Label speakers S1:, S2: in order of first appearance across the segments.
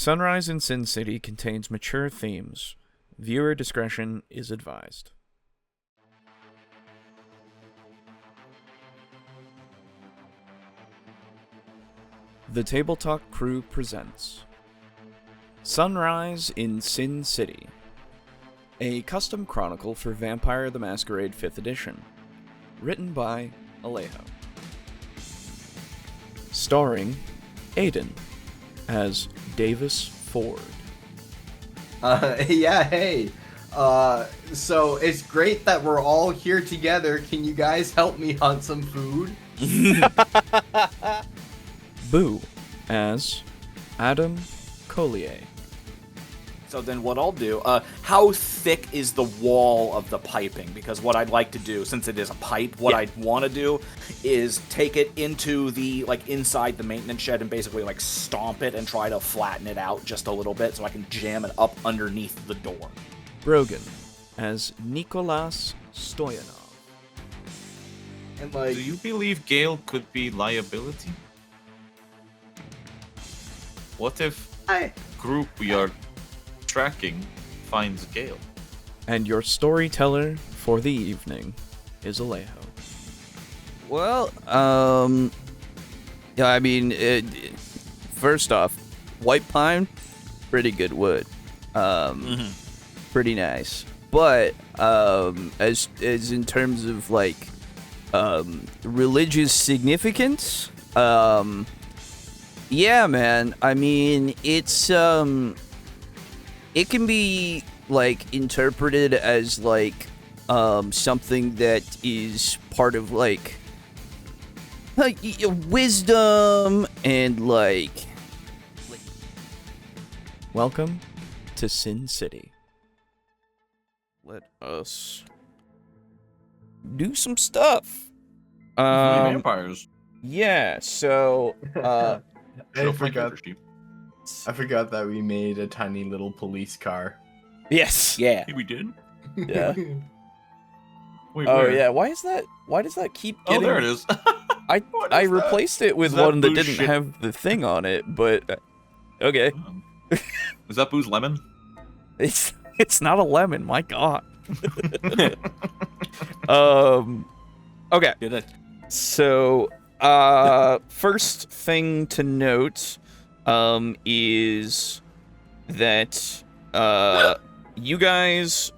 S1: Sunrise in Sin City contains mature themes. Viewer discretion is advised. The TableTalk Crew presents Sunrise in Sin City, a custom chronicle for Vampire the Masquerade 5th Edition, written by Alejo. Starring Aiden as Davis Ford.
S2: Yeah, hey. So it's great that we're all here together. Can you guys help me hunt some food?
S1: Boo as Adam Collier.
S3: So then what I'll do, how thick is the wall of the piping? Because what I'd like to do, since it is a pipe, what I'd want to do is take it into the, inside the maintenance shed and basically, stomp it and try to flatten it out just a little bit so I can jam it up underneath the door.
S1: Brogan as Nikolas Stoyanov.
S2: And
S4: Do you believe Gale could be liability? What if group we are tracking finds Gale?
S1: And your storyteller for the evening is Alejo.
S5: Well, yeah, I mean, first off, white pine, pretty good wood. Pretty nice. But, as in terms of, religious significance, yeah, man, I mean, it's, it can be, interpreted as, something that is part of, wisdom and,
S1: Welcome to Sin City.
S5: let us do some stuff.
S4: Vampires.
S1: Yeah, so,
S2: I forgot that we made a tiny little police car.
S1: yes.
S3: Yeah.
S4: We did?
S1: Yeah.
S4: Wait,
S1: Oh,
S4: where?
S1: yeah, why does that keep
S4: Oh,
S1: getting...
S4: there it is.
S1: I
S4: What is that?
S1: replaced it with
S4: Is that
S1: one that
S4: Boo's
S1: didn't
S4: shit?
S1: have the thing on it, but okay.
S4: Is that Boo's lemon?
S1: It's not a lemon, my god. Okay.
S3: Good.
S1: So, first thing to note is that you guys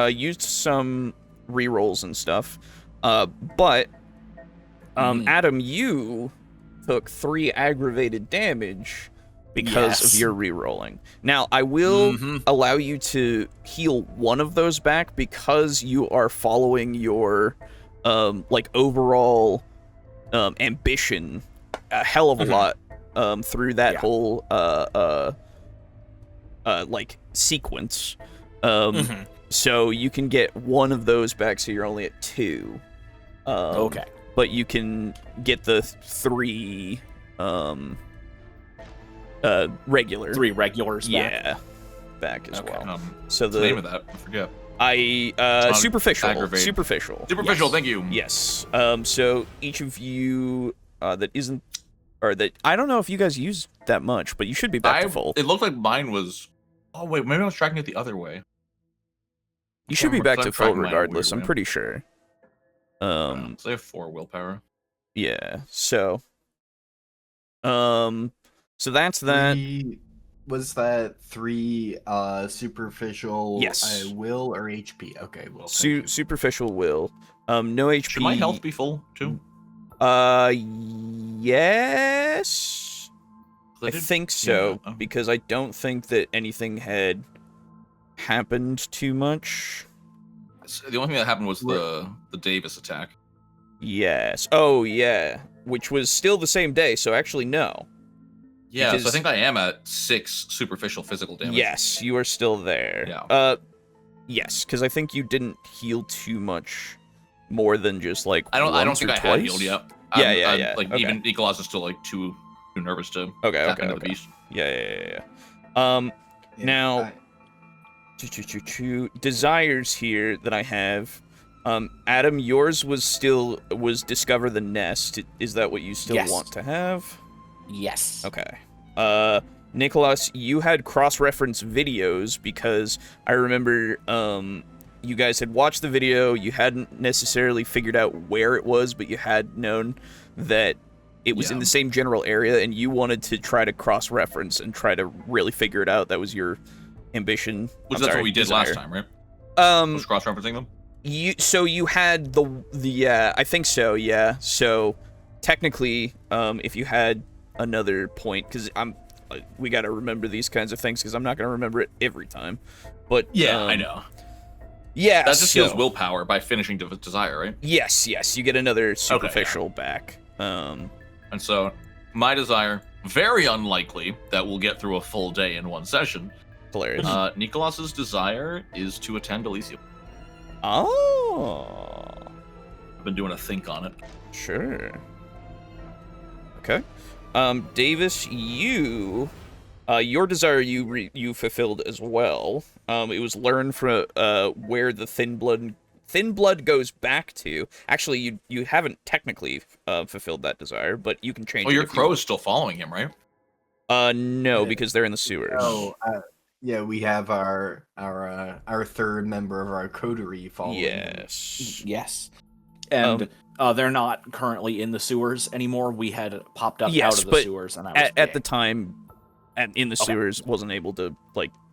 S1: used some rerolls and stuff, but Adam, you took 3 aggravated damage because of your rerolling. Now, I will allow you to heal one of those back because you are following your overall ambition a hell of a lot through that whole sequence. So you can get one of those back, so you're only at 2.
S3: Okay.
S1: But you can get the 3 regular.
S3: 3 regulars back.
S1: Yeah. Back as well. So
S4: What's the name of that? I forget.
S1: Superficial.
S4: Aggravated.
S1: Superficial.
S4: Superficial, thank you.
S1: Yes. So each of you that isn't, or that I don't know if you guys use that much, but you should be back to full.
S4: It looked like mine was. Oh wait, maybe I was tracking it the other way.
S1: You should be back to full
S4: tracking mine a weird
S1: regardless. I'm
S4: way.
S1: pretty sure.
S4: So I have 4 willpower.
S1: Yeah. So. So that's that.
S2: Was that 3 superficial
S1: Yes.
S2: will or HP? Okay, will.
S1: Superficial will. No HP.
S4: Should my health be full too?
S1: Yes. I think so,
S4: Yeah,
S1: because I don't think that anything had happened too much.
S4: The only thing that happened was the Davis attack.
S1: Yes. Oh, yeah. Which was still the same day, so actually, no.
S4: Yeah,
S1: Because-
S4: so I think I am at 6 superficial physical damage.
S1: Yes, you are still there.
S4: Yeah.
S1: Yes, because I think you didn't heal too much more than just,
S4: I don't
S1: once
S4: think
S1: or
S4: I
S1: twice.
S4: had healed yet.
S1: Yeah.
S4: Like,
S1: Okay.
S4: even Nikolas is still, too nervous to
S1: Okay,
S4: tap into the
S1: okay.
S4: beast.
S1: Yeah. Now... Desires here that I have. Adam, yours was discover the nest. Is that what you still
S3: Yes.
S1: want to have?
S3: Yes.
S1: Okay.
S5: Nikolas, you had cross-reference videos because I remember you guys had watched the video, you hadn't necessarily figured out where it was, but you had known that it was in the same general area, and you wanted to try to cross-reference and try to really figure it out. That was your ambition.
S4: Which that's what we did last time, right? Was cross-referencing them?
S5: You had the I think so, yeah. So technically, if you had another point, because we got to remember these kinds of things because I'm not going to remember it every time. But
S4: yeah, I know.
S5: Yeah,
S4: that just heals willpower by finishing Desire, right?
S5: Yes, you get another superficial back.
S4: And so my Desire, very unlikely that we'll get through a full day in one session.
S5: Hilarious.
S4: Nikolas's Desire is to attend Elysium.
S5: Oh.
S4: I've been doing a think on it.
S5: Sure. Okay. Davis, your Desire you fulfilled as well. It was learn from where the thin blood goes back to. Actually, you haven't technically fulfilled that Desire, but you can change.
S4: Oh, your crow is still following him, right?
S5: No, because they're in the sewers.
S2: Oh, yeah, we have our third member of our coterie following.
S3: Yes. And they're not currently in the sewers anymore. We had popped up out of the sewers, and I was
S5: at the time, in the sewers, wasn't able to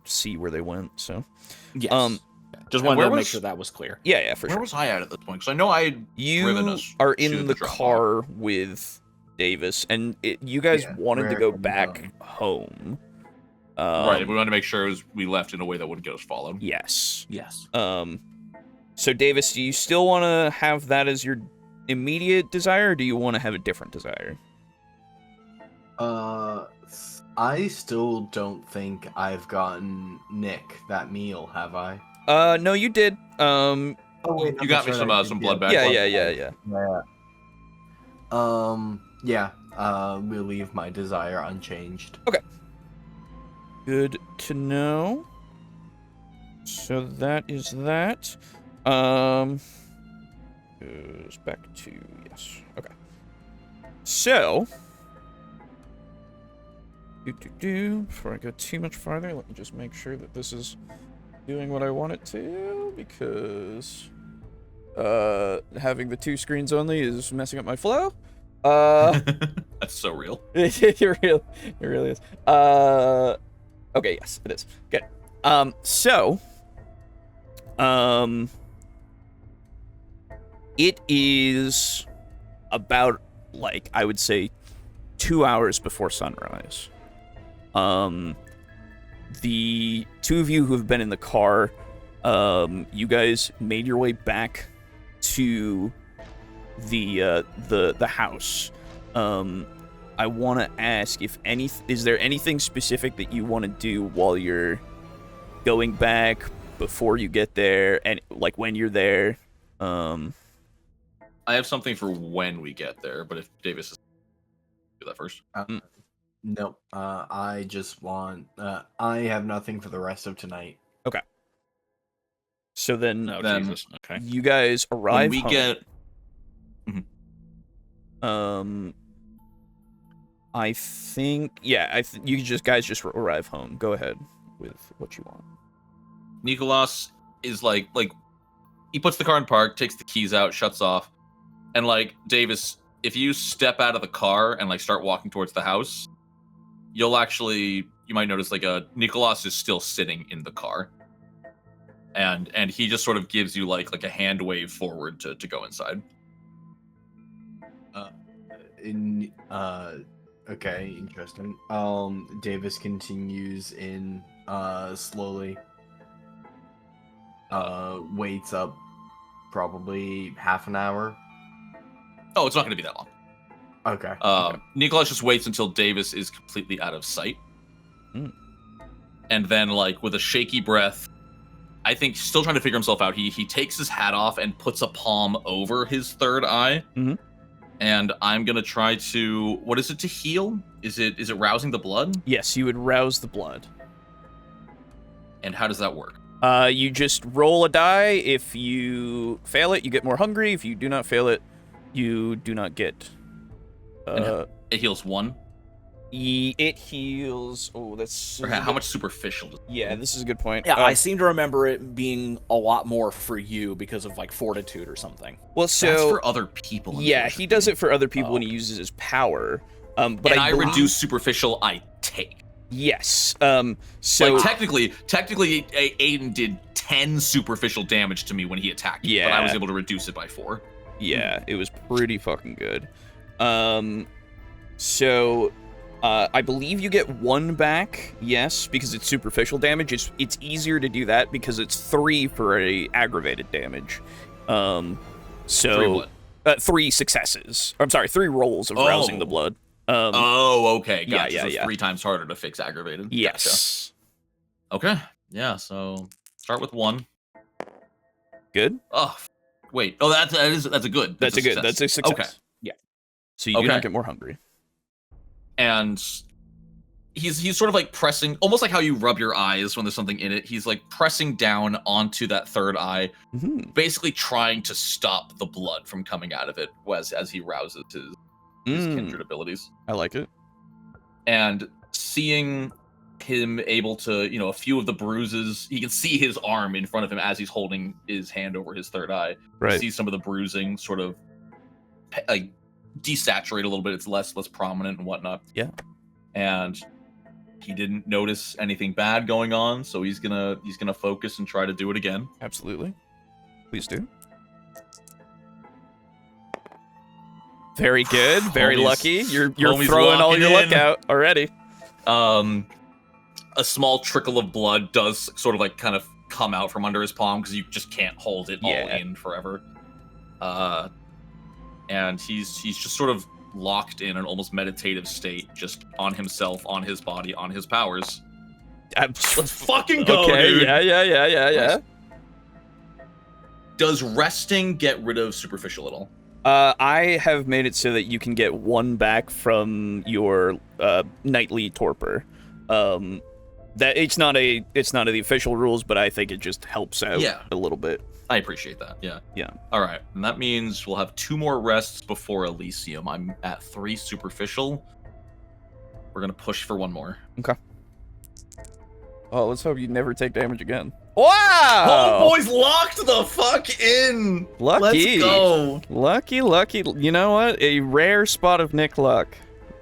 S5: see where they went. So,
S3: yes. Just wanted to make sure that was clear.
S5: Yeah, for sure.
S4: Where was I at this point? Because I know
S5: you are in the car with Davis, and you guys wanted to go back home.
S4: Right, we wanted to make sure we left in a way that wouldn't get us followed.
S5: Yes.
S3: So
S5: Davis, do you still want to have that as your immediate desire, or do you want to have a different desire?
S2: I still don't think I've gotten Nick that meal, have I?
S5: No, you did.
S2: Oh, wait,
S4: you got me some blood back.
S5: Yeah.
S2: We'll leave my desire unchanged.
S5: Okay. Good to know. So that is that. Goes back to yes. Okay. So before I go too much farther, let me just make sure that this is doing what I want it to, because having the two screens only is messing up my flow.
S4: That's so real.
S5: It really is. Okay, yes, it is. Good. It is about, I would say 2 hours before sunrise. The two of you who have been in the car, you guys made your way back to the house. I want to ask is there anything specific that you want to do while you're going back, before you get there, and when you're there?
S4: I have something for when we get there, but if Davis is do that first.
S2: Nope. I just want. I have nothing for the rest of tonight.
S5: Okay. So then,
S4: Jesus. Okay.
S5: You guys arrive.
S4: When we
S5: home.
S4: get.
S5: I think. Yeah. You guys just arrive home. Go ahead with what you want.
S4: Nikolas is he puts the car in park, takes the keys out, shuts off, and Davis, if you step out of the car and start walking towards the house, you might notice Nikolas is still sitting in the car, and he just sort of gives you like a hand wave forward to go inside.
S2: Okay, interesting. Davis continues in slowly. Waits up probably half an hour.
S4: Oh, it's not going to be that long.
S2: Okay.
S4: Nikolas just waits until Davis is completely out of sight. And then, with a shaky breath, I think still trying to figure himself out, he takes his hat off and puts a palm over his third eye.
S5: Mm-hmm.
S4: And I'm going to try to... What is it to heal? Is it rousing the blood?
S5: Yes, you would rouse the blood.
S4: And how does that work?
S5: You just roll a die. If you fail it, you get more hungry. If you do not fail it, you do not get...
S4: it heals 1?
S5: It heals. Oh, that's
S4: Or how much superficial? Does
S5: Yeah, this is a good point.
S3: Yeah, I seem to remember it being a lot more for you because of like fortitude or something.
S5: Well, so
S4: That's for other people.
S5: yeah, he does it for other people when he uses his power. But
S4: and
S5: I
S4: reduce superficial. I take.
S5: Yes. So
S4: like technically, Aiden did 10 superficial damage to me when he attacked me, but I was able to reduce it by 4.
S5: Yeah, it was pretty fucking good. So I believe you get 1 back, yes, because it's superficial damage. It's easier to do that because it's 3 for a aggravated damage. So
S4: 3 what?
S5: 3 successes. I'm sorry, 3 rolls of rousing the blood.
S4: Okay, gotcha.
S5: Yeah,
S4: so it's 3 times harder to fix aggravated.
S5: Yes.
S4: Gotcha. Okay. Yeah. So start with 1.
S5: Good.
S4: Oh, wait. Oh, that's a good.
S5: That's a good. That's a success.
S4: Okay.
S5: Yeah. So you do not get more hungry.
S4: And he's sort of like pressing, almost like how you rub your eyes when there's something in it. He's like pressing down onto that third eye, basically trying to stop the blood from coming out of it as he rouses his kindred abilities.
S5: I like it.
S4: And seeing him able to, a few of the bruises, he can see his arm in front of him as he's holding his hand over his third eye.
S5: Right.
S4: See some of the bruising sort of like desaturate a little bit. It's less prominent and whatnot.
S5: Yeah.
S4: And he didn't notice anything bad going on, so he's gonna focus and try to do it again.
S5: Absolutely. Please do. Very good. Very lucky. You're throwing all your luck out already.
S4: A small trickle of blood does sort of like kind of come out from under his palm because you just can't hold it all in forever. And he's just sort of locked in an almost meditative state, just on himself, on his body, on his powers. Let's fucking go, dude.
S5: Yeah.
S4: Does resting get rid of superficial at all?
S5: I have made it so that you can get 1 back from your nightly torpor. That it's not the official rules, but I think it just helps out a little bit.
S4: I appreciate that. Yeah.
S5: Yeah.
S4: All right, and that means we'll have 2 more rests before Elysium. I'm at 3 superficial. We're gonna push for 1 more.
S5: Okay. Oh, let's hope you never take damage again. Wow!
S4: Homeboy's locked the fuck in!
S5: Lucky.
S4: Let's go!
S5: Lucky. You know what? A rare spot of Nick luck.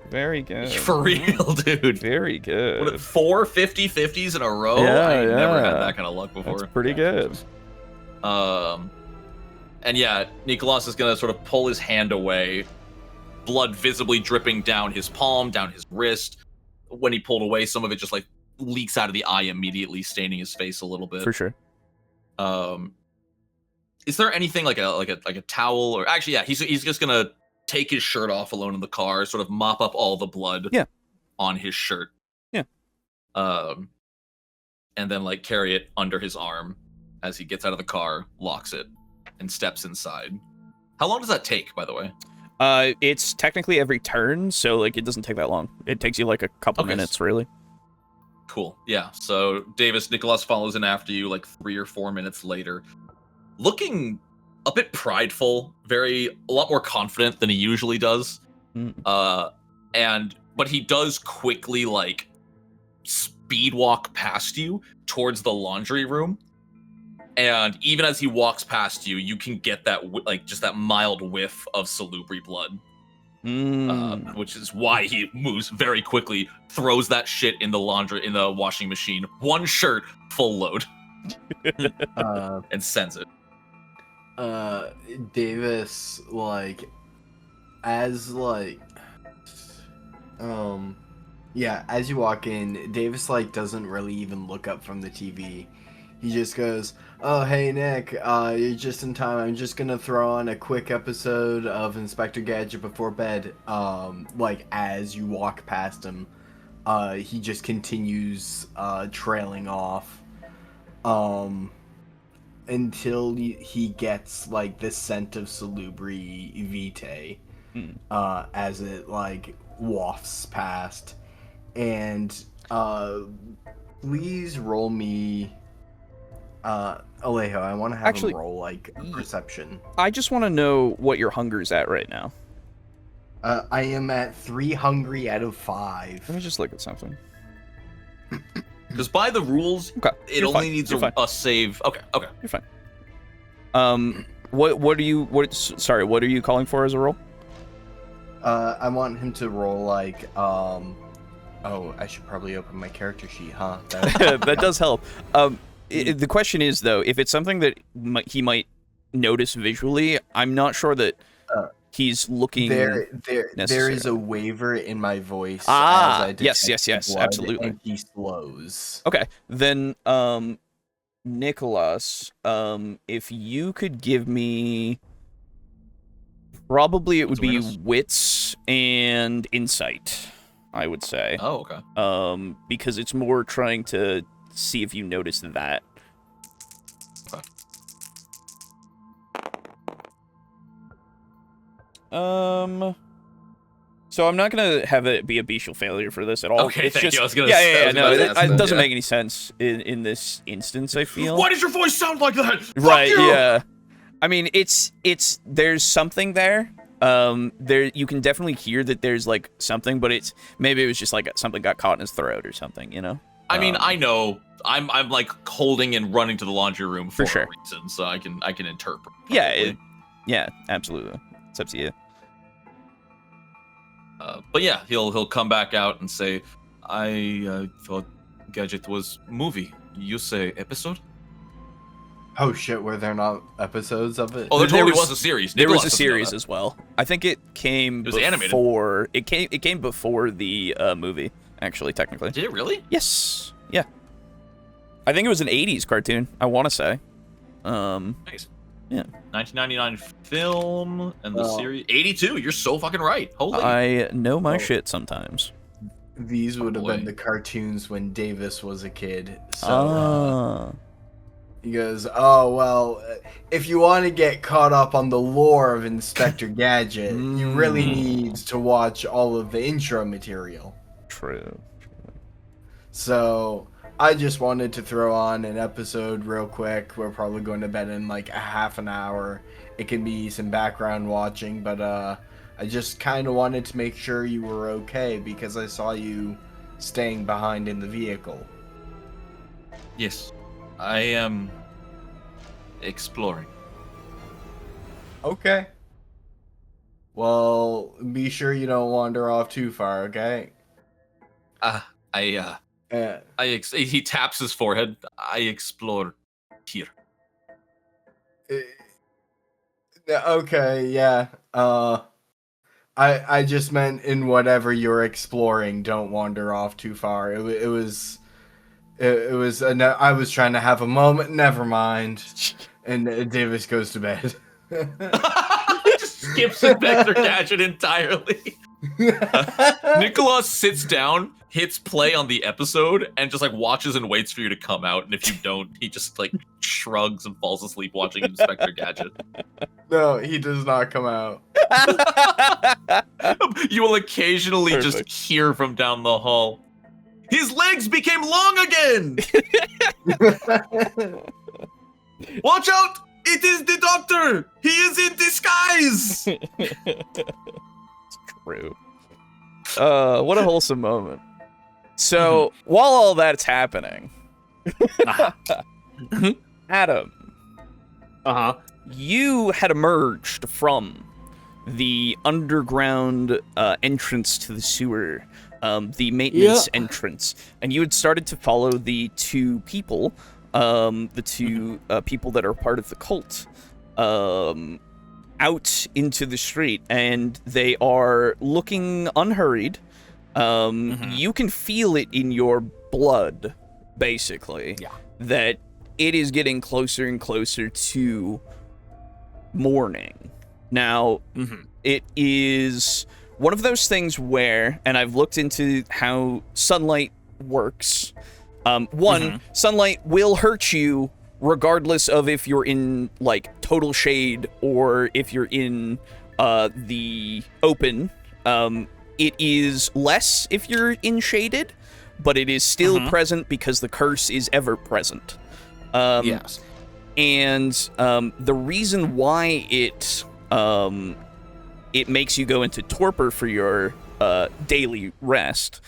S5: Very good.
S4: For real, dude.
S5: Very good.
S4: What, 4 50-50s in a row?
S5: Yeah,
S4: I never had that kind of luck before.
S5: That's pretty good.
S4: And yeah, Nikolas is gonna sort of pull his hand away, blood visibly dripping down his palm, down his wrist. When he pulled away, some of it just like leaks out of the eye immediately, staining his face a little bit.
S5: For sure.
S4: Is there anything like a towel or actually, yeah, he's just gonna take his shirt off alone in the car, sort of mop up all the blood on his shirt.
S5: Yeah.
S4: And then like carry it under his arm as he gets out of the car, locks it, and steps inside. How long does that take, by the way?
S5: It's technically every turn, so like it doesn't take that long. It takes you like a couple minutes, really.
S4: Cool. Yeah. So Nikolas follows in after you like 3 or 4 minutes later, looking a bit prideful, a lot more confident than he usually does. But he does quickly like speed walk past you towards the laundry room. And even as he walks past you, you can get that just that mild whiff of salubri blood, which is why he moves very quickly, throws that shit in the washing machine, 1 shirt, full load, and sends it.
S2: Davis, as you walk in, Davis doesn't really even look up from the TV. He just goes, "Oh, hey Nick, you're just in time. I'm just gonna throw on a quick episode of Inspector Gadget before bed." As you walk past him, he just continues trailing off, until he gets the scent of salubri vitae, as it wafts past, and please roll me. Alejo, I want to have him roll perception.
S5: I just want to know what your hunger's at right now.
S2: I am at 3 hungry out of 5.
S5: Let me just look at something.
S4: Because by the rules,
S5: Okay,
S4: it
S5: you're
S4: only
S5: fine,
S4: needs
S5: you're fine.
S4: a save. Okay.
S5: You're fine. What are you calling for as a roll?
S2: I want him to roll like, oh, I should probably open my character sheet, huh?
S5: That does help. The question is, though, if it's something that he might notice visually, I'm not sure that he's looking.
S2: There
S5: necessarily.
S2: is a waiver in my voice.
S5: Ah,
S2: as I detect
S5: yes,
S2: blood,
S5: absolutely.
S2: And he slows.
S5: Okay, then, Nikolas, if you could give me, probably it would be wits and insight, I would say.
S4: Oh, okay.
S5: Because it's more trying to see if you notice that.
S4: Okay.
S5: So I'm not gonna have it be a bestial failure for this at all.
S4: Okay,
S5: it's
S4: thank
S5: just,
S4: you. I was gonna
S5: yeah,
S4: say,
S5: no, it doesn't
S4: yeah.
S5: make any sense in this instance, I feel.
S4: Why does your voice sound like that?
S5: Right,
S4: Fuck you!
S5: yeah. I mean, it's there's something there. There you can definitely hear that there's like something, but maybe it was just like something got caught in his throat or something, you know?
S4: I mean, I know. I'm like holding and running to the laundry room for
S5: sure.
S4: a reason, so I can interpret.
S5: Yeah, yeah, absolutely. It's up to you.
S4: But yeah, he'll come back out and say, I thought Gadget was movie. You say episode?
S2: Oh shit, were there not episodes of it?
S4: Oh, there totally was a series.
S5: There was
S4: Nikolas
S5: a
S4: doesn't know
S5: series
S4: that.
S5: as well. I think it came
S4: was animated.
S5: before. It came before the movie, actually, technically.
S4: Did it really?
S5: Yes. Yeah. I think it was an 80s cartoon, I want to say.
S4: Nice.
S5: Yeah.
S4: 1999 film and the series 82. You're so fucking right. Holy.
S5: I know my shit sometimes.
S2: These would have
S4: boy.
S2: been the cartoons when Davis was a kid. So he goes, oh, well, if you want to get caught up on the lore of Inspector Gadget, you really need to watch all of the intro material.
S5: True.
S2: So I just wanted to throw on an episode real quick. We're probably going to bed in like a half an hour. It can be some background watching, but I just kind of wanted to make sure you were okay because I saw you staying behind in the vehicle.
S4: Yes. I am exploring.
S2: Okay. Well, be sure you don't wander off too far, okay?
S4: He taps his forehead. I explore here.
S2: Okay, yeah. I just meant in whatever you're exploring, don't wander off too far. I was trying to have a moment. Never mind. And Davis goes to bed.
S4: Just skips Inspector Gadget entirely. Nikolas sits down, hits play on the episode, and just like watches and waits for you to come out. And if you don't, he just like shrugs and falls asleep watching Inspector Gadget.
S2: No, he does not come out.
S4: You will occasionally just hear from down the hall. His legs became long again! Watch out! It is the doctor! He is in disguise!
S5: It's true. What a wholesome moment. So, while all that's happening, Adam, you had emerged from the underground entrance to the sewer, the maintenance entrance, and you had started to follow the two people, people that are part of the cult, out into the street, and they are looking unhurried. You can feel it in your blood, basically, that it is getting closer and closer to morning. Now, it is one of those things where, and I've looked into how sunlight works. Sunlight will hurt you regardless of if you're in, like, total shade or if you're in the open. It is less if you're in shaded, but it is still present because the curse is ever present.
S3: Yes.
S5: And the reason why it it makes you go into torpor for your daily rest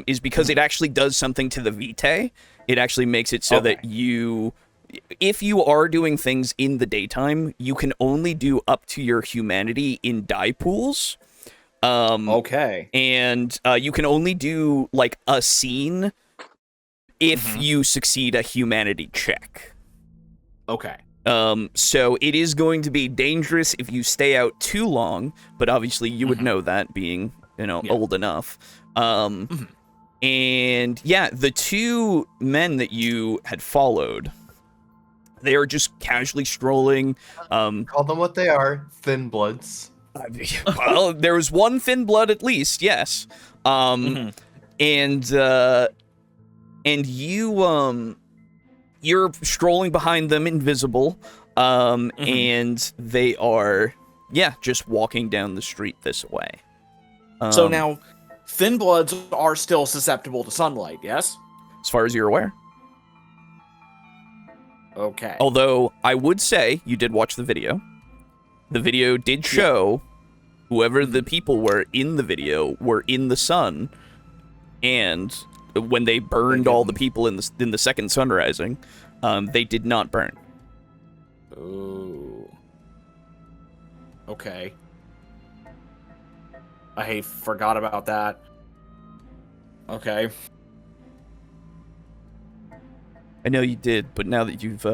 S5: is because it actually does something to the vitae. It actually makes it so that if you are doing things in the daytime, you can only do up to your humanity in die pools. And you can only do like a scene if you succeed a humanity check.
S3: Okay.
S5: So it is going to be dangerous if you stay out too long, but obviously you would know that being, old enough. And yeah, the two men that you had followed, they are just casually strolling.
S2: Call them what they are, thin bloods.
S5: Well, there was one thin blood at least, yes. And you're strolling behind them, invisible, and they are, just walking down the street this way.
S3: So now, thin bloods are still susceptible to sunlight, yes?
S5: As far as you're aware.
S3: Okay.
S5: Although, I would say, you did watch the video. The video did show whoever the people were in the video were in the sun, and when they burned all the people in the second sun rising, they did not burn.
S3: Oh. Okay. I forgot about that. Okay.
S5: I know you did, but now that you've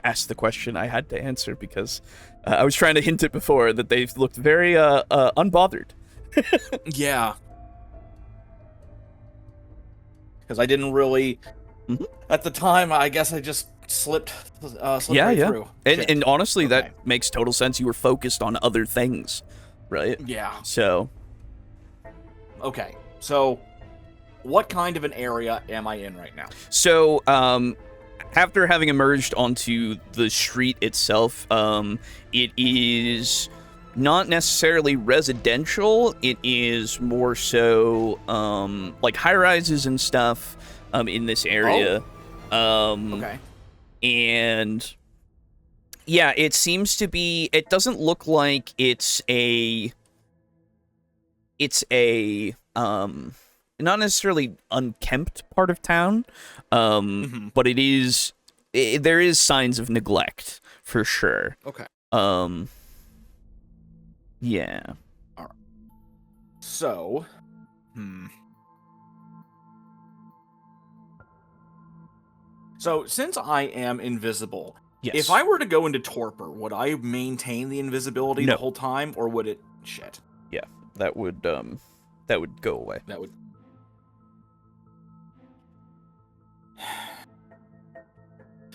S5: asked the question, I had to answer because I was trying to hint it before that they've looked very unbothered.
S3: Yeah. Because I didn't really at the time. I guess I just slipped right through.
S5: And honestly, that makes total sense. You were focused on other things, right?
S3: Yeah.
S5: So.
S3: Okay. So, what kind of an area am I in right now?
S5: So, after having emerged onto the street itself, it is not necessarily residential. It is more so like high-rises and stuff in this area.
S3: Okay.
S5: And yeah, it seems to be. It doesn't look like it's a not necessarily unkempt part of town, but it is. There is signs of neglect for sure.
S3: Okay.
S5: Yeah.
S3: All right. So, So, since I am invisible,
S5: Yes.
S3: if I were to go into torpor, would I maintain the invisibility
S5: No.
S3: the whole time, or would it? Shit.
S5: Yeah, that would go away.
S3: That would.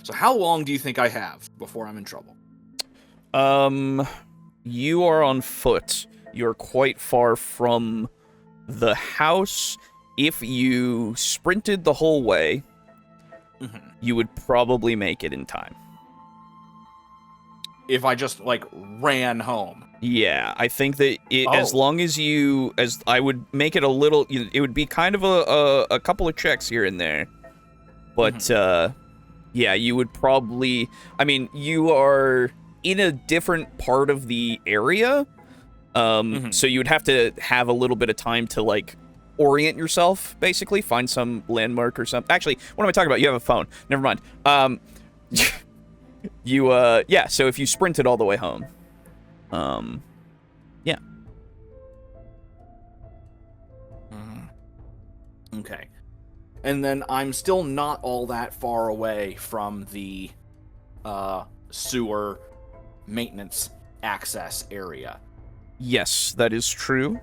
S3: So, how long do you think I have before I'm in trouble?
S5: You are on foot. You're quite far from the house. If you sprinted the whole way, you would probably make it in time.
S3: If I just, ran home.
S5: Yeah, I think that as long as I would make it a little, it would be kind of a couple of checks here and there. But, yeah, you would probably, you are in a different part of the area, so you would have to have a little bit of time to, orient yourself, basically, find some landmark or something. Actually, what am I talking about? You have a phone. Never mind. So if you sprinted all the way home, yeah.
S3: Okay. And then I'm still not all that far away from the sewer maintenance access area.
S5: Yes, that is true.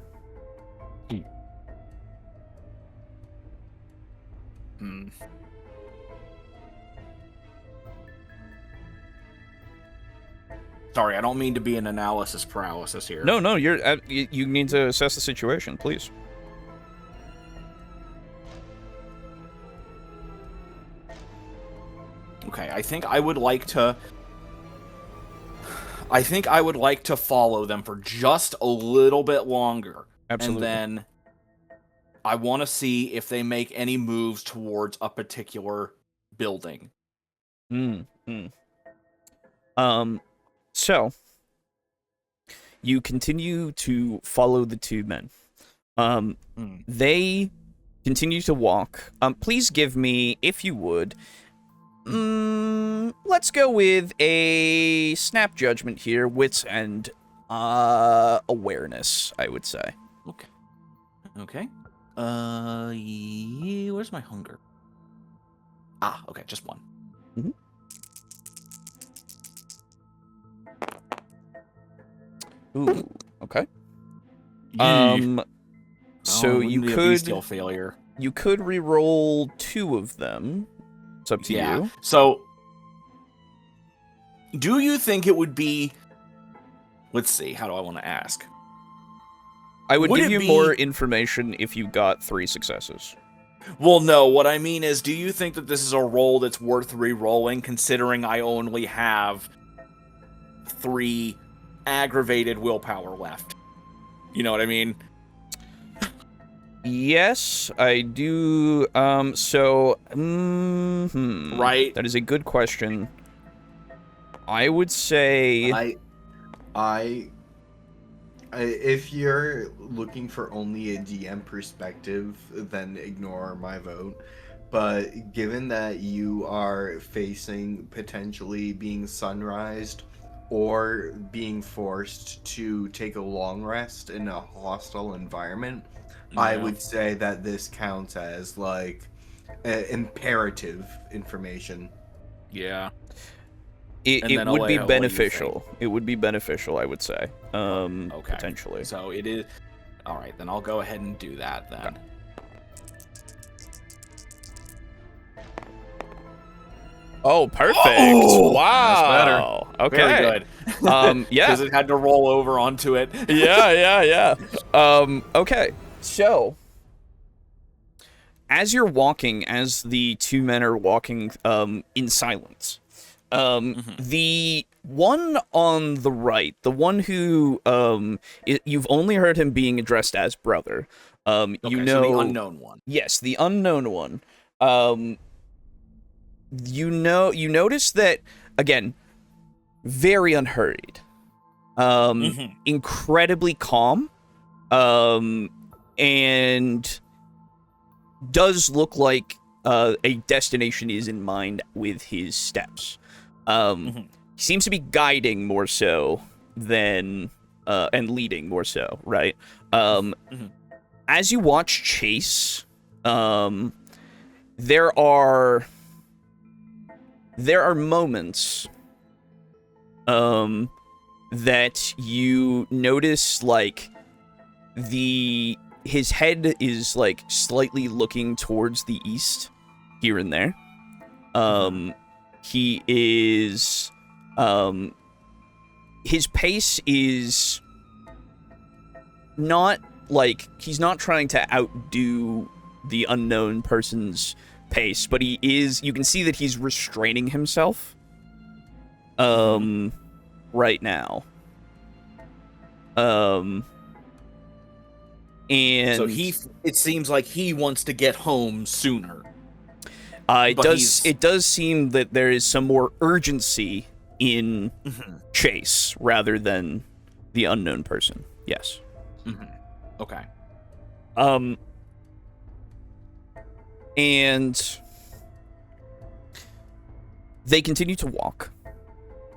S3: Sorry, I don't mean to be an analysis paralysis here.
S5: No, you need to assess the situation, please.
S3: Okay, I think I would like to follow them for just a little bit longer.
S5: Absolutely.
S3: And then I want to see if they make any moves towards a particular building.
S5: So you continue to follow the two men. They continue to walk. Please give me, if you would, let's go with a snap judgment here, wits and awareness, I would say.
S3: Okay. Where's my hunger? Okay, just one.
S5: Ooh, okay.
S3: Yee.
S5: So
S3: it
S5: you
S3: wouldn't be a
S5: could
S3: skill failure.
S5: you could re-roll 2 of them. It's up to you.
S3: So, do you think it would be? Let's see. How do I want to ask?
S5: I would give
S3: it
S5: you
S3: be-
S5: more information if you got 3 successes.
S3: Well, no. What I mean is, do you think that this is a roll that's worth re-rolling, considering I only have 3 aggravated willpower left? You know what I mean?
S5: Yes, I do. Right. That is a good question. I would say
S2: if you're looking for only a DM perspective, then ignore my vote. But given that you are facing potentially being sunrised or being forced to take a long rest in a hostile environment, I would say that this counts as like imperative information.
S3: Yeah.
S5: it
S3: then
S5: would be
S3: Alejo, what do you
S5: beneficial. It would be beneficial, I would say.
S3: Okay.
S5: Potentially.
S3: So it is. All right, then I'll go ahead and do that then.
S5: Oh, perfect!
S3: Oh!
S5: Wow. Okay.
S3: Very good.
S5: Yeah.
S3: Because it had to roll over onto it.
S5: Yeah. Okay. So, as you're walking, as the two men are walking, in silence, the one on the right, the one who, you've only heard him being addressed as brother.
S3: Okay,
S5: you
S3: so
S5: know,
S3: the unknown one.
S5: Yes, the unknown one. You notice that, again, very unhurried. Incredibly calm. And does look like a destination is in mind with his steps. He seems to be guiding more so than and leading more so, right? As you watch Chase, there are moments that you notice, like, his head is like slightly looking towards the east here and there. He is his pace is not like, he's not trying to outdo the unknown person's pace, but you can see that he's restraining himself right now. And
S3: So it seems like he wants to get home sooner.
S5: It does seem that there is some more urgency in Chase rather than the unknown person. Yes.
S3: Okay.
S5: And they continue to walk.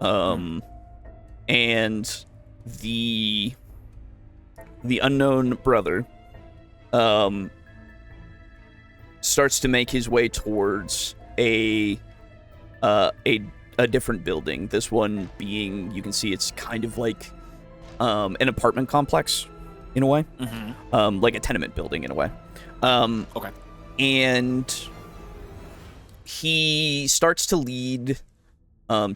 S5: And the unknown brother starts to make his way towards a different building. This one being, you can see it's kind of like an apartment complex in a way. Like a tenement building in a way.
S3: Okay.
S5: And he starts to lead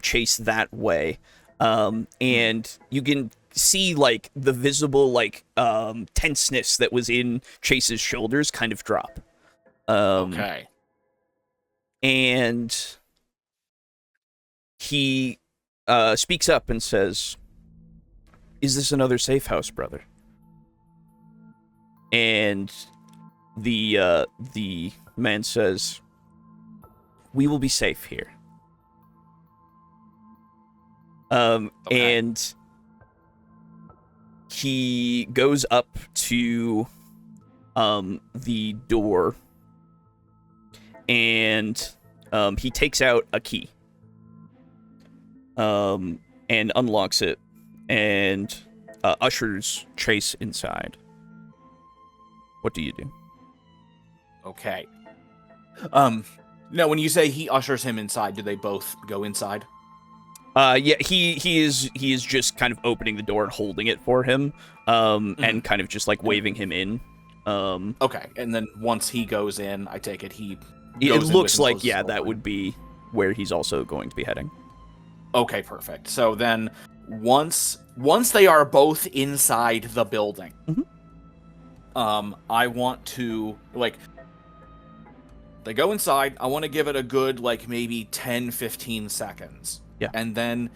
S5: Chase that way. And you can see, like, the visible, like, tenseness that was in Chase's shoulders kind of drop.
S3: Okay.
S5: And he speaks up and says, "Is this another safe house, brother?" And the man says, "We will be safe here."
S3: Okay.
S5: And he goes up to the door, and he takes out a key, and unlocks it, and ushers Chase inside. What do you do?
S3: Okay. No, when you say he ushers him inside, do they both go inside?
S5: Yeah, he is just kind of opening the door and holding it for him, and kind of just like waving him in.
S3: Okay, and then once he goes in, I take it he.
S5: It
S3: goes in
S5: looks
S3: with him,
S5: like,
S3: closes
S5: yeah,
S3: the
S5: that
S3: door.
S5: would be where he's also going to be heading.
S3: Okay, perfect. So then, once they are both inside the building, I want to they go inside. I want to give it a good maybe 10-15 seconds.
S5: Yeah.
S3: And then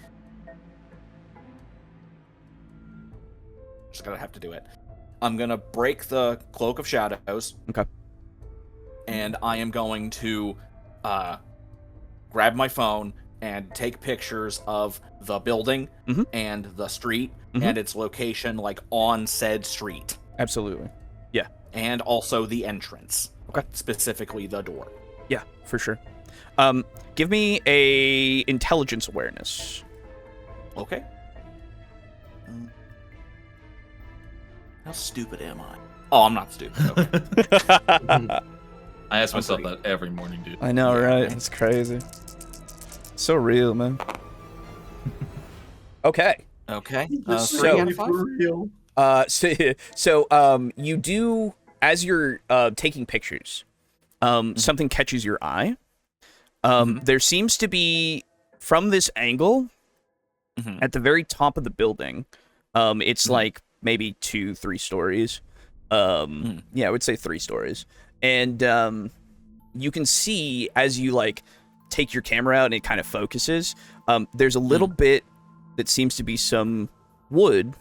S3: just gonna have to do it. I'm gonna break the cloak of shadows.
S5: Okay.
S3: And I am going to grab my phone and take pictures of the building and the street and its location on said street.
S5: Absolutely. Yeah.
S3: And also the entrance.
S5: Okay.
S3: Specifically the door.
S5: Yeah, for sure. Give me a intelligence awareness.
S3: Okay. How stupid am I? Oh, I'm not stupid. Okay.
S4: I ask myself that every morning, dude.
S5: I know, right? It's crazy. So real, man. Okay.
S3: Okay.
S5: So-
S3: 3 out of 5?
S2: real.
S5: So you do, as you're taking pictures, something catches your eye. There seems to be, from this angle, at the very top of the building, it's like maybe 2-3 stories. Yeah, I would say 3 stories. And you can see, as you take your camera out and it kind of focuses, there's a little bit that seems to be some wood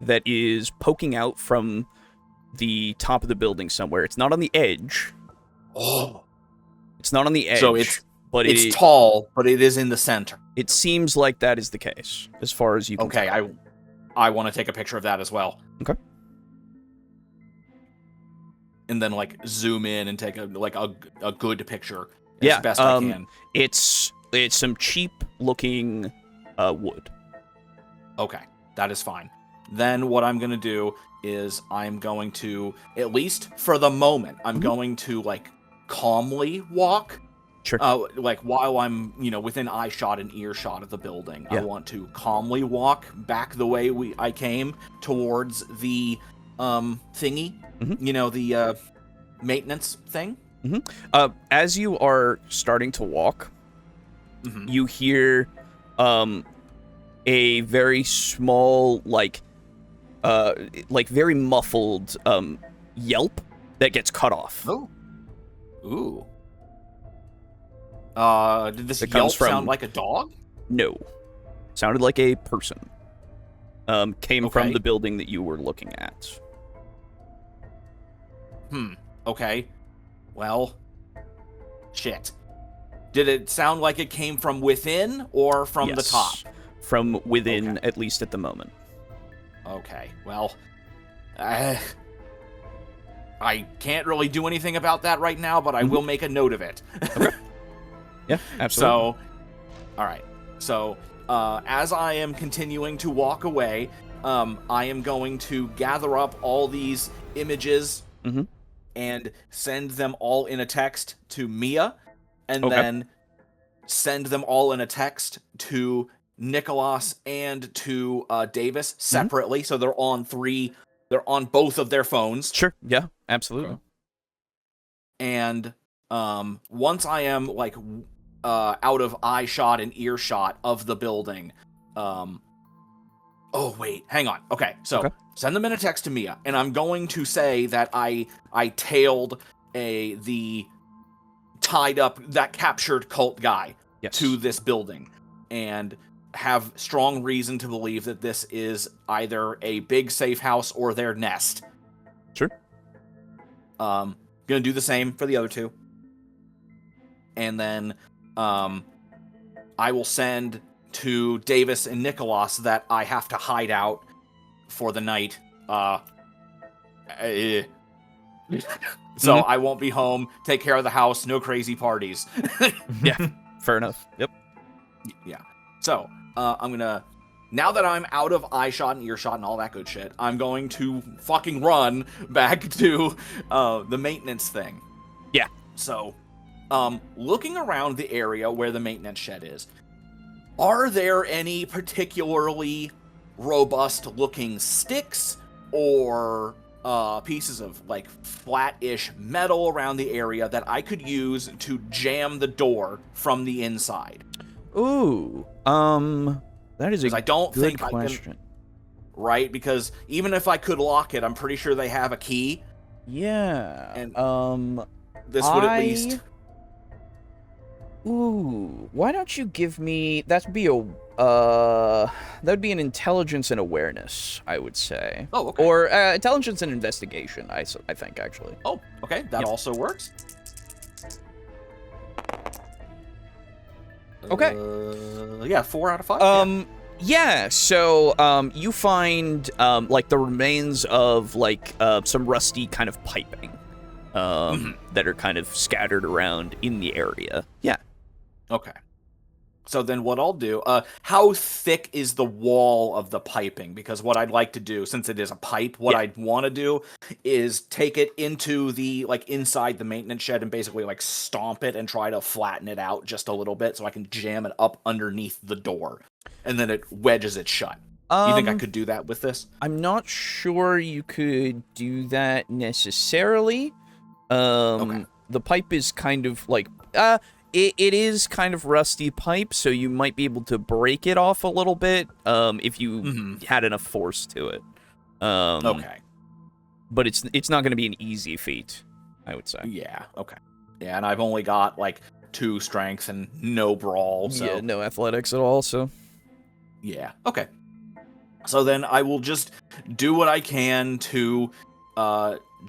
S5: that is poking out from the top of the building somewhere. It's not on the edge.
S3: Oh.
S5: It's not on the edge.
S3: So it's tall, but it is in the center.
S5: It seems like that is the case, as far as you can
S3: Okay,
S5: tell.
S3: I want to take a picture of that as well.
S5: Okay.
S3: And then zoom in and take a good picture
S5: Yeah,
S3: as best I can.
S5: It's some cheap looking wood.
S3: Okay, that is fine. Then what I'm going to do is I'm going to, at least for the moment, I'm going to calmly walk.
S5: Sure.
S3: While I'm, within eye shot and earshot of the building.
S5: Yeah.
S3: I want to calmly walk back the way I came towards the thingy. The maintenance thing.
S5: As you are starting to walk, you hear a very small, very muffled yelp that gets cut off.
S3: Oh. Ooh. Did this
S5: It
S3: yelp
S5: comes from-
S3: sound like a dog?
S5: No. Sounded like a person. Came from
S3: Okay.
S5: the building that you were looking at.
S3: Okay. Well, shit. Did it sound like it came from within or from the
S5: Yes.
S3: top?
S5: From within,
S3: Okay.
S5: at least at the moment.
S3: Okay, well, I can't really do anything about that right now, but I will make a note of it.
S5: Yeah, absolutely.
S3: So, all right. So, as I am continuing to walk away, I am going to gather up all these images and send them all in a text to Mia, and
S5: Okay.
S3: then send them all in a text to Nikolas and to Davis separately. So they're on both of their phones.
S5: Sure, yeah, absolutely.
S3: And once I am out of eye shot and earshot of the building, oh wait, hang on. Okay, so send them in a text to Mia, and I'm going to say that I tailed the tied up, that captured cult guy to this building, and have strong reason to believe that this is either a big safe house or their nest.
S5: Sure.
S3: Gonna do the same for the other two. And then I will send to Davis and Nikolas that I have to hide out for the night. So I won't be home. Take care of the house. No crazy parties.
S5: Yeah, fair enough. Yep.
S3: Yeah. So I'm gonna. Now that I'm out of eye shot and earshot and all that good shit, I'm going to fucking run back to the maintenance thing.
S5: Yeah.
S3: So, looking around the area where the maintenance shed is, are there any particularly robust-looking sticks or pieces of, like, flat-ish metal around the area that I could use to jam the door from the inside?
S5: Ooh, that is a
S3: I don't
S5: good
S3: think
S5: question.
S3: Right? Because even if I could lock it, I'm pretty sure they have a key.
S5: Yeah.
S3: And this would at least.
S5: Ooh, why don't you give me? That'd be an intelligence and awareness, I would say.
S3: Oh, okay.
S5: Or intelligence and investigation. I think actually.
S3: Oh, okay. That also works.
S5: Okay.
S3: Yeah, 4 out of 5.
S5: Yeah, so you find like the remains of like some rusty kind of piping that are kind of scattered around in the area. Yeah.
S3: Okay. So then what I'll do, how thick is the wall of the piping? Because what I'd like to do, since it is a pipe, what I'd want to do is take it into the, like, inside the maintenance shed and basically, like, stomp it and try to flatten it out just a little bit so I can jam it up underneath the door. And then it wedges it shut. You think I could do that with this?
S5: I'm not sure you could do that necessarily. Okay. The pipe is kind of like... It is kind of rusty pipe, so you might be able to break it off a little bit if you had enough force to it.
S3: Okay.
S5: But it's not going to be an easy feat, I would say.
S3: Yeah, okay. Yeah, and I've only got, like, 2 strength and no brawl, so...
S5: Yeah, no athletics at all, so...
S3: Yeah, okay. So then I will just do what I can to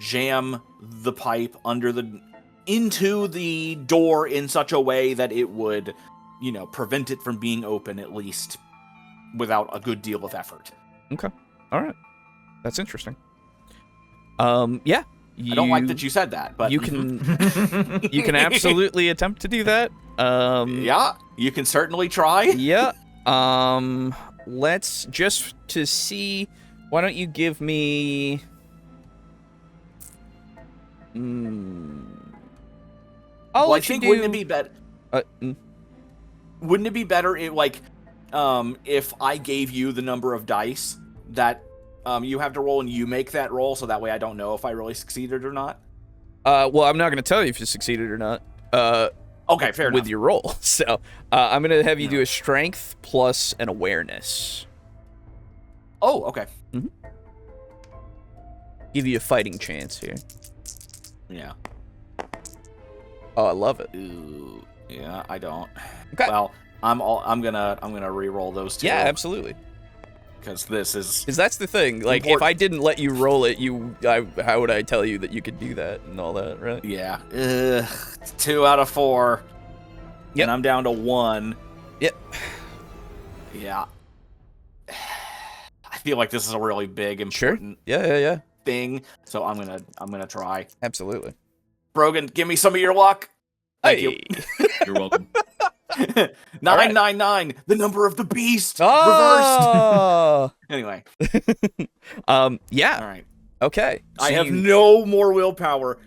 S3: jam the pipe into the door in such a way that it would, prevent it from being open, at least without a good deal of effort.
S5: Okay. All right. That's interesting. Yeah.
S3: I don't like that you said that, but
S5: you can you can absolutely attempt to do that.
S3: Yeah, you can certainly try.
S5: Yeah. Let's just to see. Why don't you give me?
S3: I think wouldn't it be better? Wouldn't it be better if I gave you the number of dice that you have to roll and you make that roll, so that way I don't know if I really succeeded or not?
S5: Well, I'm not going to tell you if you succeeded or not.
S3: Okay, fair enough.
S5: With your roll, so I'm going to have you do a strength plus an awareness.
S3: Oh, okay.
S5: Mm-hmm. Give you a fighting chance here.
S3: Yeah.
S5: Oh, I love it.
S3: Ooh, yeah, I don't.
S5: Okay.
S3: Well, I'm gonna re-roll those 2.
S5: Yeah, absolutely.
S3: Because this is...
S5: Because that's the thing. Like,
S3: important.
S5: if I didn't let you roll it, how would I tell you that you could do that and all that, right?
S3: Yeah. 2 out of 4.
S5: Yep.
S3: And I'm down to 1.
S5: Yep.
S3: Yeah. I feel like this is a really big, important
S5: Yeah.
S3: thing. So I'm gonna try.
S5: Absolutely.
S3: Brogan, give me some of your luck. Thank you.
S4: You're welcome.
S3: 999, the number of the beast.
S5: Oh!
S3: Reversed. Anyway.
S5: Yeah.
S3: All right.
S5: Okay. So
S3: I have no more willpower.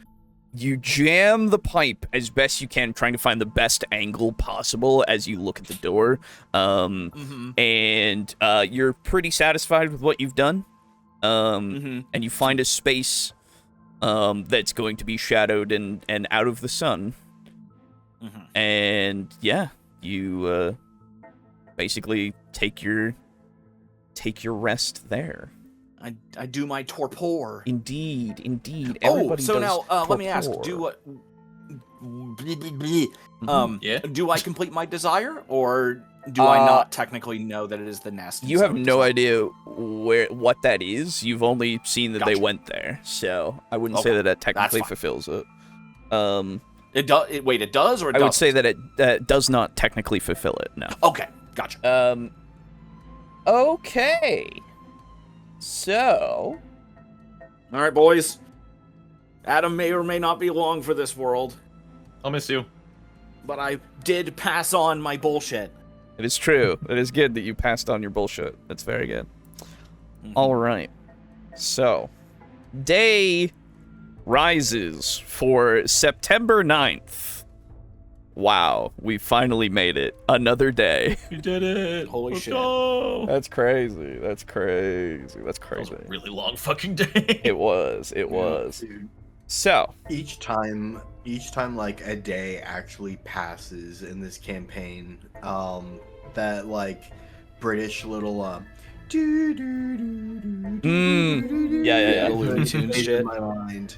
S5: You jam the pipe as best you can, trying to find the best angle possible as you look at the door. And you're pretty satisfied with what you've done. And you find a space that's going to be shadowed and out of the sun. And yeah, you basically take your rest there.
S3: I do my torpor.
S5: Indeed.
S3: Oh, so now
S5: torpor.
S3: let me ask: do I complete my desire, or do I not technically know that it is the nest?
S5: You have no idea what that is. You've only seen that they went there, so I wouldn't say that technically fulfills it.
S3: It does. Wait, it does, or it
S5: I
S3: doesn't?
S5: would say that it does not technically fulfill it. No.
S3: Okay, gotcha.
S5: Okay. So,
S3: All right, boys. Adam may or may not be long for this world,
S4: I'll miss you.
S3: but I did pass on my bullshit.
S5: it is true. It is good that you passed on your bullshit. That's very good. All right. So, day rises for September 9th. Wow, we finally made it. Another day.
S4: You did it.
S3: Holy
S4: Let's
S3: shit.
S4: go.
S5: That's crazy. That's crazy. That's
S4: That was
S5: crazy.
S4: a really long fucking day.
S5: It was. It was.
S2: Dude,
S5: So,
S2: each time like a day actually passes in this campaign, that like British little
S5: yeah.
S3: Looney Tunes
S2: plays
S3: shit.
S2: in my mind.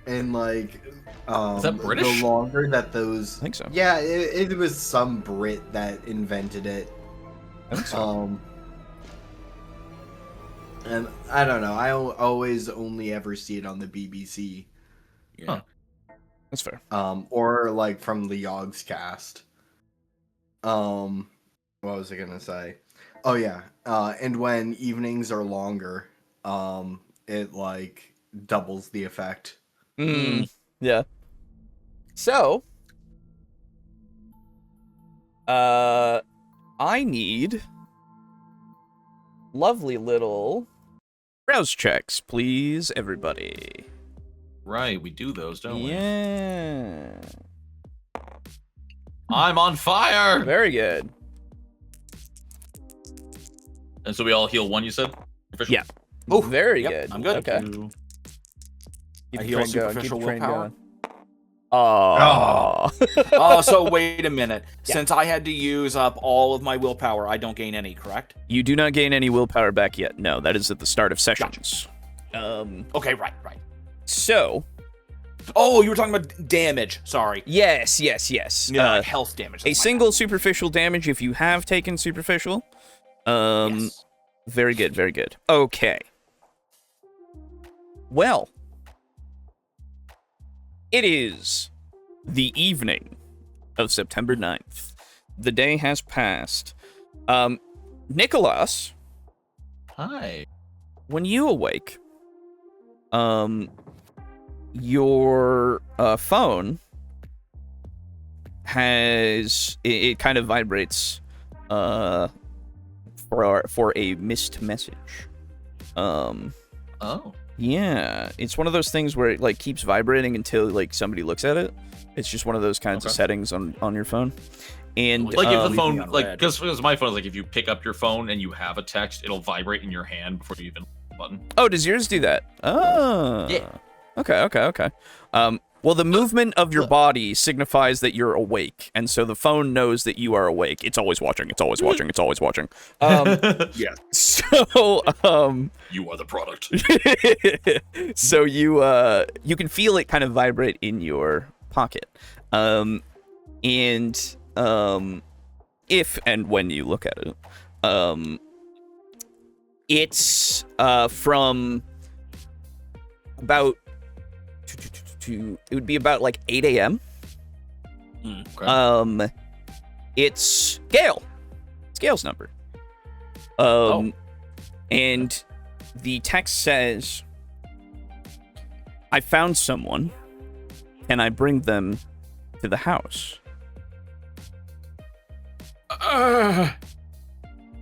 S2: And like
S4: Is that British?
S2: the longer that those
S5: I think so.
S2: Yeah, it was some Brit that invented it.
S5: I think so.
S2: And I don't know. I always only ever see it on the BBC.
S3: Yeah.
S5: That's fair.
S2: Or like from the Yogg's cast. What was I gonna say? Oh yeah. And when evenings are longer, it like doubles the effect.
S5: Yeah. So, I need lovely little browse checks, please, everybody.
S4: Right, we do those, don't we?
S5: Yeah.
S4: I'm on fire!
S5: Very good.
S4: And so we all heal one, you said? Official?
S5: Yeah.
S3: Oh,
S5: Very
S3: yep,
S5: good.
S3: I'm good.
S5: Okay.
S4: Two.
S5: Keep
S3: I
S5: the
S3: heal
S5: train going. Keep
S3: superficial
S5: the train
S3: willpower.
S5: going. Oh.
S3: Oh, so wait a minute.
S5: Yeah.
S3: Since I had to use up all of my willpower, I don't gain any, correct?
S5: You do not gain any willpower back yet. No, that is at the start of sessions.
S3: Okay, right.
S5: So,
S3: Oh, you were talking about damage. Sorry.
S5: yes.
S3: Yeah, like health damage.
S5: A single superficial damage if you have taken superficial.
S3: Yes.
S5: Very good. Okay. Well, it is the evening of September 9th. The day has passed. Nikolas,
S4: Hi.
S5: when you awake, your phone has it kind of vibrates for a missed message.
S4: Oh.
S5: Yeah, it's one of those things where it like keeps vibrating until like somebody looks at it. It's just one of those kinds of
S4: Okay.
S5: settings on your phone. And
S4: Like if the
S3: leaving
S4: phone,
S3: on
S4: like,
S3: red.
S4: because my phone is like, if you pick up your phone and you have a text, it'll vibrate in your hand before you even hit the button.
S5: oh, does yours do that? Oh,
S4: Yeah.
S5: Okay. Well, the movement of your body signifies that you're awake, and so the phone knows that you are awake. It's always watching.
S3: Yeah.
S5: So,
S4: You are the product.
S5: so you can feel it kind of vibrate in your pocket, and if and when you look at it, it's from about it would be about like 8 a.m.
S4: Okay.
S5: It's Gale. It's Gale's number. And the text says, I found someone. Can I bring them to the house?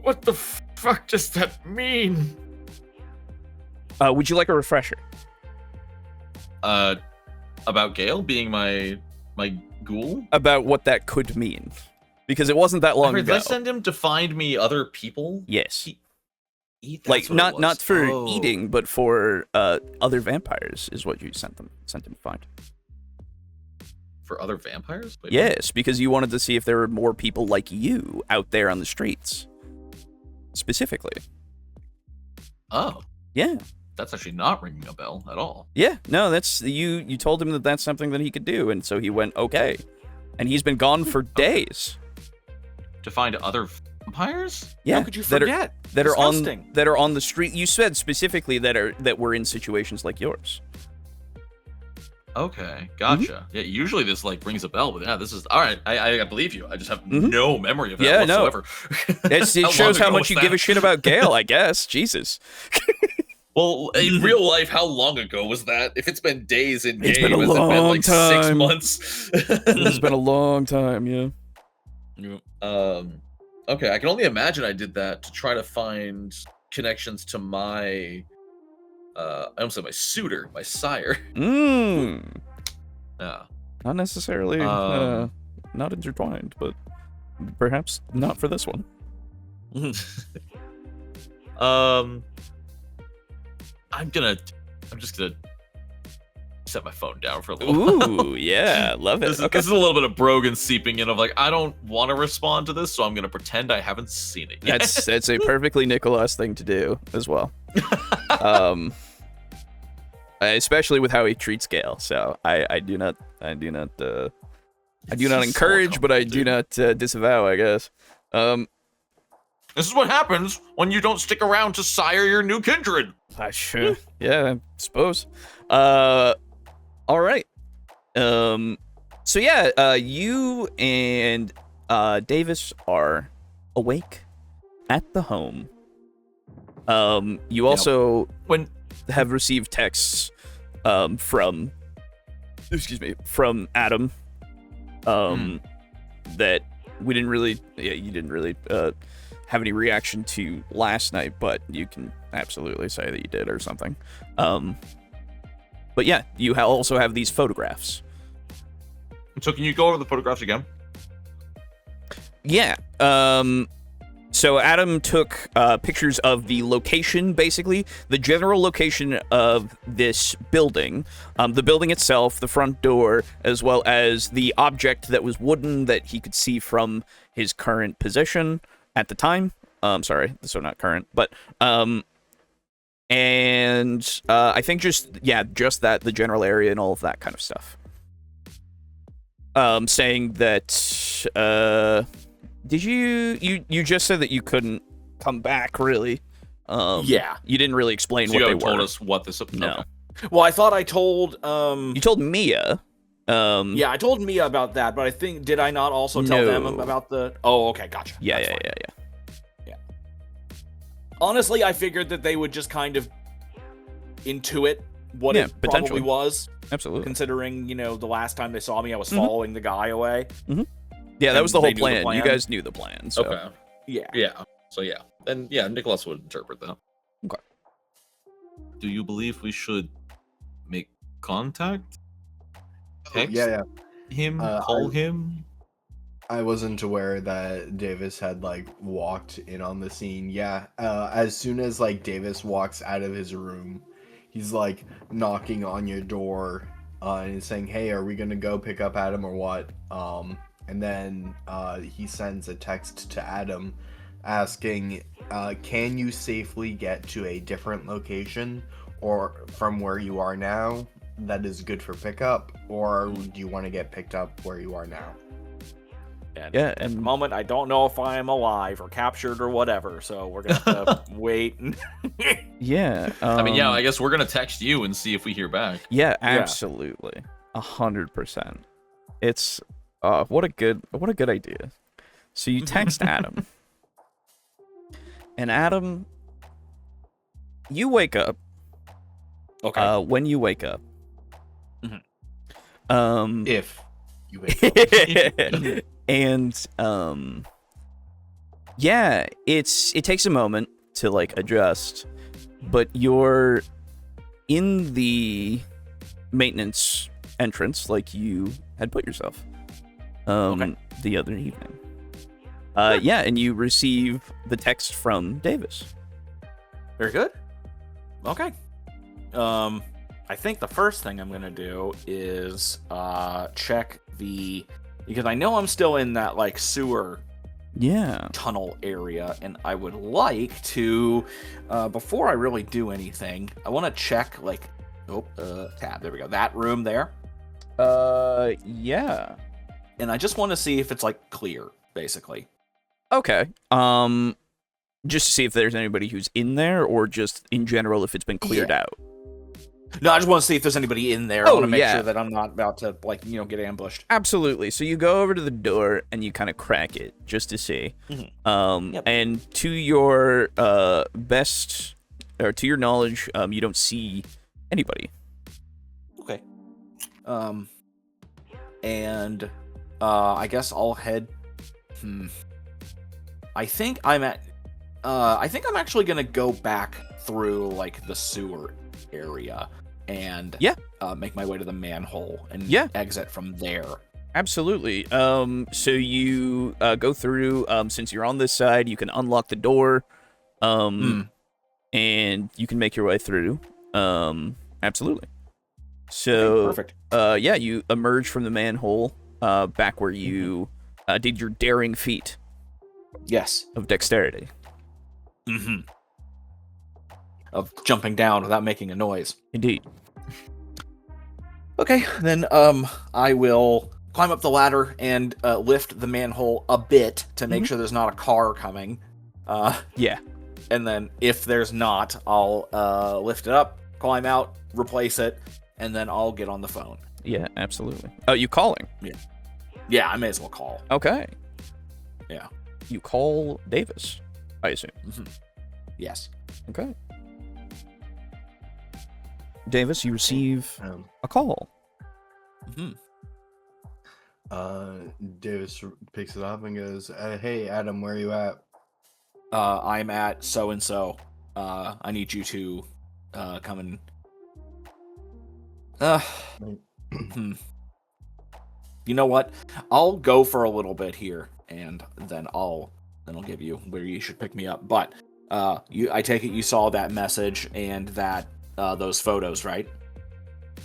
S6: What the fuck does that mean?
S5: Would you like a refresher?
S4: About Gale being my ghoul?
S5: About what that could mean. Because it wasn't that long
S4: Did
S5: ago.
S4: I send him to find me other people?
S5: Yes.
S4: Eat?
S5: Like,
S4: That's what it
S5: not
S4: was.
S5: for
S4: Oh.
S5: eating, but for other vampires is what you sent him to find.
S4: For other vampires? Wait,
S5: Yes, because you wanted to see if there were more people like you out there on the streets. Specifically.
S4: Oh,
S5: Yeah.
S4: that's actually not ringing a bell at all.
S5: Yeah, no, that's you told him that that's something that he could do, and so he went, okay. And he's been gone for days.
S4: To find other vampires?
S5: Yeah.
S3: How could you
S5: that are-
S3: forget?
S5: That are on
S3: Disgusting.
S5: that are on the street. You said specifically that were in situations like yours.
S4: Okay, gotcha. Yeah, usually this like rings a bell, but yeah, this is all right. I believe you. I just have no memory of that whatsoever.
S5: It shows how much you give a shit about Gale, I guess. Jesus.
S4: Well, in real life, how long ago was that? If it's been days in game,
S5: It's been a
S4: has it been
S5: long
S4: like 6
S5: time.
S4: months?
S5: It's been a long time, yeah.
S4: Okay, I can only imagine I did that to try to find connections to my I almost said my suitor, my sire.
S5: Yeah. Not necessarily not intertwined, but perhaps not for this one.
S4: I'm just gonna set my phone down for a little while.
S5: Ooh, yeah, love it.
S4: This is a little bit of Brogan seeping in of like, I don't want to respond to this, so I'm gonna pretend I haven't seen it yet.
S5: That's a perfectly Nikolas thing to do as well. Especially with how he treats Gale. So I do not encourage, but I do not disavow, I guess.
S4: This is what happens when you don't stick around to sire your new kindred.
S5: Yeah, I suppose. All right. So yeah, you and Davis are awake at the home. You also have received texts from Adam that you didn't really have any reaction to last night, but you can absolutely say that you did or something. But yeah, you also have these photographs.
S4: So can you go over the photographs again?
S5: Yeah. So Adam took pictures of the location, basically, the general location of this building, the building itself, the front door, as well as the object that was wooden that he could see from his current position at the time. Sorry, so not current, but and I think just that, the general area and all of that kind of stuff. Saying that did you just said that you couldn't come back, really?
S3: Yeah.
S5: You didn't really explain
S4: So
S5: what
S4: you
S5: they
S4: haven't told
S5: were.
S4: us what this.
S5: No.
S4: Okay.
S3: Well, I thought I told
S5: You told Mia.
S3: yeah, I told Mia about that, but I think did I not also tell them
S5: No.
S3: about the Oh, okay, gotcha.
S5: Yeah.
S3: That's fine. Honestly, I figured that they would just kind of intuit what it probably
S5: potentially.
S3: was.
S5: Absolutely.
S3: Considering, the last time they saw me, I was following the guy away.
S5: Yeah, that was the
S3: they
S5: whole
S3: knew the
S5: plan.
S3: plan.
S5: You guys knew the plan. So.
S4: Okay.
S3: Yeah.
S4: Yeah. So yeah. Then yeah, Nikolas would interpret that.
S5: Okay.
S4: Do you believe we should make contact? Text
S2: Yeah.
S4: him? Call him?
S2: I wasn't aware that Davis had walked in on the scene. Yeah, as soon as Davis walks out of his room, he's knocking on your door and saying, "Hey, are we gonna go pick up Adam or what?" And then he sends a text to Adam asking, "Can you safely get to a different location or from where you are now that is good for pickup, or do you want to get picked up where you are now?"
S3: And
S5: Yeah,
S3: at the
S5: and
S3: moment, I don't know if I am alive or captured or whatever, so we're gonna have to wait.
S5: yeah.
S4: I mean, yeah, I guess we're gonna text you and see if we hear back.
S5: Yeah, absolutely, 100%. It's what a good idea. So you text Adam, and Adam, you wake up.
S3: Okay.
S5: When you wake up,
S2: If you wake up.
S5: and yeah, it takes a moment to adjust, but you're in the maintenance entrance like you had put yourself the other evening. Yeah, and you receive the text from Davis.
S3: Very good. Okay. I think the first thing I'm gonna do is check because I know I'm still in that sewer tunnel area, and I would like to before I really do anything, I want to check tab, there we go, that room there.
S5: Yeah.
S3: And I just want to see if it's clear, basically.
S5: Okay. Just to see if there's anybody who's in there, or just in general if it's been cleared out.
S3: No, I just want to see if there's anybody in there. I
S5: Oh,
S3: want to make
S5: yeah.
S3: sure that I'm not about to, like, get ambushed.
S5: Absolutely. So you go over to the door and you kind of crack it just to see.
S3: Yep.
S5: And to your best, or to your knowledge, you don't see anybody.
S3: Okay. And I guess I'll head. I think I'm actually gonna go back through like the sewer area and make my way to the manhole and exit from there.
S5: Absolutely. So you go through. Since you're on this side, you can unlock the door. And you can make your way through. Absolutely. So,
S3: perfect.
S5: You emerge from the manhole, back where you did your daring feat.
S3: Yes.
S5: Of dexterity.
S3: Of jumping down without making a noise.
S5: Indeed.
S3: Okay, then I will climb up the ladder and lift the manhole a bit to make sure there's not a car coming. And then if there's not, I'll lift it up, climb out, replace it, and then I'll get on the phone.
S5: Yeah, absolutely. Oh, you calling?
S3: Yeah, I may as well call.
S5: Okay.
S3: Yeah.
S5: You call Davis, I assume.
S3: Yes.
S5: Okay. Davis, you receive a call.
S2: Davis picks it up and goes, "Hey, Adam, where are you at?"
S3: I'm at so and so. I need you to come and. You know what? I'll go for a little bit here, and then I'll give you where you should pick me up. But I take it you saw that message and that those photos, right?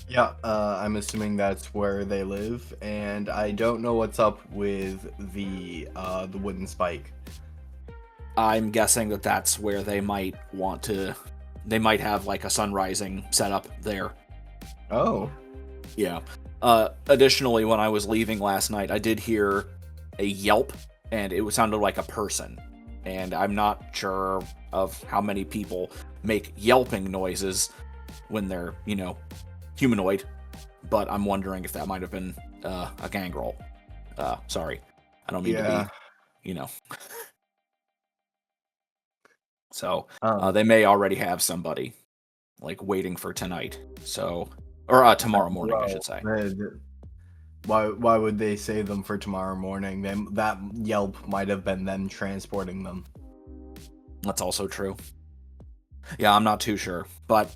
S2: Yeah, I'm assuming that's where they live, and I don't know what's up with the wooden spike.
S3: I'm guessing that that's where they might want to. They might have like a sun rising set up there.
S2: Oh.
S3: Yeah. Additionally, when I was leaving last night, I did hear a yelp, and it sounded like a person. And I'm not sure of how many people make yelping noises when they're, humanoid. But I'm wondering if that might have been a gangrel. Sorry. I don't mean to be, So, they may already have somebody, like, waiting for tonight. So, or tomorrow morning, I should say.
S2: Why would they save them for tomorrow morning? That yelp might have been them transporting them.
S3: That's also true. Yeah, I'm not too sure. But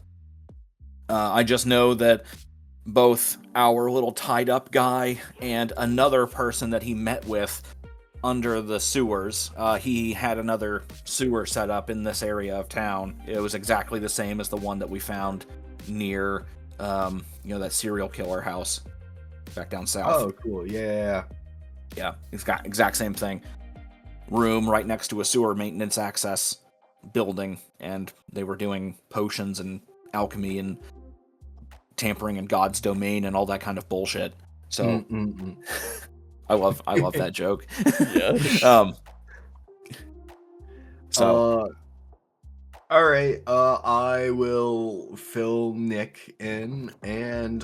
S3: I just know that both our little tied-up guy and another person that he met with under the sewers, he had another sewer set up in this area of town. It was exactly the same as the one that we found near, that serial killer house back down south.
S2: Oh, cool. Yeah.
S3: Yeah, it's got exact same thing. Room right next to a sewer maintenance access building, and they were doing potions and alchemy and tampering in God's domain and all that kind of bullshit. So I love that joke.
S5: Yeah.
S2: All right. I will fill Nick in, and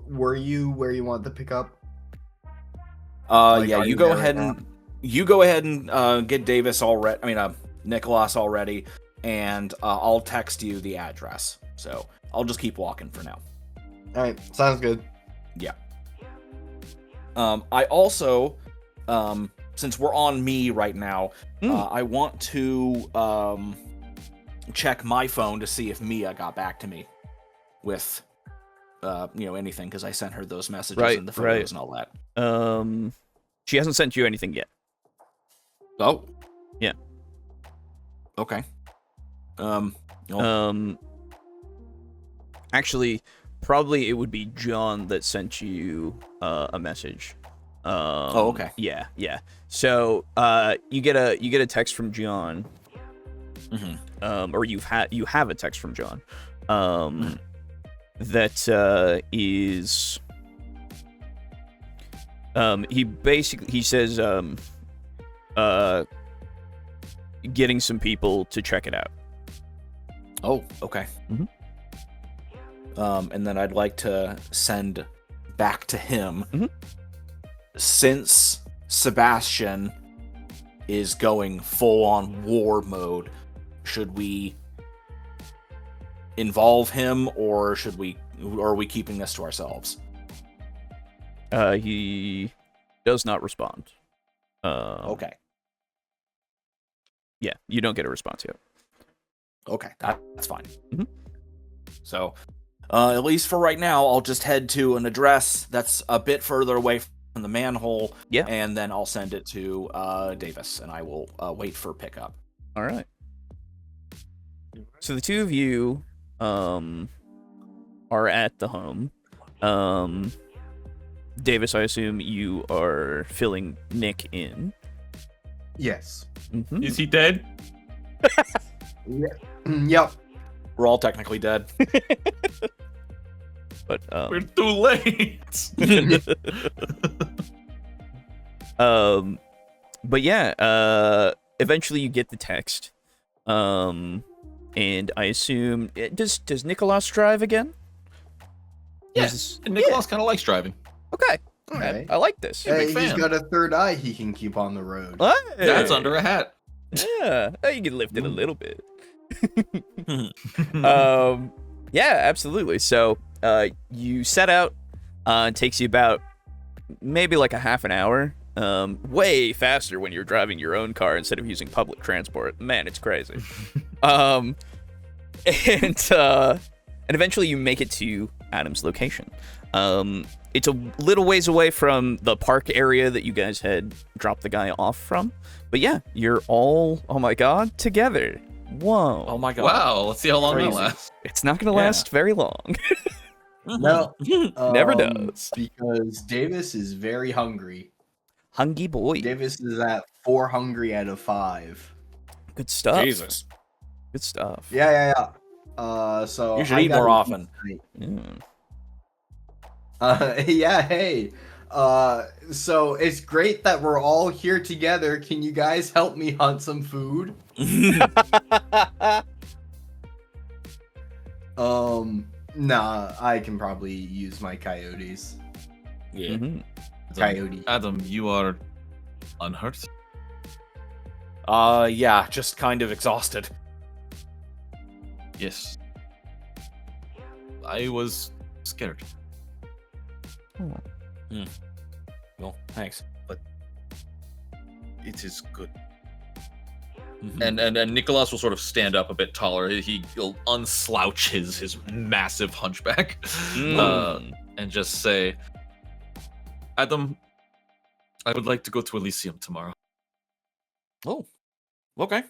S2: were you where you want the pickup?
S3: Yeah, you go ahead and get Davis already. I mean, Nikolas already, and I'll text you the address. So I'll just keep walking for now.
S2: All right, sounds good.
S3: Yeah. I also, since we're on me right now, I want to check my phone to see if Mia got back to me with, anything, because I sent her those messages and the photos and all that.
S5: She hasn't sent you anything yet.
S3: Oh.
S5: Yeah.
S3: Okay.
S5: Actually, probably it would be John that sent you a message.
S3: Okay.
S5: Yeah. So, you get a text from John. Or you have a text from John. That is. He says getting some people to check it out.
S3: Oh, okay.
S5: Mhm.
S3: And then I'd like to send back to him.
S5: Mhm.
S3: Since Sebastian is going full on war mode, should we involve him, or are we keeping this to ourselves?
S5: He does not respond.
S3: Okay.
S5: Yeah, you don't get a response yet.
S3: Okay, that's fine.
S5: Mhm.
S3: So, at least for right now, I'll just head to an address that's a bit further away from the manhole,
S5: Yeah.
S3: and then I'll send it to Davis, and I will wait for pickup.
S5: All right. So the two of you are at the home. Davis, I assume you are filling Nick in.
S2: Yes.
S5: Mm-hmm.
S4: Is he dead?
S2: Yep.
S3: We're all technically dead.
S5: But
S4: We're too late.
S5: but yeah, eventually you get the text. And I assume does Nikolas drive again?
S4: Yes. And Nikolas kind of likes driving.
S5: Okay.
S2: All right.
S5: I like this.
S4: big
S2: Hey, he's
S4: fan.
S2: got a third eye he can keep on the road.
S5: Hey.
S4: That's under a hat.
S5: Yeah, you can lift it a little bit. Yeah, absolutely. So, you set out. It takes you about maybe like a half an hour. Way faster when you're driving your own car instead of using public transport. Man, it's crazy. And eventually you make it to Adam's location. It's a little ways away from the park area that you guys had dropped the guy off from. But yeah, you're all, oh my god, together. Whoa.
S3: Oh my god.
S4: Wow, let's see how long
S3: Crazy.
S4: that lasts.
S5: It's not going to last very long.
S2: No.
S5: Never does.
S2: Because Davis is very hungry.
S5: Hungry boy.
S2: Davis is at 4 hungry out of 5.
S5: Good stuff.
S3: Jesus.
S5: Good stuff.
S2: Yeah. So
S3: You should
S2: I
S3: eat more
S2: gotta
S3: often.
S2: eat
S5: Yeah.
S2: tonight. Yeah, hey. So it's great that we're all here together. Can you guys help me hunt some food? Nah, I can probably use my coyotes.
S3: Yeah.
S5: Mhm.
S2: Coyote.
S4: Adam, you are unhurt.
S3: Yeah, just kind of exhausted.
S4: Yes. I was scared.
S3: Well, thanks.
S4: It is good.
S3: Mhm.
S4: And Nikolas will sort of stand up a bit taller. He'll unslouch his massive hunchback, and just say, "Adam, I would like to go to Elysium tomorrow."
S3: Oh, okay.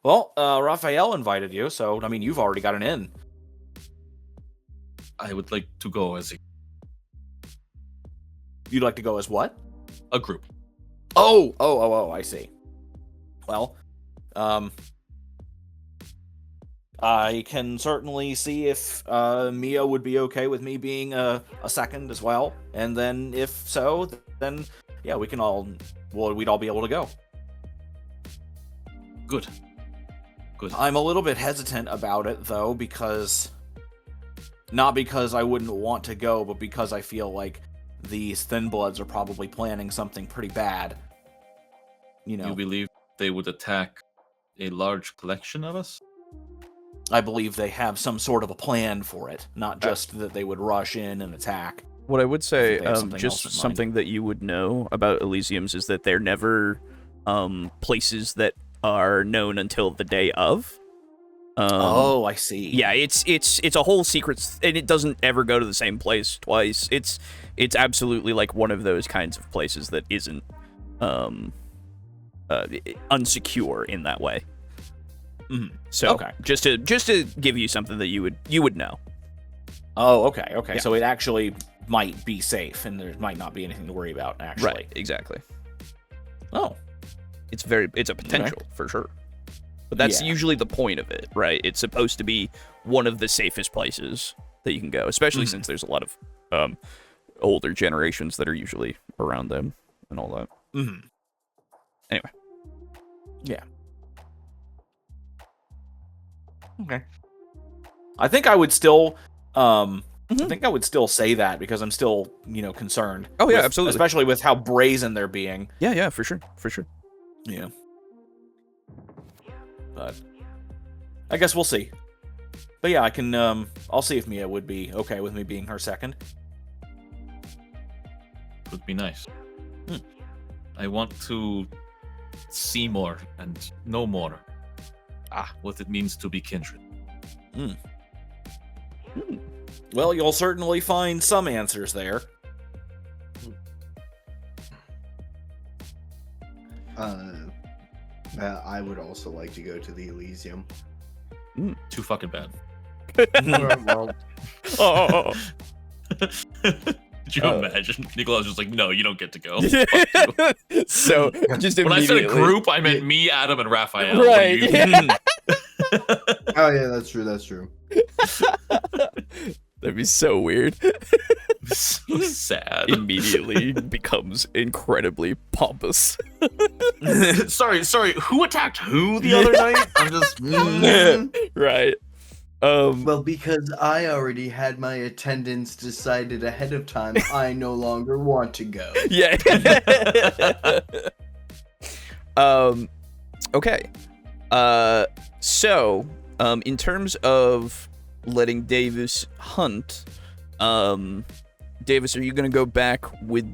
S3: Well, Raphael invited you, so I mean, you've already got an in.
S4: I would like to go as
S3: You'd like to go as what?
S4: a group.
S3: Oh, I see. Well, I can certainly see if Mia would be okay with me being a second as well, and then if so, then yeah, we'd all be able to go.
S4: Good.
S3: I'm a little bit hesitant about it though, not because I wouldn't want to go, but because I feel like these Thin Bloods are probably planning something pretty bad. You know,
S4: You believe they would attack a large collection of us?
S3: I believe they have some sort of a plan for it, not just that they would rush in and attack.
S5: What I would say,
S3: they have something
S5: just
S3: else in mind.
S5: something that you would know about Elysiums is that they're never places that are known until the day of.
S3: Oh, I see.
S5: Yeah, it's a whole secret, and it doesn't ever go to the same place twice. It's absolutely like one of those kinds of places that isn't unsecure in that way.
S3: Mhm.
S5: So
S3: Okay.
S5: just to give you something that you would know.
S3: Oh, okay.
S5: Yeah.
S3: So it actually might be safe, and there might not be anything to worry about, actually.
S5: Right, exactly.
S3: Oh.
S5: It's a potential for sure. But that's
S3: Yeah.
S5: usually the point of it, right? It's supposed to be one of the safest places that you can go, especially since there's a lot of older generations that are usually around them and all that.
S3: Mm-hmm.
S5: Anyway.
S3: Yeah. Okay. I think I would still I think I would still say that because I'm still, concerned.
S5: Oh yeah, absolutely.
S3: Especially with how brazen they're being.
S5: Yeah, for sure.
S3: Yeah. But I guess we'll see. But yeah, I can I'll see if Mia would be okay with me being her second.
S4: Would be nice. I want to see more and know more. What it means to be kindred.
S3: Well, you'll certainly find some answers there.
S2: I would also like to go to the Elysium.
S4: Too fucking bad.
S2: Well,
S5: Oh.
S4: Could you imagine? Nikolas was like, no, you don't get to go.
S5: So just
S4: When I said a
S5: immediately-
S4: group, I meant me, Adam, and Raphael.
S5: Right.
S2: oh yeah, that's true.
S5: That'd be so weird.
S4: So sad.
S5: Immediately becomes incredibly pompous.
S4: sorry. Who attacked who the other night? I'm just.
S5: Right.
S2: Well, because I already had my attendance decided ahead of time, I no longer want to go.
S5: Yeah. Okay. So, in terms of letting Davis hunt, Davis, are you gonna go back with,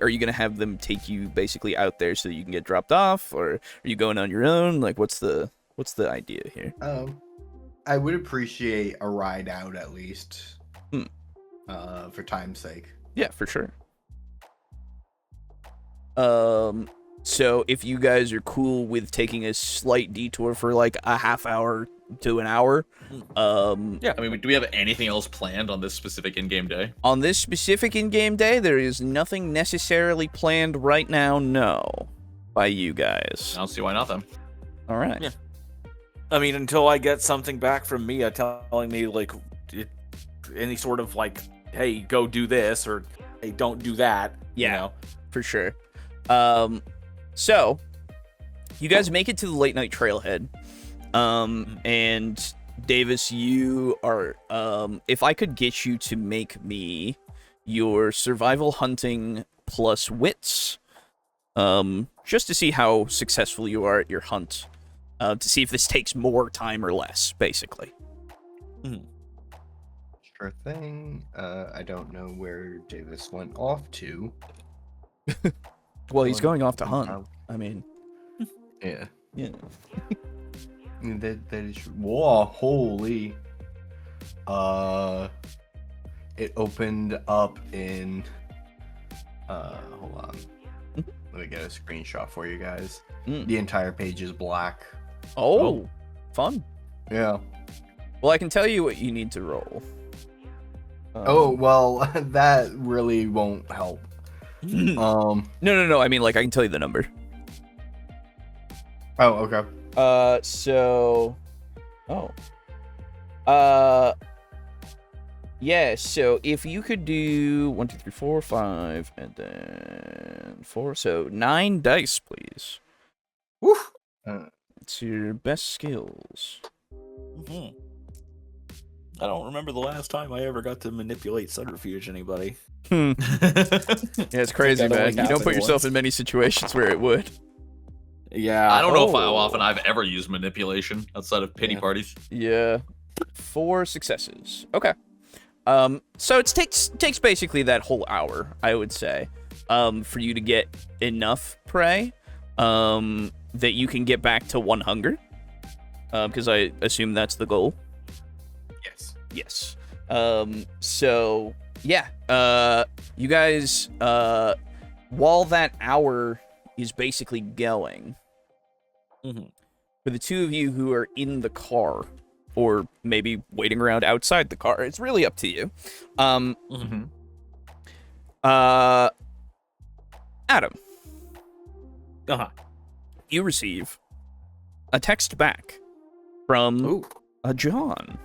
S5: are you gonna have them take you basically out there so that you can get dropped off, or are you going on your own? What's the idea here?
S2: I would appreciate a ride out at least, for time's sake.
S5: Yeah, for sure. So if you guys are cool with taking a slight detour for a half hour to an hour,
S4: Yeah, I mean, do we have anything else planned on this specific in-game day?
S5: on this specific in-game day, there is nothing necessarily planned right now, no, by you guys.
S4: I don't see why not then.
S5: All right.
S3: Yeah. I mean, until I get something back from Mia telling me, any sort of, hey, go do this, or, hey, don't do that,
S5: Yeah. For sure. So, you guys make it to the late night trailhead. And Davis, you are, if I could get you to make me your survival hunting plus wits, just to see how successful you are at your hunt, to see if this takes more time or less, basically.
S2: Sure thing. I don't know where Davis went off to.
S5: Well, he's going off to hunt. I mean,
S2: Yeah.
S5: yeah.
S2: That is. Whoa, holy. It opened up in. Hold on. Let me get a screenshot for you guys. The entire page is black.
S5: Oh, fun.
S2: Yeah.
S5: Well, I can tell you what you need to roll.
S2: Well, that really won't help.
S5: No. I mean, I can tell you the number.
S2: Oh, okay.
S5: Yeah, so if you could do 1, 2, 3, 4, 5, and then 4, so 9 dice, please.
S2: Woo!
S5: It's your best skills.
S3: I don't remember the last time I ever got to manipulate subterfuge anybody.
S5: Yeah, it's crazy,
S3: that only
S5: man. You don't
S3: happened
S5: put yourself
S3: once.
S5: in many situations where it would.
S3: Yeah.
S4: I don't know how often I've ever used manipulation outside of pity parties.
S5: Yeah. 4 successes. Okay. So it takes basically that whole hour, I would say, for you to get enough prey, that you can get back to 1 hunger. Because I assume that's the goal. Yes. So yeah, you guys, while that hour is basically going, for the two of you who are in the car, or maybe waiting around outside the car, it's really up to you. Adam, you receive a text back from John.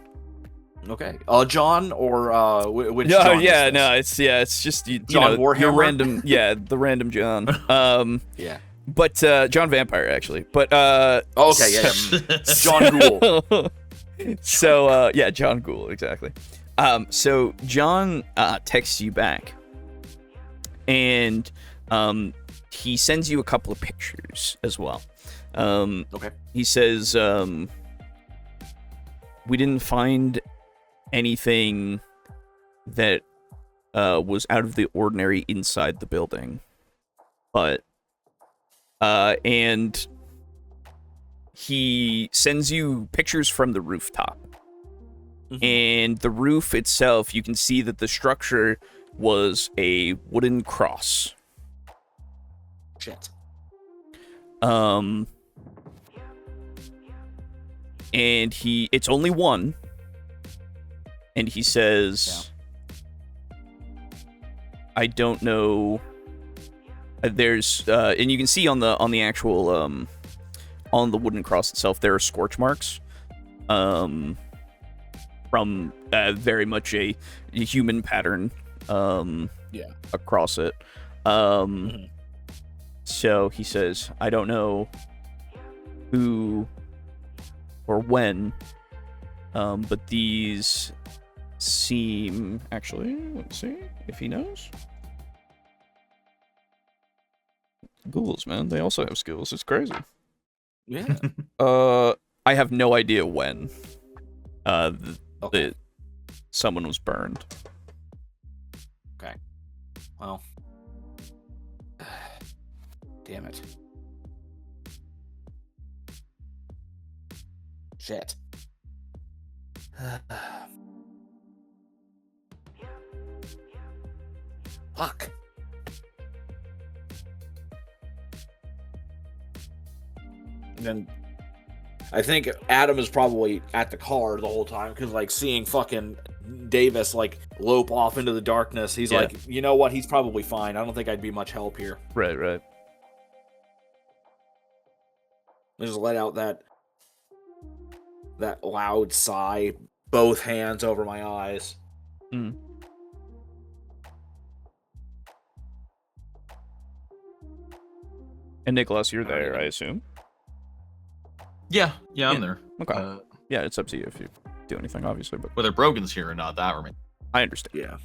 S3: Okay. John, or which
S5: No,
S3: John?
S5: yeah,
S3: is this?
S5: no, it's just you
S3: John
S5: know,
S3: Warhammer?
S5: your random, the random John.
S3: Yeah.
S5: But John Vampire actually. But
S3: Okay, yeah. John Ghoul.
S5: So, yeah, John Ghoul, exactly. So John texts you back, and he sends you a couple of pictures as well.
S3: Okay.
S5: He says, we didn't find anything that was out of the ordinary inside the building, but and he sends you pictures from the rooftop. And the roof itself, you can see that the structure was a wooden cross.
S3: Shit.
S5: And it's only one. And he says, I don't know. There's and you can see on the actual on the wooden cross itself, there are scorch marks. From very much a human pattern across it. So he says, I don't know who or when, but these seem... Actually, let's see if he knows. Ghouls, man. They also have skills. It's crazy.
S3: Yeah.
S5: I have no idea when. That someone was burned.
S3: Okay. Well. Damn it. Shit. Fuck. And then I think Adam is probably at the car the whole time because, like, seeing fucking Davis, like, lope off into the darkness, he's like, you know what? He's probably fine. I don't think I'd be much help here.
S5: Right.
S3: I just let out that loud sigh, both hands over my eyes.
S5: Mm. And Nikolas, you're there, I assume?
S4: Yeah, I'm there.
S5: Okay. Yeah, it's up to you if you do anything, obviously, but
S4: Whether Brogan's here or not, that remains.
S5: I understand.
S3: Yeah.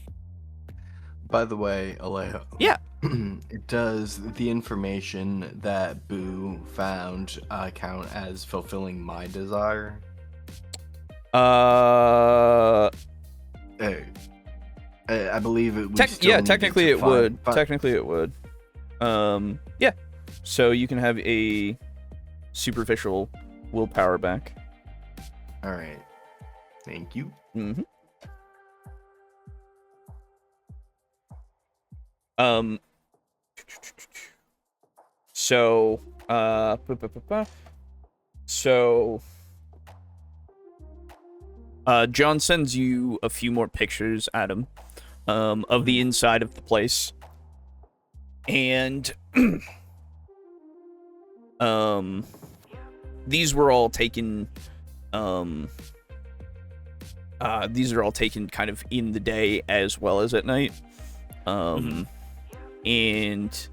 S2: By the way, Alejo.
S5: Yeah.
S2: Does the information that Boo found count as fulfilling my desire?
S5: I
S2: believe it.
S5: Technically it would. Technically it would. Yeah. So you can have a superficial willpower back.
S2: All right. Thank you.
S5: Mm-hmm. So, John sends you a few more pictures, Adam, of the inside of the place. And, these were all taken, these are all taken kind of in the day as well as at night. And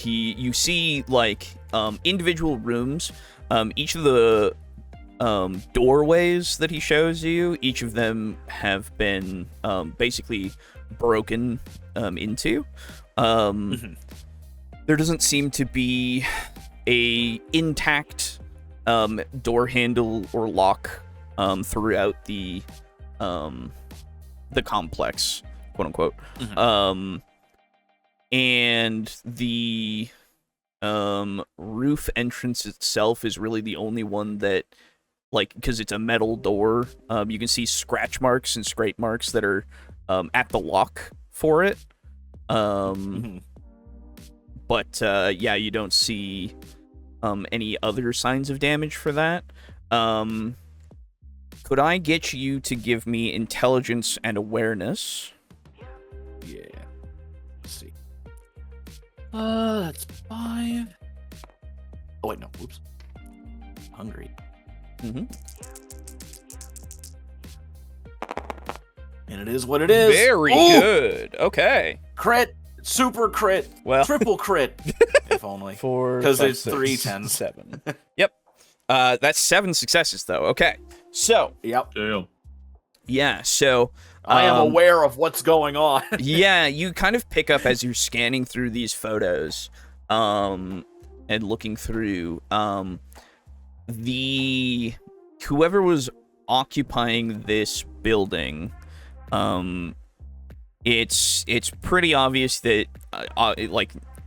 S5: you see, like, individual rooms. Each of the doorways that he shows you, each of them have been basically broken into. There doesn't seem to be a intact door handle or lock throughout the complex, quote unquote. And the roof entrance itself is really the only one that, like, because it's a metal door, you can see scratch marks and scrape marks that are at the lock for it. But yeah, you don't see any other signs of damage for that. Could I get you to give me intelligence and awareness?
S3: Yeah. Let's see. That's 5. Oh wait, no. Oops. Hungry. And it is what it is.
S5: Very good. Okay.
S3: Crit. Super crit.
S5: Well.
S3: Triple crit. If only.
S5: 4,
S3: Because
S5: 5,
S3: it's
S5: 6,
S3: 3 10s.
S5: 7. Yep. That's 7 successes, though. Okay. So,
S3: Yep.
S4: Damn.
S5: yeah, so...
S3: I am aware of what's going on.
S5: Yeah, you kind of pick up as you're scanning through these photos, and looking through, whoever was occupying this building, it's pretty obvious that,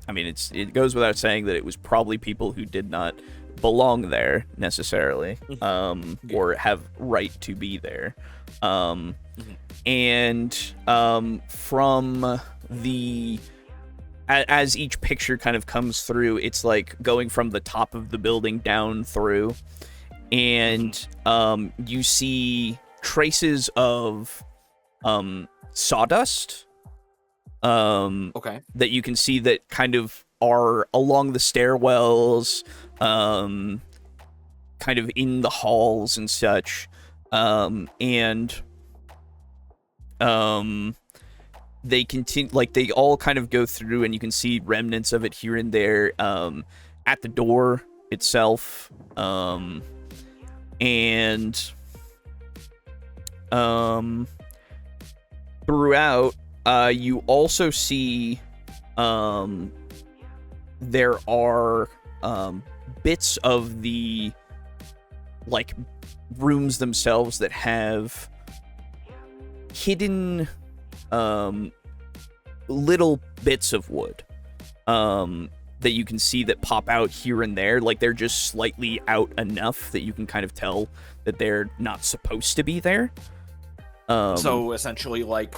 S5: it goes without saying that it was probably people who did not belong there necessarily, or have right to be there. And from the as each picture kind of comes through, it's like going from the top of the building down through, and you see traces of sawdust
S3: Okay.
S5: that you can see that kind of are along the stairwells, kind of in the halls and such, and they continue, like, they all kind of go through, and you can see remnants of it here and there, at the door itself, and throughout, you also see, there are, bits of the, like, rooms themselves that have hidden little bits of wood that you can see that pop out here and there. Like, they're just slightly out enough that you can kind of tell that they're not supposed to be there.
S3: So essentially, like,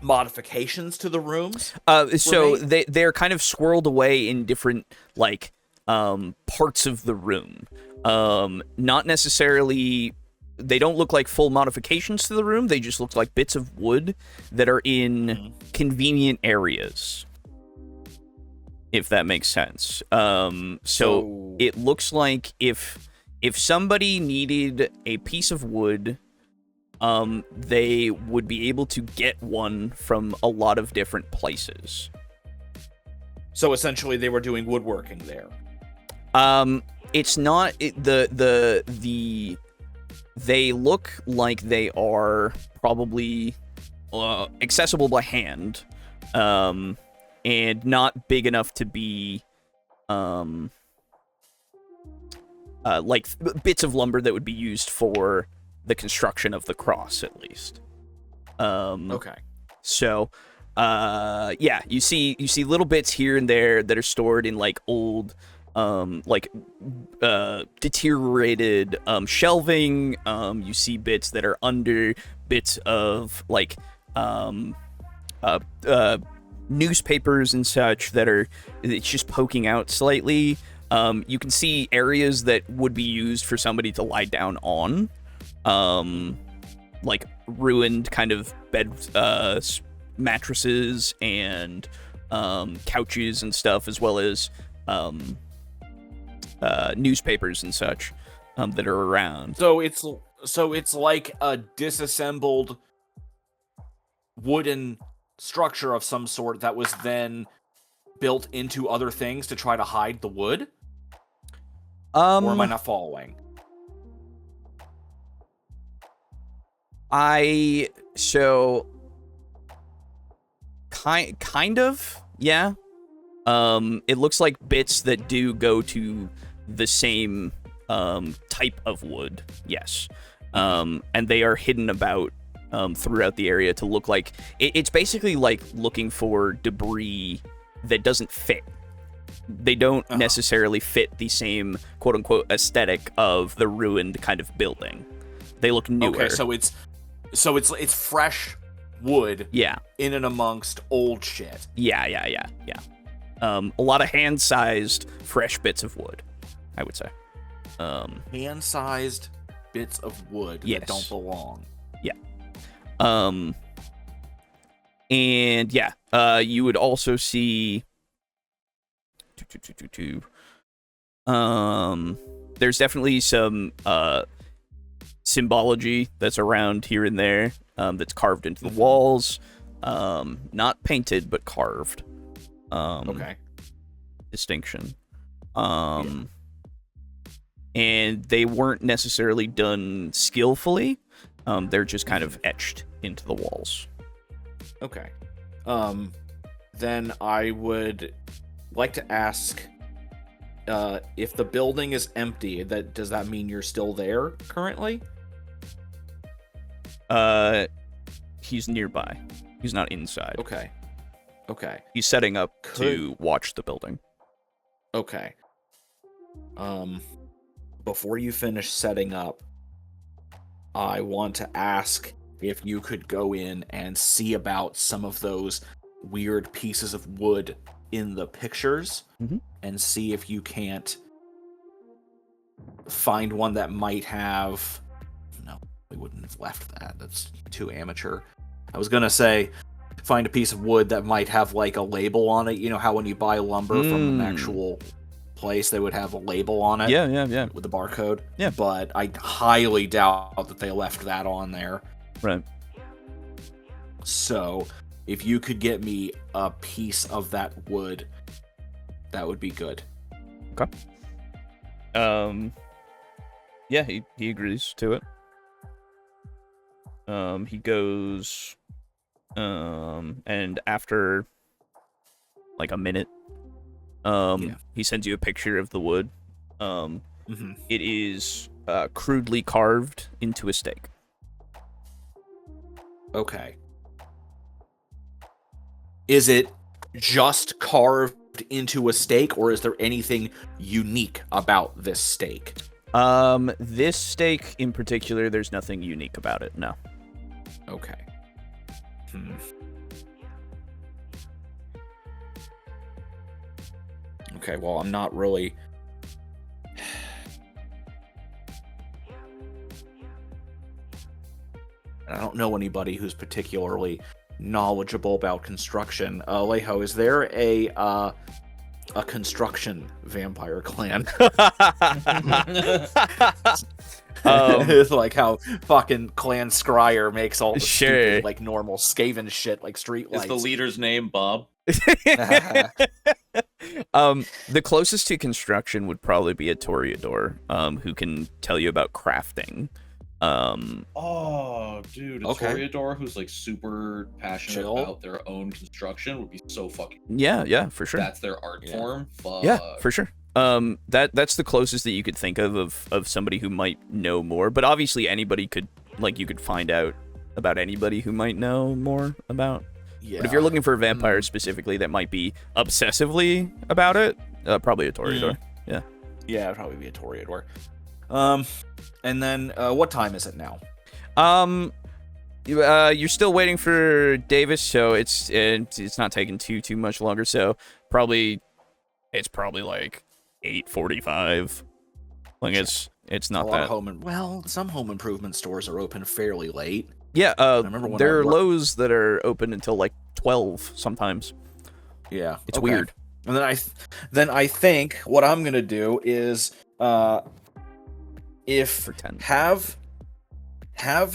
S3: modifications to the rooms.
S5: So they're kind of swirled away in different, like, parts of the room. Not necessarily. They don't look like full modifications to the room. They just look like bits of wood that are in convenient areas, if that makes sense. So it looks like if somebody needed a piece of wood, they would be able to get one from a lot of different places.
S3: So essentially, they were doing woodworking there.
S5: It's not They look like they are probably accessible by hand, and not big enough to be like bits of lumber that would be used for the construction of the cross, at least.
S3: Okay.
S5: So, yeah, you see little bits here and there that are stored in, like, old, deteriorated shelving. You see bits that are under bits of, like, newspapers and such that are, it's just poking out slightly. You can see areas that would be used for somebody to lie down on, like ruined kind of bed mattresses and couches and stuff, as well as newspapers and such that are around.
S3: So it's like a disassembled wooden structure of some sort that was then built into other things to try to hide the wood? Or am I not following?
S5: Kind of, yeah. It looks like bits that do go to the same type of wood, yes. And they are hidden about throughout the area to look like it's basically like looking for debris that doesn't fit. They don't necessarily fit the same quote-unquote aesthetic of the ruined kind of building. They look newer.
S3: Okay, so it's fresh wood,
S5: yeah,
S3: in and amongst old shit.
S5: Yeah. A lot of hand-sized fresh bits of wood, I would say.
S3: Hand-sized bits of wood that don't belong.
S5: Yeah. And yeah, you would also see there's definitely some symbology that's around here and there, that's carved into the walls, not painted but carved.
S3: Okay.
S5: Distinction. and they weren't necessarily done skillfully. They're just kind of etched into the walls.
S3: Okay. Then I would like to ask, if the building is empty, does that mean you're still there currently?
S5: He's nearby. He's not inside.
S3: Okay.
S5: He's setting up to watch the building.
S3: Okay. Before you finish setting up, I want to ask if you could go in and see about some of those weird pieces of wood in the pictures, and see if you can't find one that might have... No, we wouldn't have left that. That's too amateur. I was gonna say, find a piece of wood that might have like a label on it. You know how when you buy lumber from an actual place, they would have a label on it?
S5: Yeah.
S3: With the barcode?
S5: Yeah.
S3: But I highly doubt that they left that on there.
S5: Right.
S3: So, if you could get me a piece of that wood, that would be good.
S5: Okay. Yeah, he agrees to it. He goes, and after like a minute, he sends you a picture of the wood. It is crudely carved into a stake.
S3: Okay. Is it just carved into a stake, or is there anything unique about this stake?
S5: This stake in particular, there's nothing unique about it, no.
S3: Okay. Okay, well, I'm not really... I don't know anybody who's particularly knowledgeable about construction. Alejo, is there a construction vampire clan? It's like how fucking Clan Scryer makes all the stupid, like normal Skaven shit, like street lights.
S4: Is the leader's name Bob?
S5: The closest to construction would probably be a Toreador, who can tell you about crafting.
S4: Oh, dude, a Toreador who's like super passionate about their own construction would be so fucking cool.
S5: Yeah, for sure.
S4: That's their art form. Fuck.
S5: Yeah, for sure. That's the closest that you could think of somebody who might know more. But obviously, anybody could, like, you could find out about anybody who might know more about. Yeah. But if you're looking for a vampire specifically that might be obsessively about it, probably a Toreador. Yeah.
S3: Yeah, it'd probably be a Toreador. And then, what time is it now?
S5: You're still waiting for Davis, so it's not taking too much longer. So it's probably like 8:45. Like it's not that.
S3: Some home improvement stores are open fairly late.
S5: Yeah, there are Lowe's that are open until like 12 sometimes.
S3: Yeah,
S5: it's weird.
S3: And then I think what I'm gonna do is have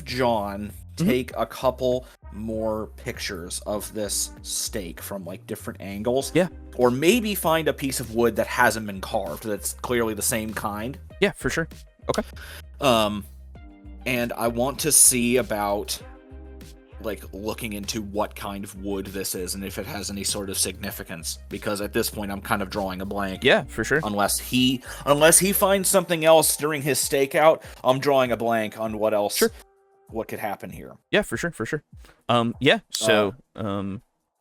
S3: John take a couple more pictures of this stake from like different angles.
S5: Yeah.
S3: Or maybe find a piece of wood that hasn't been carved that's clearly the same kind.
S5: Yeah, for sure. Okay.
S3: And I want to see about like looking into what kind of wood this is and if it has any sort of significance, because at this point I'm kind of drawing a blank.
S5: Yeah, for sure.
S3: Unless he finds something else during his stakeout, I'm drawing a blank on what else.
S5: Sure.
S3: What could happen here.
S5: Yeah, for sure. Yeah, so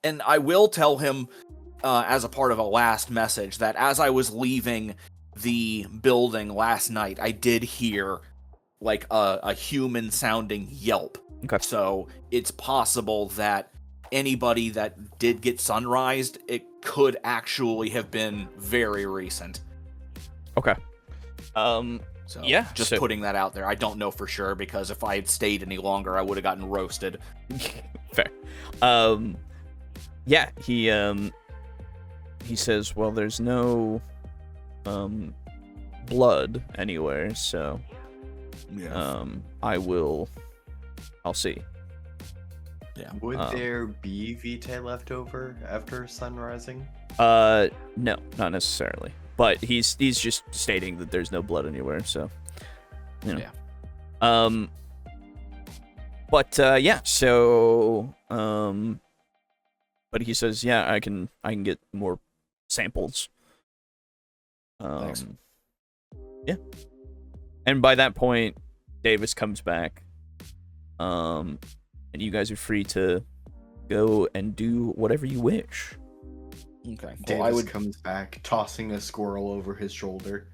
S3: and I will tell him as a part of a last message that as I was leaving the building last night, I did hear like a human sounding yelp.
S5: Okay.
S3: So it's possible that anybody that did get sunrised, it could actually have been very recent.
S5: Okay.
S3: So
S5: yeah,
S3: just putting that out there. I don't know for sure, because if I had stayed any longer, I would have gotten roasted.
S5: Fair. Yeah, he says, well, there's no blood anywhere, so
S3: yeah.
S5: I'll see.
S3: Yeah.
S2: Would there be vitae left over after sun rising?
S5: No, not necessarily. but he's just stating that there's no blood anywhere. So, you know.
S3: Yeah.
S5: But yeah. So but he says, yeah, I can get more samples.
S3: Thanks.
S5: Yeah. And by that point, Davis comes back. And you guys are free to go and do whatever you wish.
S3: Okay.
S2: Davis comes back, tossing a squirrel over his shoulder.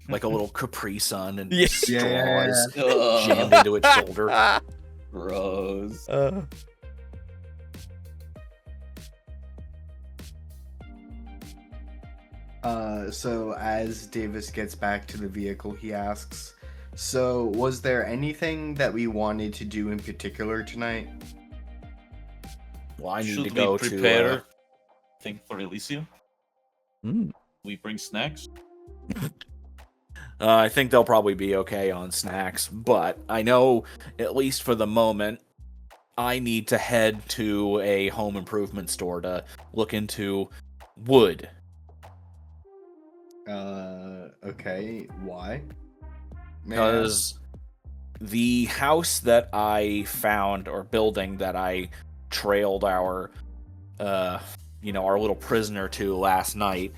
S3: Like a little Capri Sun and
S5: Yeah.
S3: straws
S4: Ugh.
S3: jammed into its shoulder.
S4: Gross.
S2: So as Davis gets back to the vehicle, he asks, so was there anything that we wanted to do in particular tonight?
S3: Well, I need
S4: Should
S3: to go
S4: we prepare
S3: to.
S4: thing for Elysium?
S5: Mm.
S4: We bring snacks.
S3: I think they'll probably be okay on snacks, but I know, at least for the moment, I need to head to a home improvement store to look into wood.
S2: Okay, why?
S3: Because the house that I found, or building that I trailed our little prisoner to last night,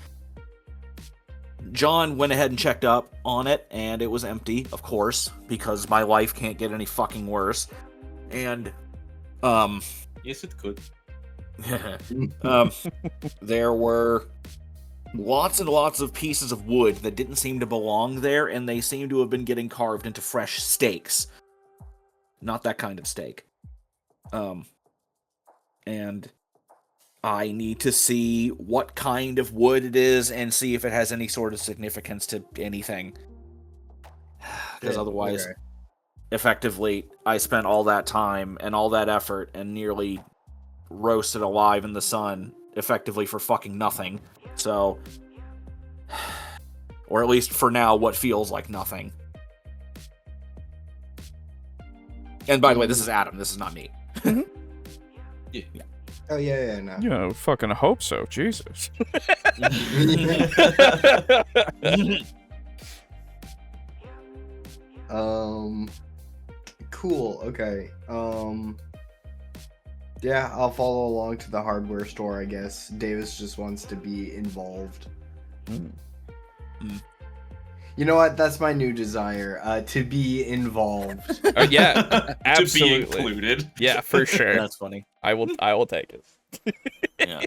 S3: John went ahead and checked up on it, and it was empty, of course, because my life can't get any fucking worse. And,
S4: Yes, it could.
S3: there were lots and lots of pieces of wood that didn't seem to belong there, and they seem to have been getting carved into fresh steaks. Not that kind of steak. And I need to see what kind of wood it is and see if it has any sort of significance to anything. Because otherwise, effectively, I spent all that time and all that effort and nearly roasted alive in the sun, effectively for fucking nothing. So, or at least for now, what feels like nothing. And by the way, this is Adam. This is not me.
S4: Yeah.
S2: Oh yeah, no.
S5: Yeah, fucking hope so. Jesus.
S2: Cool. Okay. Yeah, I'll follow along to the hardware store, I guess. Davis just wants to be involved. You know what? That's my new desire. To be involved.
S5: Yeah, absolutely.
S4: To be included.
S5: Yeah, for sure.
S3: That's funny.
S5: I will take it.
S3: Yeah.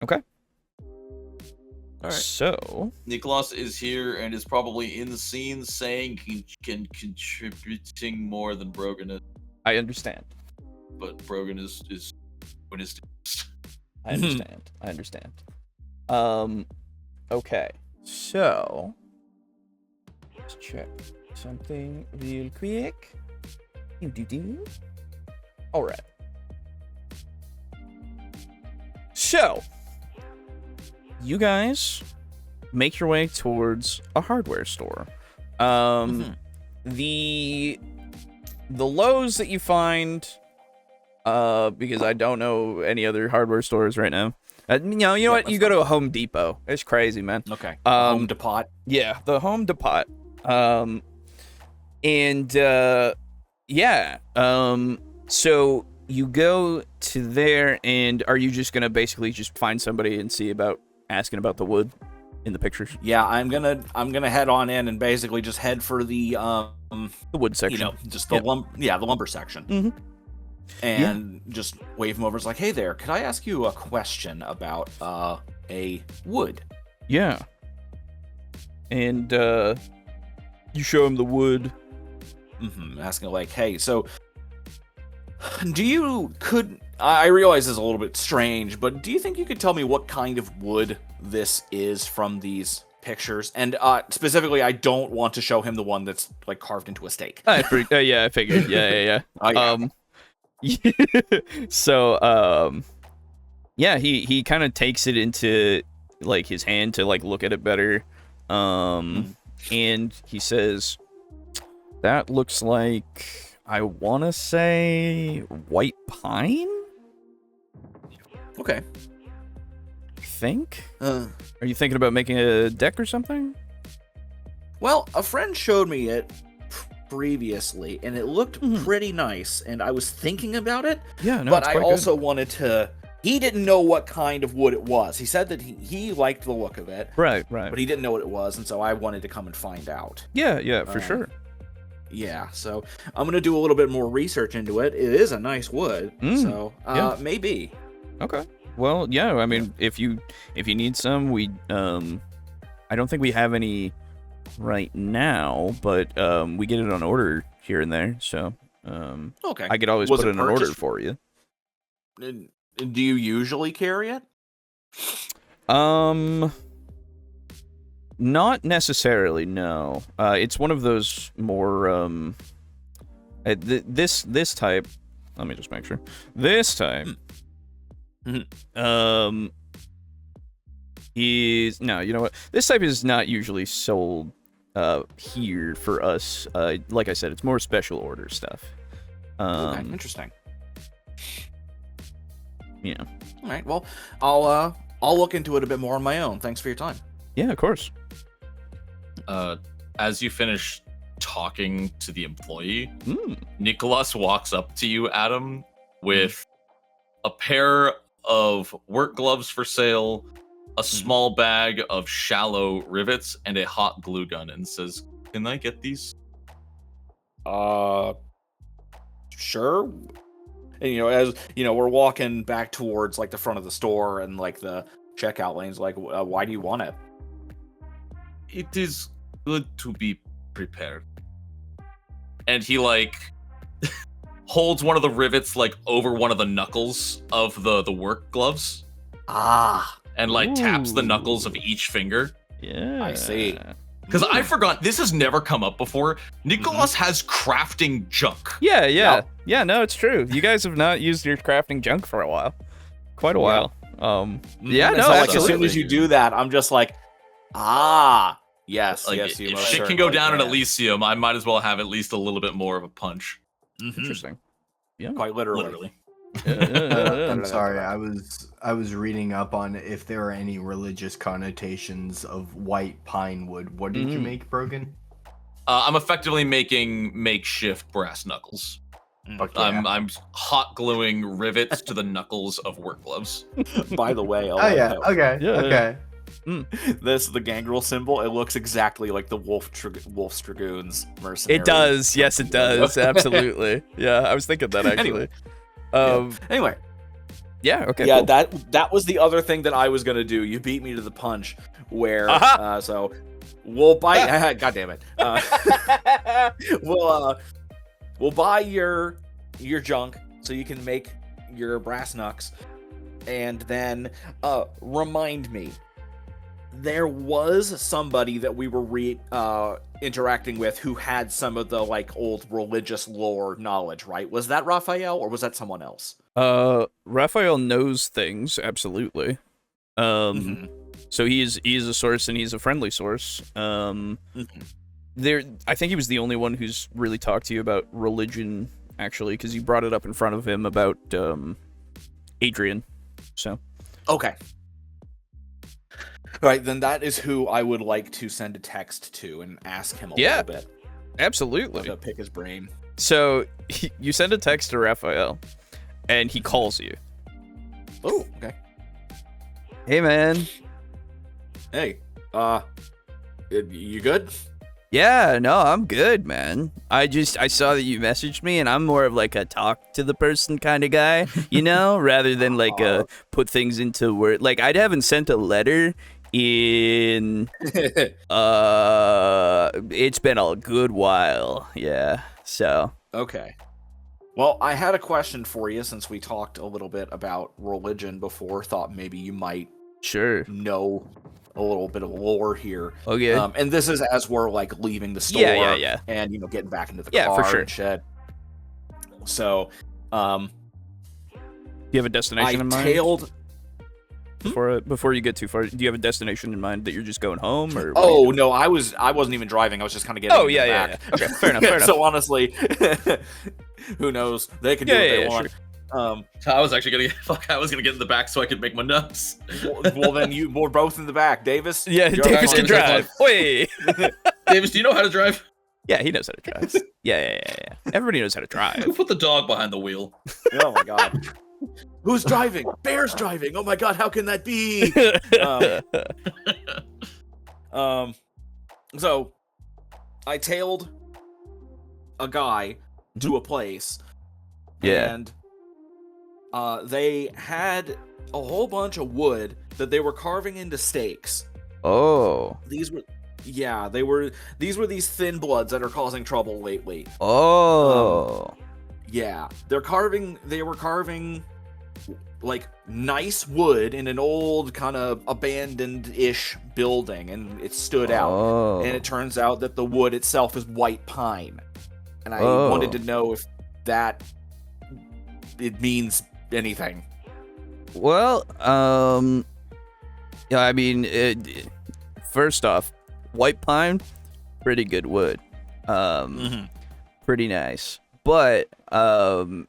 S5: Okay.
S4: All right.
S5: So,
S4: Nikolas is here and is probably in the scene saying he can contributing more than Brogan is,
S5: I understand.
S4: but Brogan is when his
S5: I understand. I understand. Okay. So, let's check something real quick. All right. So, you guys make your way towards a hardware store. The Lowe's that you find, because I don't know any other hardware stores right now. You know what? You go to a Home Depot. It's crazy, man.
S3: Okay. Home Depot.
S5: Yeah, the Home Depot. So you go to there, and are you just gonna basically just find somebody and see about asking about the wood in the pictures?
S3: Yeah, I'm gonna head on in and basically just head for the
S5: wood section.
S3: just the the lumber section.
S5: Mm-hmm.
S3: And just wave him over. It's like, hey there, could I ask you a question about a wood?
S5: Yeah. And you show him the wood.
S3: Asking like, hey, so I realize this is a little bit strange, but do you think you could tell me what kind of wood this is from these pictures? And specifically, I don't want to show him the one that's like carved into a steak.
S5: I figured. Yeah.
S3: Oh, yeah.
S5: So, he kind of takes it into like his hand to like look at it better. And he says, that looks like, I want to say white pine?
S3: Okay.
S5: think.
S3: Uh,
S5: Are you thinking about making a deck or something?
S3: well, a friend showed me it previously, and it looked pretty nice, and I was thinking about it,
S5: Yeah, no,
S3: but
S5: it's
S3: I
S5: quite
S3: also wanted to... He didn't know what kind of wood it was. He said that he liked the look of it,
S5: good. Right.
S3: but he didn't know what it was, and so I wanted to come and find out.
S5: Yeah, for sure.
S3: Yeah, so I'm going to do a little bit more research into it. It is a nice wood, so
S5: yeah.
S3: maybe.
S5: Okay. Well, yeah. I mean, if you need some, we I don't think we have any right now, but we get it on order here and there. So
S3: Okay.
S5: I could always
S3: Was
S5: put
S3: it
S5: in an order
S3: purchased-
S5: for you.
S3: Do you usually carry it?
S5: Not necessarily. No. It's one of those more this type. Let me just make sure. This type. Is no. You know what? This type is not usually sold here for us. Like I said, it's more special order stuff.
S3: Okay, interesting.
S5: Yeah.
S3: All right. Well, I'll look into it a bit more on my own. Thanks for your time.
S5: Yeah, of course.
S4: As you finish talking to the employee, Nikolas walks up to you, Adam, with a pair of work gloves for sale, a small bag of shallow rivets, and a hot glue gun, and says, "Can I get these?"
S3: Sure. And, as we're walking back towards like the front of the store and like the checkout lanes. Like, why do you want it?
S4: It is good to be prepared. And he like holds one of the rivets like over one of the knuckles of the work gloves. And like taps the knuckles of each finger.
S5: Yeah.
S3: I see.
S4: Because I forgot, this has never come up before. Nikolas has crafting junk.
S5: Yeah.
S3: Yep.
S5: Yeah, no, it's true. You guys have not used your crafting junk for a while. Quite a while. Yeah, no,
S3: So, like, as
S5: absolutely.
S3: soon as you do that, I'm just like, yes,
S4: Like,
S3: yes. You
S4: if
S3: most
S4: shit can go
S3: certainly
S4: down at
S3: can.
S4: Elysium, I might as well have at least a little bit more of a punch.
S5: Interesting. Yeah.
S3: Quite literally.
S2: I'm sorry. I was reading up on if there are any religious connotations of white pine wood. What did you make, Brogan?
S4: I'm effectively making makeshift brass knuckles.
S2: Fuck yeah.
S4: I'm hot gluing rivets to the knuckles of work gloves.
S3: By the way,
S2: Oh yeah. Okay.
S5: Yeah,
S2: Okay.
S3: the gangrel symbol. It looks exactly like the Wolf's Dragoons mercenary.
S5: It does. Yes, it does. Absolutely. Yeah, I was thinking that actually.
S3: Anyway.
S5: Yeah. Okay.
S3: Yeah,
S5: cool.
S3: that was the other thing that I was gonna do. You beat me to the punch. Where
S5: Aha!
S3: so we'll buy. God damn it. We'll buy your junk so you can make your brass knucks, and then remind me. There was somebody that we were interacting with who had some of the like old religious lore knowledge, right? Was that Raphael or was that someone else?
S5: Raphael knows things, absolutely. So he is a source and he's a friendly source. I think he was the only one who's really talked to you about religion, actually, because you brought it up in front of him about Adrian. So
S3: Okay. All right, then that is who I would like to send a text to and ask him a little bit.
S5: Absolutely.
S3: To pick his brain.
S5: So you send a text to Raphael, and he calls you.
S3: Oh, okay.
S5: Hey, man.
S3: Hey, you good?
S5: Yeah, no, I'm good, man. I saw that you messaged me, and I'm more of like a talk to the person kind of guy, rather than like put things into word. Like I haven't sent a letter in it's been a good while. Yeah. So.
S3: Okay. Well, I had a question for you since we talked a little bit about religion before. Thought maybe you might know a little bit of lore here.
S5: Okay.
S3: And this is as we're like leaving the store and getting back into the car
S5: for sure.
S3: and shit. So,
S5: do you have a destination in mind? Before you get too far, do you have a destination in mind that you're just going home or
S3: no, I wasn't even driving. I was just kind of getting back.
S5: Okay, fair enough.
S3: So honestly, who knows? They can do what they want.
S4: I was actually gonna I was gonna get in the back so I could make my nuts.
S3: Well, then we're both in the back. Davis?
S5: Yeah,
S3: You're
S5: Davis
S3: fine.
S5: can drive. Wait.
S4: Davis, do you know how to drive?
S5: Yeah, he knows how to drive. Yeah. Everybody knows how to drive.
S4: Who put the dog behind the wheel?
S3: Oh my god. Who's driving? Bear's driving. Oh my god, how can that be? So I tailed a guy to a place.
S5: Yeah.
S3: And they had a whole bunch of wood that they were carving into stakes.
S5: Oh.
S3: These were these thin bloods that are causing trouble lately.
S5: Oh.
S3: Yeah. They were carving like nice wood in an old kind of abandoned-ish building, and it stood out. And it turns out that the wood itself is white pine. And I wanted to know if it means anything.
S5: Well, yeah, I mean, first off, white pine, pretty good wood. Pretty nice. But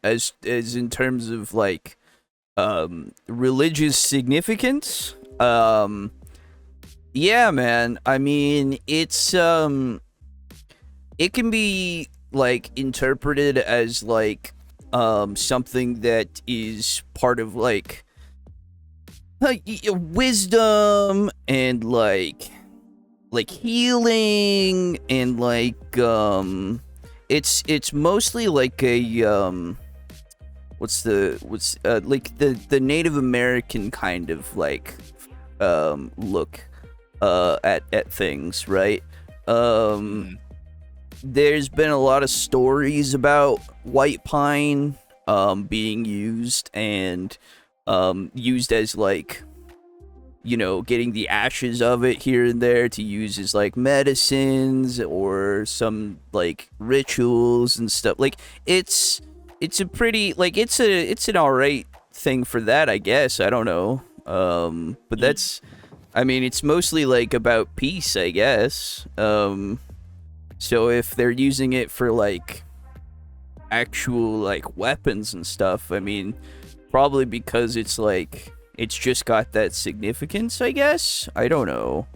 S5: as in terms of like religious significance, yeah, man. I mean, it's it can be like interpreted as like something that is part of like wisdom and like healing and like it's mostly like a what's like the Native American kind of like look at things, right? There's been a lot of stories about white pine being used and used as like, you know, getting the ashes of it here and there to use as like medicines or some like rituals and stuff. Like it's a pretty like it's an alright thing for that, I guess. I don't know. But that's, I mean, it's mostly like about peace, I guess. So if they're using it for like actual like weapons and stuff, I mean, probably because it's like it's just got that significance, I guess. I don't know.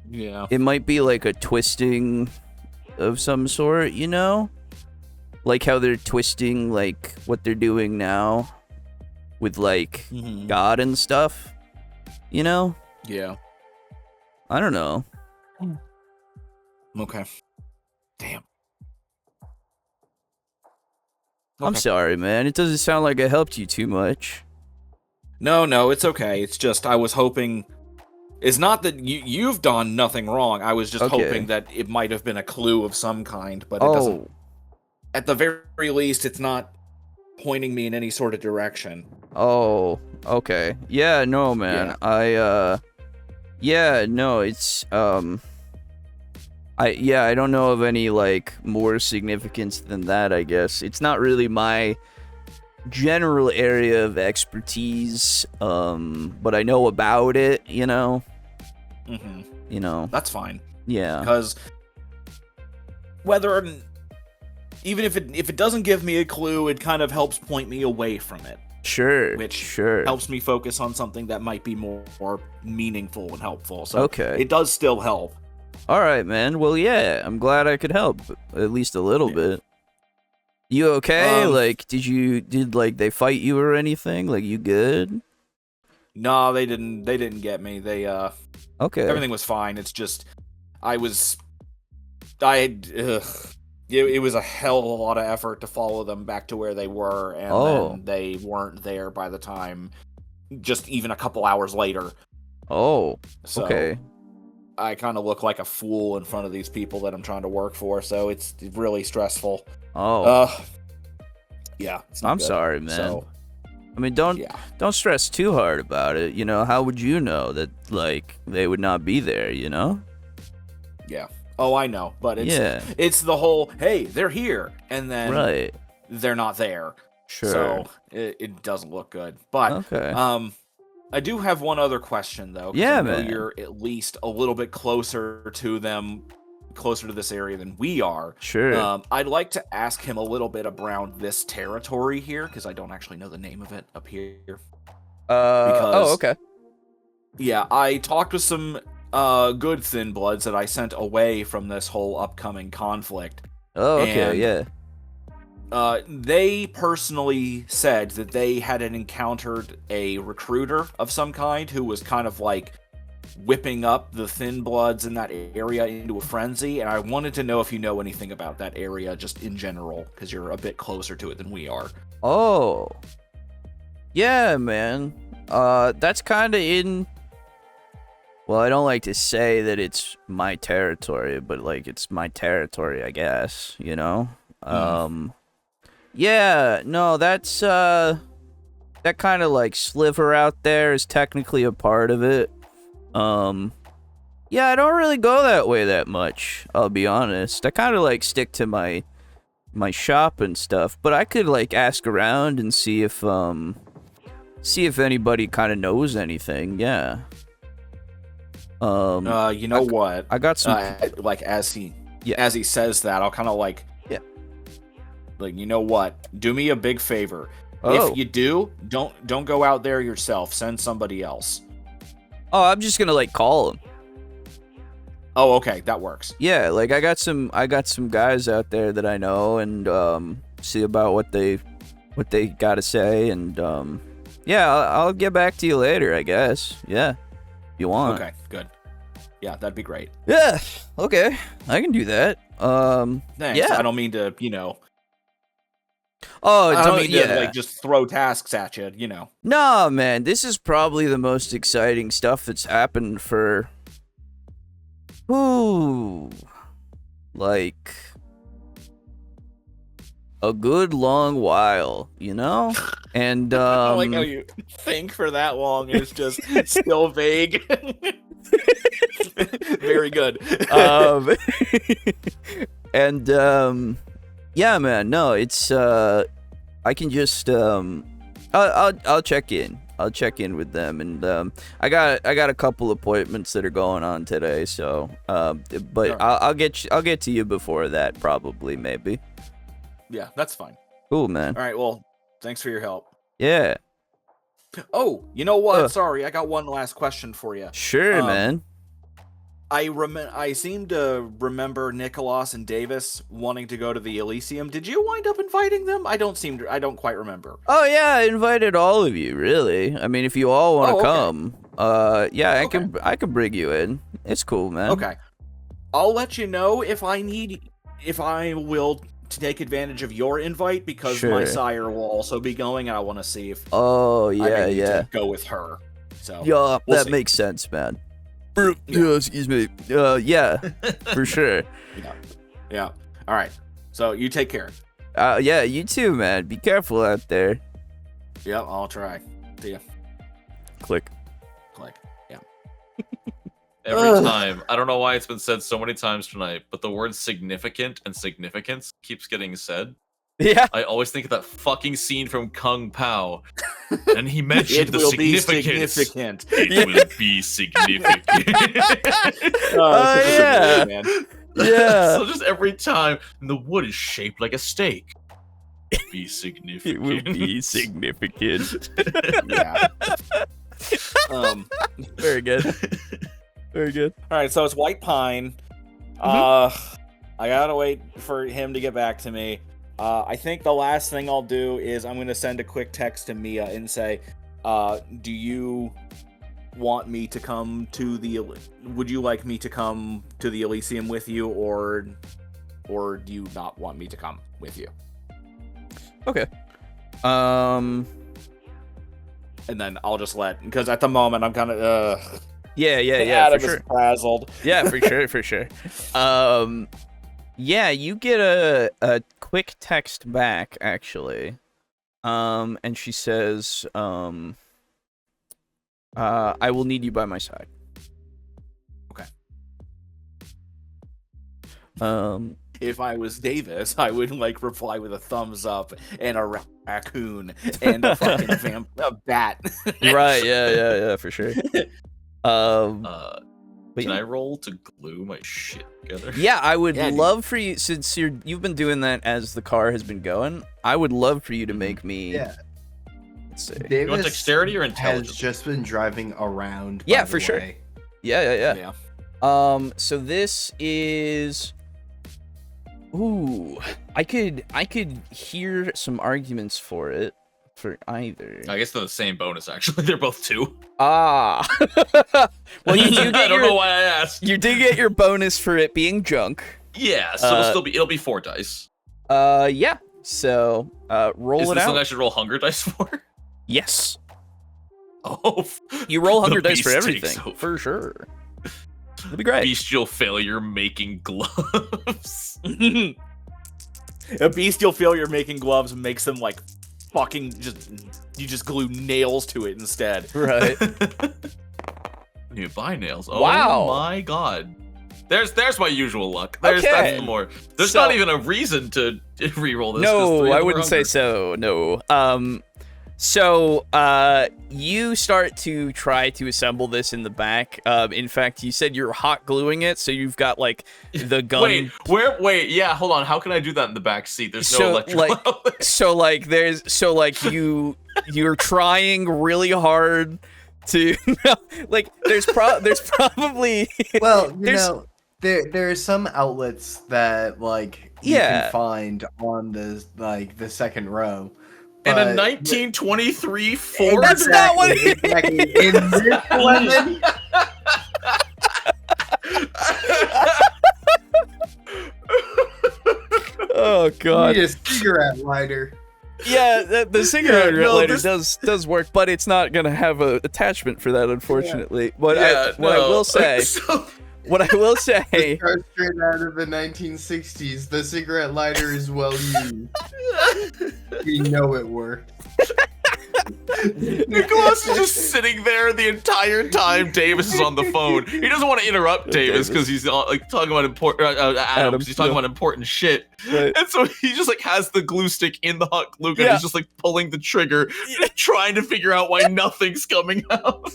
S3: Yeah.
S5: It might be like a twisting of some sort, you know? Like how they're twisting like what they're doing now with like God and stuff, you know?
S3: Yeah.
S5: I don't know.
S3: Okay. Damn.
S5: I'm
S3: Okay.
S5: sorry, man. It doesn't sound like I helped you too much.
S3: No, it's okay. It's just I was hoping. It's not that you've done nothing wrong. I was just hoping that it might have been a clue of some kind, but it doesn't. At the very least, it's not pointing me in any sort of direction.
S5: Oh, okay. Yeah, no, man.
S3: Yeah.
S5: Yeah, no, it's I don't know of any like more significance than that, I guess. It's not really my general area of expertise, but I know about it, you know. You know.
S3: That's fine.
S5: Yeah.
S3: Because even if it doesn't give me a clue, it kind of helps point me away from it.
S5: Sure.
S3: Which
S5: sure.
S3: helps me focus on something that might be more meaningful and helpful. So
S5: okay.
S3: It does still help.
S5: All right, man. Well, yeah, I'm glad I could help at least a little bit. You okay? Like, did like they fight you or anything? Like, you good?
S3: No, they didn't get me. They
S5: okay.
S3: Everything was fine. It's just it was a hell of a lot of effort to follow them back to where they were, and then they weren't there by the time, just even a couple hours later.
S5: Oh,
S3: so
S5: okay.
S3: I kind of look like a fool in front of these people that I'm trying to work for, so it's really stressful.
S5: Oh.
S3: Yeah.
S5: I'm sorry, man.
S3: So,
S5: I mean, don't stress too hard about it. You know, how would you know that like they would not be there? You know?
S3: Yeah. Oh, I know, but it's the whole hey, they're here, and then they're not there.
S5: Sure.
S3: So it doesn't look good. But I do have one other question though.
S5: Yeah,
S3: I know
S5: man.
S3: You're at least a little bit closer to them closer to this area than we are.
S5: Sure.
S3: I'd like to ask him a little bit around this territory here, because I don't actually know the name of it up here.
S5: Okay.
S3: Yeah, I talked with some good Thin Bloods that I sent away from this whole upcoming conflict.
S5: Oh, okay,
S3: and,
S5: yeah.
S3: They personally said that they had encountered a recruiter of some kind who was kind of like whipping up the Thin Bloods in that area into a frenzy, and I wanted to know if you know anything about that area just in general, because you're a bit closer to it than we are.
S5: Oh. Yeah, man. That's kind of in... Well, I don't like to say that it's my territory, but, like, it's my territory, I guess, you know? Yeah, no, that's, that kind of, like, sliver out there is technically a part of it. Yeah, I don't really go that way that much, I'll be honest. I kind of, like, stick to my shop and stuff, but I could, like, ask around and see if anybody kind of knows anything, yeah.
S3: You know what?
S5: I got some...
S3: like, as he says that, I'll kind of, like...
S5: Yeah.
S3: Like, you know what? Do me a big favor.
S5: Oh.
S3: If you do, don't go out there yourself. Send somebody else.
S5: Oh, I'm just gonna, like, call him.
S3: Oh, okay, that works.
S5: Yeah, like, I got some guys out there that I know, and, see about what they gotta say, and, yeah, I'll get back to you later, I guess. Yeah, if you want.
S3: Okay, good. Yeah, that'd be great.
S5: Yeah, okay, I can do that.
S3: Thanks.
S5: Yeah.
S3: I don't mean to, you know...
S5: Oh,
S3: I don't mean
S5: yeah.
S3: to, like, just throw tasks at you, you know.
S5: Nah, man, this is probably the most exciting stuff that's happened for... Ooh... Like... a good long while, you know? And,
S3: I like how you think for that long and it's just still vague. Very good.
S5: And, yeah, man, no, it's, I can just, I'll check in. I'll check in with them, and, I got a couple appointments that are going on today, so, but I'll get to you before that, probably, maybe.
S3: Yeah, that's fine.
S5: Cool, man.
S3: All right, well, thanks for your help.
S5: Yeah.
S3: Oh, you know what? Sorry, I got one last question for you.
S5: Sure, man.
S3: I seem to remember Nikolas and Davis wanting to go to the Elysium. Did you wind up inviting them? I don't quite remember.
S5: Oh yeah, I invited all of you, really. I mean, if you all want to come, yeah, I can bring you in. It's cool, man.
S3: Okay. I'll let you know if I will to take advantage of your invite, because my sire will also be going, and I want to see if
S5: I
S3: may need to go with her. So
S5: yeah,
S3: we'll
S5: that
S3: see.
S5: makes sense, man. Yeah, excuse me. Yeah, for sure.
S3: Yeah. All right. So you take care.
S5: Yeah, you too, man. Be careful out there.
S3: Yep, I'll try. See ya.
S5: Click.
S3: Yeah.
S4: Every time. I don't know why it's been said so many times tonight, but the word significant and significance keeps getting said.
S5: Yeah.
S4: I always think of that fucking scene from Kung Pao. And he mentioned
S3: It
S4: the
S3: will be
S4: significance.
S3: significant.
S4: It will be significant.
S5: Yeah.
S3: Man.
S5: Yeah.
S4: So just every time, and the wood is shaped like a steak. Be significant.
S5: It will be significant.
S3: Yeah.
S5: Very good. Very good.
S3: All right, so it's White Pine. I gotta wait for him to get back to me. I think the last thing I'll do is I'm gonna send a quick text to Mia and say, do you want me to come to the... Would you like me to come to the Elysium with you, or do you not want me to come with you?
S5: Okay.
S3: And then I'll just because at the moment I'm kind of
S5: Yeah,
S3: Adam
S5: for
S3: is
S5: sure.
S3: frazzled.
S5: Yeah, for sure. Yeah, you get a quick text back, actually. And she says, I will need you by my side.
S3: Okay. If I was Davis, I would reply with a thumbs up and a raccoon and a fucking a bat.
S5: Right, yeah, for sure. But
S4: Can
S5: yeah.
S4: I roll to glue my shit together?
S5: Yeah, I would
S3: Yeah, dude.
S5: love for you, since you've been doing that as the car has been going, I would love for you to make me.
S2: Yeah.
S5: Let's see.
S2: Davis
S4: You want dexterity or
S2: has
S4: intelligence?
S2: just been driving around.
S5: Yeah,
S2: by
S5: for
S2: the
S5: sure.
S2: way.
S5: Yeah. So this is. Ooh, I could hear some arguments for it for either.
S4: I guess they're the same bonus, actually. They're both 2.
S5: Ah. Well, you do get
S4: I don't know why I asked.
S5: You did get your bonus for it being junk.
S4: Yeah, so it'll be 4 dice.
S5: Yeah. So, roll
S4: Is
S5: it
S4: this
S5: out.
S4: something I should roll hunger dice for?
S5: Yes.
S4: Oh,
S5: You roll
S4: the
S5: hunger dice for
S4: beast takes
S5: everything,
S4: over.
S5: for sure. That'd be great.
S4: Bestial failure making gloves.
S3: A bestial failure making gloves makes them like fucking you just glue nails to it instead.
S5: Right.
S4: You buy nails. Oh
S5: Wow.
S4: my god. There's my usual luck. That's
S5: Okay.
S4: the more. There's
S5: So-
S4: not even a reason to re-roll this. 'cause
S5: No,
S4: 3 of
S5: I
S4: them are
S5: wouldn't say
S4: hunger.
S5: so. No. So, you start to try to assemble this in the back. In fact, you said you're hot gluing it, so you've got like the gun.
S4: Wait, yeah, hold on. How can I do that in the back seat? There's no
S5: So,
S4: electrical outlet.
S5: You're trying really hard to there's probably
S2: Well, you
S5: There's-
S2: know, there are some outlets that you
S5: Yeah.
S2: can find on the second row.
S4: In a
S2: but-
S4: 1923 Ford.
S5: That's not what it
S2: exactly. In this lemon,
S5: oh
S2: you
S5: god.
S2: need a cigarette lighter.
S5: Yeah, the cigarette
S4: Yeah, no,
S5: lighter
S4: this-
S5: does work, but it's not gonna have a attachment for that, unfortunately. But
S4: Yeah,
S5: what I
S4: no.
S5: will say,
S4: So-
S5: what I will say,
S2: Straight out of the 1960s, the cigarette lighter is well used. We know it worked.
S4: Nicholas is just sitting there the entire time Davis is on the phone. He doesn't want to interrupt Davis because he's talking about important Adam, 'cause he's talking about important shit.
S5: Right.
S4: And so he just has the glue stick in the hot glue gun.
S5: Yeah.
S4: He's just pulling the trigger, trying to figure out why nothing's coming out.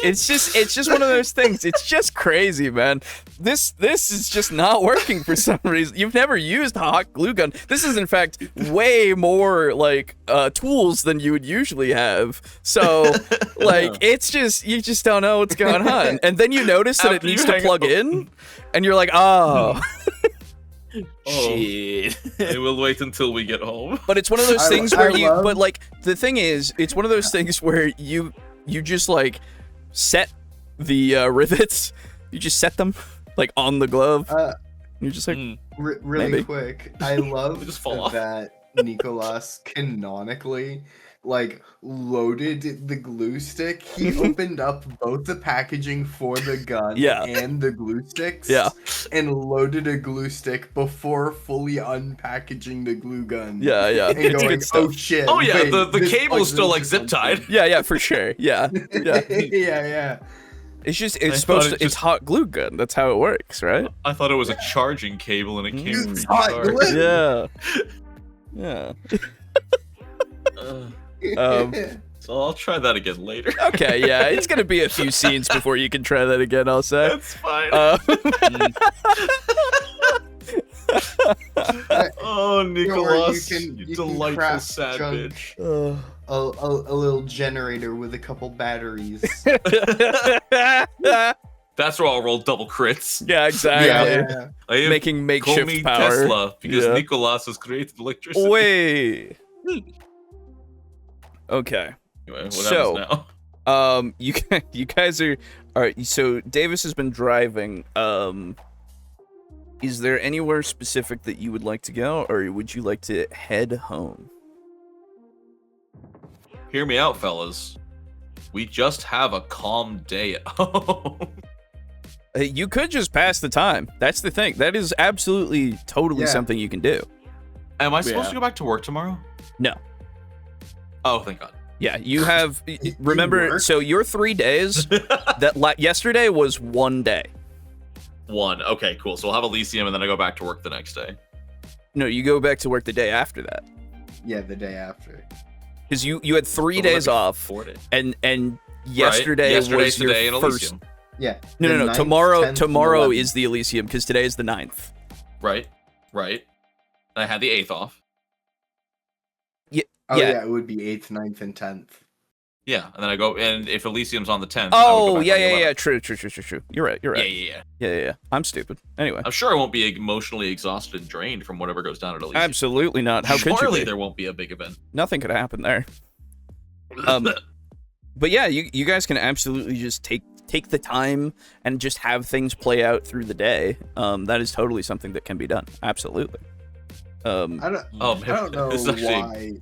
S5: it's just one of those things. It's just crazy, man. This is just not working for some reason. You've never used a hot glue gun. This is in fact way more tools than you would usually have. So it's just you just don't know what's going on. And then you notice that it
S4: After you
S5: needs to
S4: hang
S5: plug
S4: up-
S5: in, and you're like, oh.
S3: Shit.
S4: I will wait until we get home.
S5: But it's one of those
S2: I-
S5: things
S2: I
S5: where you.
S2: love-
S5: But the thing is, it's one of those things where you just set the rivets. You just set them on the glove. You're just like,
S2: Really
S5: Maybe.
S2: quick, I love
S4: They just fall off.
S2: that Nikolas canonically loaded the glue stick. He opened up both the packaging for the gun
S5: Yeah.
S2: and the glue sticks.
S5: Yeah.
S2: And loaded a glue stick before fully unpackaging the glue gun.
S5: yeah.
S2: And
S5: It's
S2: going,
S5: good stuff.
S2: oh shit.
S4: Oh yeah,
S2: wait,
S4: the
S2: this
S4: cable is
S2: plugs
S4: still
S2: into
S4: zip tied.
S2: something."
S5: Yeah, for sure. Yeah.
S2: yeah.
S5: It's just
S4: I
S5: it's supposed
S4: thought
S5: to
S4: it
S5: it's
S4: just-
S5: hot glue gun. That's how it works, right?
S4: I thought it was a charging cable and it came
S2: It's hot
S4: pre-charged.
S2: glue.
S5: Yeah.
S4: Uh,
S5: Um,
S4: so I'll try that again later.
S5: Okay, yeah, it's gonna be a few scenes before you can try that again. I'll say.
S4: That's fine. Oh, Nicholas, you
S2: you can
S4: delightful
S2: craft
S4: sad
S2: junk.
S4: bitch.
S2: A little generator with a couple batteries.
S4: That's where I'll roll double crits.
S5: Yeah, exactly.
S2: Yeah.
S4: I am,
S5: Making
S4: call
S5: makeshift
S4: me
S5: power.
S4: Tesla because
S5: Yeah.
S4: Nicholas has created electricity.
S5: Wait. Okay.
S4: Anyway, what
S5: So-
S4: happens now?
S5: You guys are all right. So Davis has been driving. Is there anywhere specific that you would like to go, or would you like to head home?
S4: Hear me out, fellas. We just have a calm day at home.
S5: You could just pass the time. That's the thing. That is absolutely, totally
S2: Yeah.
S5: something you can do.
S4: Am I supposed
S3: Yeah.
S4: to go back to work tomorrow?
S5: No.
S4: Oh, thank God.
S5: Yeah, you have. Remember,
S2: work?
S5: so your 3 days. Yesterday was 1 day.
S4: One. Okay, cool. So we'll have Elysium and then I go back to work the next day.
S5: No, you go back to work the day after that
S2: Yeah, the day after.
S5: because you had 3
S4: So
S5: days
S4: that'd be
S5: off,
S4: 4 days.
S5: and yesterday
S4: Yesterday's
S5: was your
S4: today in
S5: first.
S4: Elysium.
S2: Yeah.
S5: No,
S2: the
S5: no, no.
S2: 9th,
S5: Tomorrow
S2: 10th, and
S5: tomorrow
S2: 11th.
S5: is the Elysium because today is the 9th.
S4: Right. And I had the 8th off.
S2: Oh
S5: yeah.
S2: yeah, it would be 8th, 9th, and 10th.
S4: Yeah, and then I go, and if Elysium's on the 10th, I would go
S5: Oh,
S4: back
S5: yeah,
S4: on the
S5: yeah,
S4: 11th.
S5: yeah. True. You're right. Yeah. I'm stupid. Anyway.
S4: I'm sure I won't be emotionally exhausted and drained from whatever goes down at Elysium.
S5: Absolutely not. How could you
S4: Surely
S5: be?
S4: there won't be a big event.
S5: Nothing could happen there. But yeah, you guys can absolutely just take the time and just have things play out through the day. That is totally something that can be done. Absolutely.
S2: I don't know
S4: This is actually-
S2: why.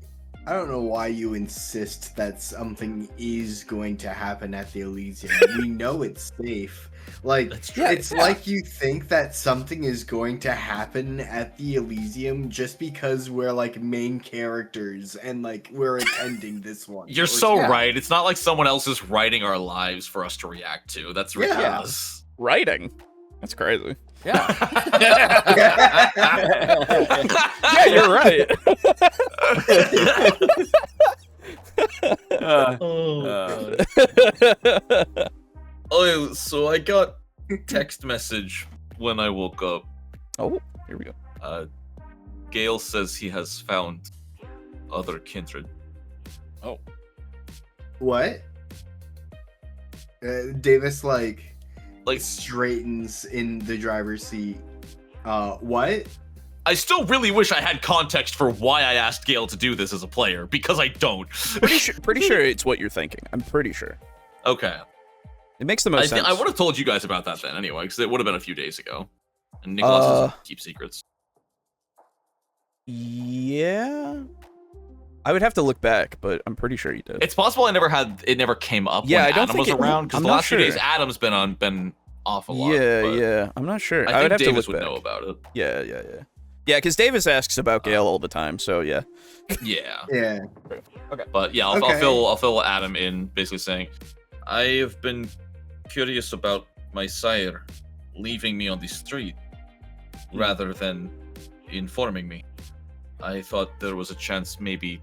S2: I don't know why you insist that something is going to happen at the Elysium. We know it's safe. Like,
S4: That's true.
S2: it's like you think that something is going to happen at the Elysium just because we're like main characters and like we're attending this one.
S4: You're
S2: Or
S4: so
S2: something.
S4: right. It's not like someone else is writing our lives for us to react to. That's
S2: Yeah.
S4: ridiculous.
S5: Writing. That's crazy.
S3: Yeah.
S5: Yeah, you're right.
S4: Oh, so I got text message when I woke up.
S5: Oh, here we go.
S4: Gale says he has found other kindred.
S2: What? Davis like
S4: Like,
S2: straightens in the driver's seat. What?
S4: I still really wish I had context for why I asked Gale to do this as a player, because I don't.
S5: Pretty sure it's what you're thinking. I'm pretty sure.
S4: Okay.
S5: It makes the most sense.
S4: I would have told you guys about that then anyway, because it would have been a few days ago. And Nikolas doesn't keep secrets.
S5: Yeah. I would have to look back, but I'm pretty sure you did.
S4: It's possible it never came up
S5: Yeah,
S4: when
S5: I don't
S4: Adam
S5: think
S4: was around, because
S5: I'm
S4: the
S5: not
S4: last few days
S5: sure.
S4: Adam's been off a lot.
S5: Yeah,
S4: but
S5: yeah. I'm not sure.
S4: I
S5: would
S4: think
S5: have
S4: Davis
S5: to
S4: would
S5: look back.
S4: know about it.
S5: Yeah. Yeah, because Davis asks about Gale all the time, so yeah.
S4: Yeah.
S2: Yeah.
S4: But yeah, I'll
S2: Okay.
S4: fill Adam in, basically saying, I have been curious about my sire leaving me on the street rather than informing me. I thought there was a chance maybe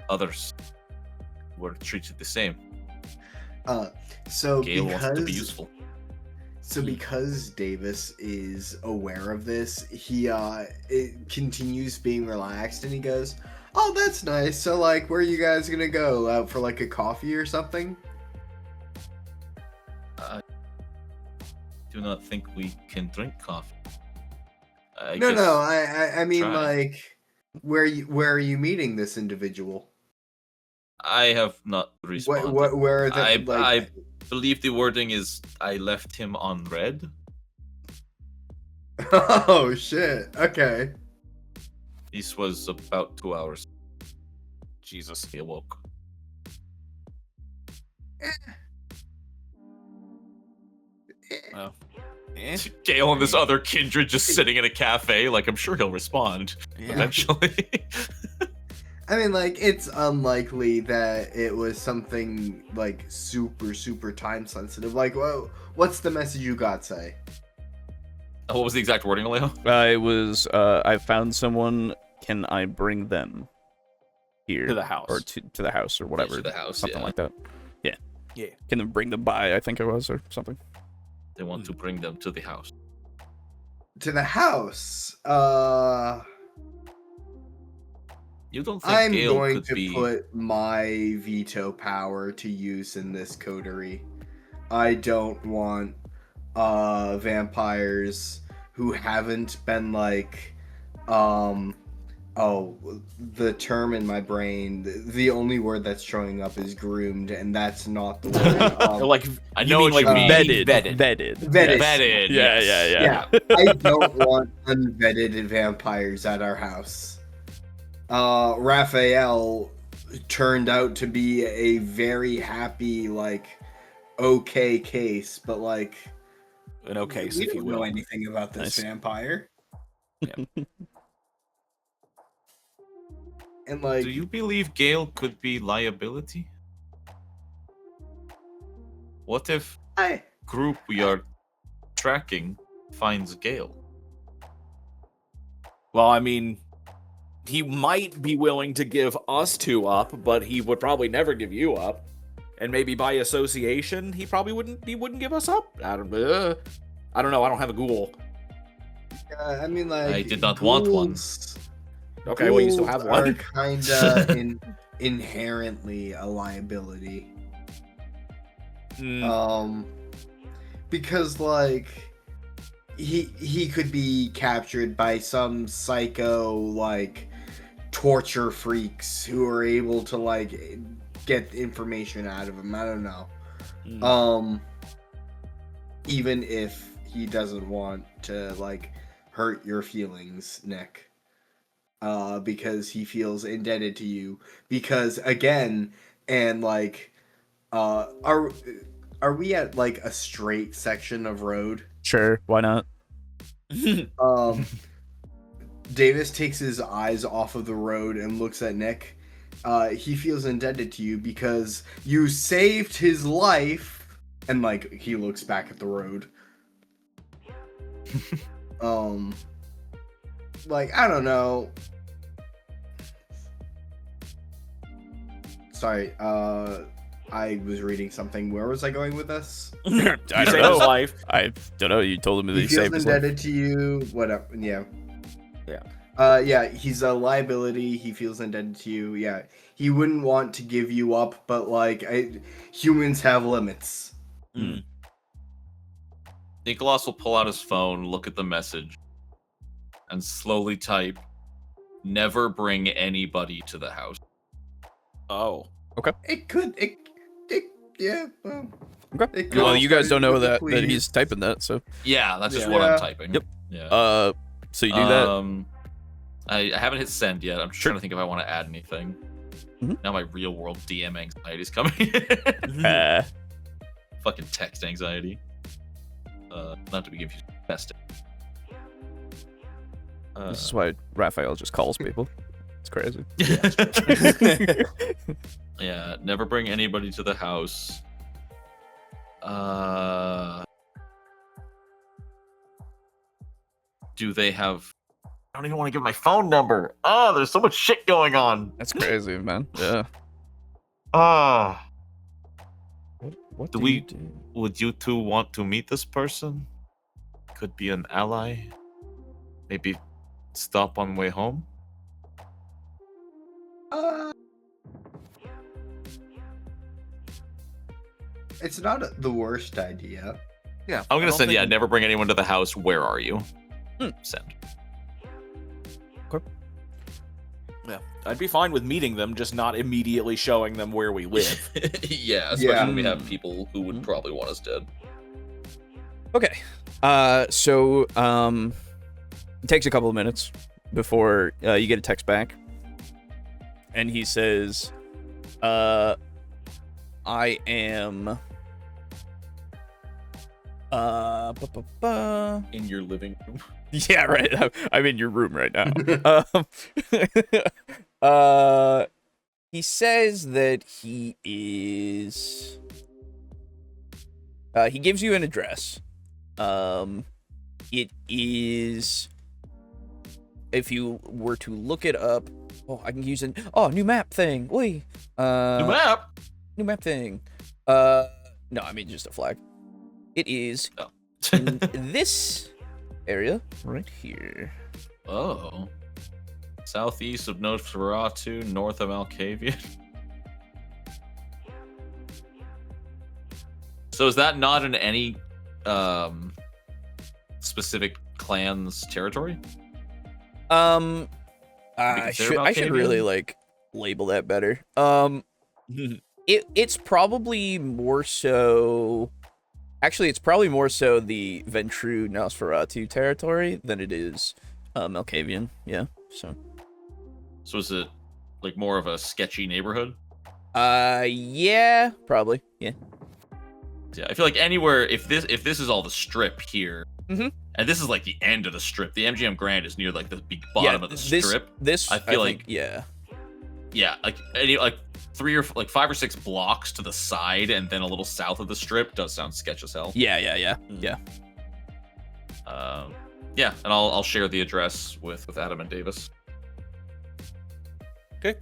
S4: others were treated the same.
S2: So
S4: Gale wanted to be
S2: because
S4: useful.
S2: so because Davis is aware of this, he it continues being relaxed and he goes, "Oh, that's nice. So like, where are you guys gonna go? Out for like a coffee or something?"
S4: I do not think we can drink coffee. I
S2: No,
S4: guess
S2: I mean
S4: try.
S2: like, where are you meeting this individual?
S4: I have not responded.
S2: Where are they?
S4: I believe the wording is I left him on red.
S2: Oh shit. Okay.
S4: This was about 2 hours.
S3: Jesus.
S4: He awoke. Gale and this other kindred just sitting in a cafe. Like, I'm sure he'll respond eventually.
S2: I mean, like, it's unlikely that it was something like super time sensitive. Like, what's the message you got? Say.
S4: What was the exact wording, Alejo?
S5: It was, I found someone, can I bring them here?
S3: To the house.
S5: Or to the house, or whatever.
S4: to the house,
S5: Something
S4: yeah.
S5: like that. Yeah.
S3: Yeah.
S5: Can they bring them by, I think it was, or something.
S4: They want to bring them to the house.
S2: To the house.
S4: You don't think
S2: I'm
S4: Gale
S2: going
S4: could
S2: to
S4: be...
S2: put my veto power to use in this coterie. I don't want vampires who haven't been like the term in my brain, the only word that's showing up is groomed, and that's not the word.
S3: Like,
S4: I
S3: you
S4: know
S3: mean
S4: what you
S3: like
S4: mean.
S3: vetted.
S4: Vetted.
S5: Yeah,
S4: yes.
S5: yeah.
S2: I don't want unvetted vampires at our house. Raphael turned out to be a very happy, like, okay case, but like,
S3: An okay,
S2: we
S3: if you
S2: don't know
S3: will.
S2: anything about this
S5: Nice.
S2: vampire.
S3: Yeah.
S2: And like,
S4: Do you believe Gale could be liability? What if
S2: I
S4: group we are tracking finds Gale?
S3: Well, I mean, he might be willing to give us two up, but he would probably never give you up. and maybe by association, he wouldn't give us up. I don't know. I don't have a ghoul.
S2: I mean, like,
S4: I did not want one.
S3: Okay, well, you still have one.
S2: Are kinda inherently a liability. Because like he could be captured by some psycho like torture freaks who are able to like get information out of him. I don't know. Even if he doesn't want to like hurt your feelings, Nick. Because he feels indebted to you. Because again, and like, are we at like a straight section of road?
S5: Sure, why not?
S2: Davis takes his eyes off of the road and looks at Nick. He feels indebted to you because you saved his life, and like he looks back at the road. Like, I don't know. Sorry, I was reading something. Where was I going with this?
S5: I don't
S3: saved
S5: know.
S3: his life.
S5: I don't know. You told him that
S2: He
S5: he
S2: feels
S5: saved his life.
S2: indebted to you. Whatever. Yeah.
S3: Yeah.
S2: Yeah, he's a liability. He feels indebted to you. Yeah. He wouldn't want to give you up, but like, humans have limits.
S4: Nikolas will pull out his phone, look at the message, and slowly type, "Never bring anybody to the house."
S3: Oh.
S2: It could. Yeah. Well,
S5: Okay.
S2: it could
S5: Well, you guys don't know
S2: with the
S5: that
S2: please.
S5: he's typing that, so
S4: Yeah, that's just
S3: Yeah.
S4: what
S2: Yeah.
S4: I'm typing.
S5: Yep.
S4: Yeah.
S5: so you do that.
S4: I haven't hit send yet. I'm just trying to think if I want to add anything.
S5: Mhm.
S4: Now my real world DM anxiety is coming. Fucking text anxiety. Not to be confused with testing.
S5: This is why Raphael just calls people. It's crazy.
S4: Yeah, never bring anybody to the house. Do they have... I don't even want to give my phone number. Oh, there's so much shit going on.
S5: That's crazy, man. Yeah. What
S6: Do
S5: do
S6: we-
S5: you do?
S6: Would you two want to meet this person? Could be an ally. Maybe stop on way home.
S2: It's not the worst idea.
S3: Yeah.
S4: I'm
S3: I
S4: gonna
S3: don't
S4: send,
S3: think-
S4: yeah, never bring anyone to the house. Where are you? Send.
S3: Yeah. I'd be fine with meeting them, just not immediately showing them where we live.
S4: Yeah, especially
S2: Yeah.
S4: when we have people who would probably want us dead.
S5: Okay. So it takes a couple of minutes before you get a text back. And he says, I am
S4: In your living room.
S5: Yeah, right. I'm in your room right now. He says that he is. He gives you an address. It is. If you were to look it up, I can use new map thing. Wait.
S4: New map.
S5: New map thing. No, I mean just a flag. It is
S4: Oh.
S5: in this area right here.
S4: Oh. Southeast of Nosferatu, north of Malkavian. So is that not in any specific clan's territory?
S5: I
S4: consider
S5: should
S4: Malkavian?
S5: really like label that better. It's probably more so. Actually, it's probably more so the Ventru Nosferatu territory than it is Malkavian. Yeah. So
S4: is it like more of a sketchy neighborhood?
S5: yeah, probably. Yeah.
S4: Yeah, I feel like anywhere if this is all the strip here,
S5: Mhm.
S4: and this is like the end of the strip. The MGM Grand is near like the bottom of the strip.
S5: This
S4: I feel
S5: think,
S4: like-
S5: yeah.
S4: Yeah, like like 5 or 6 blocks to the side, and then a little south of the strip does sound sketch as hell.
S5: Yeah.
S4: Yeah, and I'll share the address with Adam and Davis.
S3: Okay.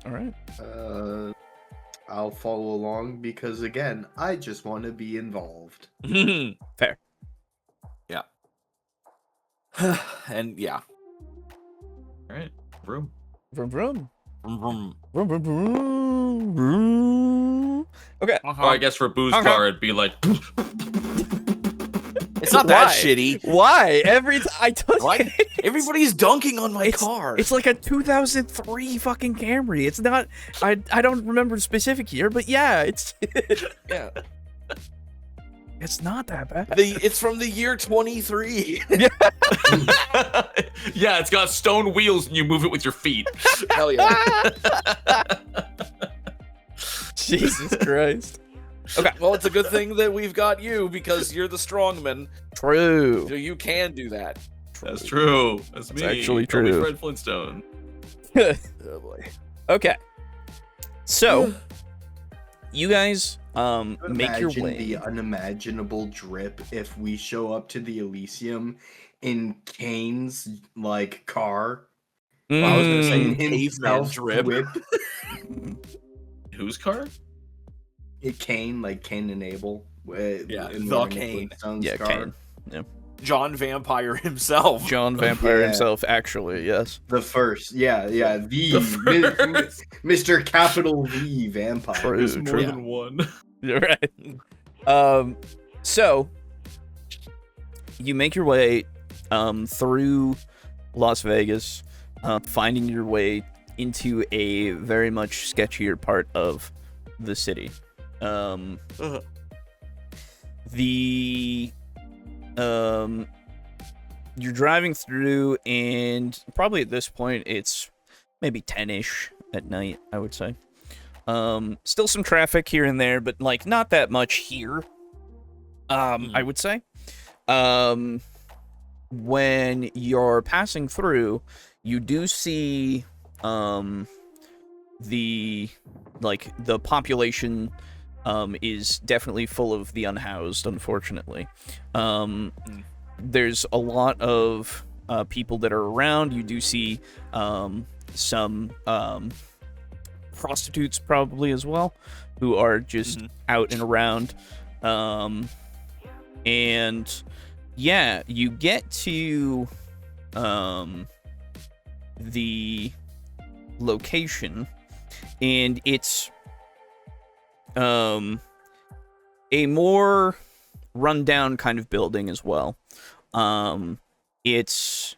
S5: All right.
S2: I'll follow along because again, I just want to be involved.
S5: Fair.
S3: Yeah. And yeah.
S4: All right, room.
S5: Vroom, vroom.
S3: Vroom.
S5: Vroom, vroom, vroom, vroom. Okay.
S4: Or I guess for Boo's
S5: Uh-huh.
S4: car, it'd be like.
S3: It's not that
S5: Why?
S3: shitty.
S5: Why? I told
S3: Why?
S5: you.
S3: Everybody's dunking on my car.
S5: It's like a 2003 fucking Camry. It's not. I don't remember the specific year, but yeah, it's.
S3: yeah.
S5: It's not that bad.
S3: It's from the year 23.
S4: Yeah, it's got stone wheels and you move it with your feet.
S3: Hell yeah.
S5: Jesus Christ. Okay.
S3: Well, it's a good thing that we've got you because you're the strongman.
S5: True.
S3: So you can do that.
S4: That's true. That's me.
S5: actually
S4: Call me
S5: true.
S4: Fred Flintstone.
S3: Oh boy.
S5: Okay. So, you guys make your
S2: Imagine
S5: way.
S2: the unimaginable drip if we show up to the Elysium in Kane's like car.
S3: Well, I was gonna say
S5: Mm.
S3: caveman
S2: himself
S3: drip.
S2: whip.
S4: Whose car?
S2: Kane, like Cain and Abel.
S3: Yeah,
S2: in
S3: the
S2: Morgan
S3: Cain.
S2: Flintstone's
S5: Yeah,
S2: car.
S5: Kane.
S3: John Vampire himself.
S5: John Vampire
S2: Yeah.
S5: himself, actually, yes.
S2: The first, the
S4: The
S2: Mr. Capital V Vampire.
S5: True,
S4: There's more
S5: true.
S4: than one.
S5: You're right. So you make your way through Las Vegas, finding your way into a very much sketchier part of the city. You're driving through, and probably at this point it's maybe 10-ish at night, I would say. Still some traffic here and there, but like not that much here. I would say. When you're passing through, you do see the population is definitely full of the unhoused, unfortunately. There's a lot of people that are around. You do see some prostitutes probably as well, who are just out and around. And yeah, you get to the location, and it's a more rundown kind of building as well. It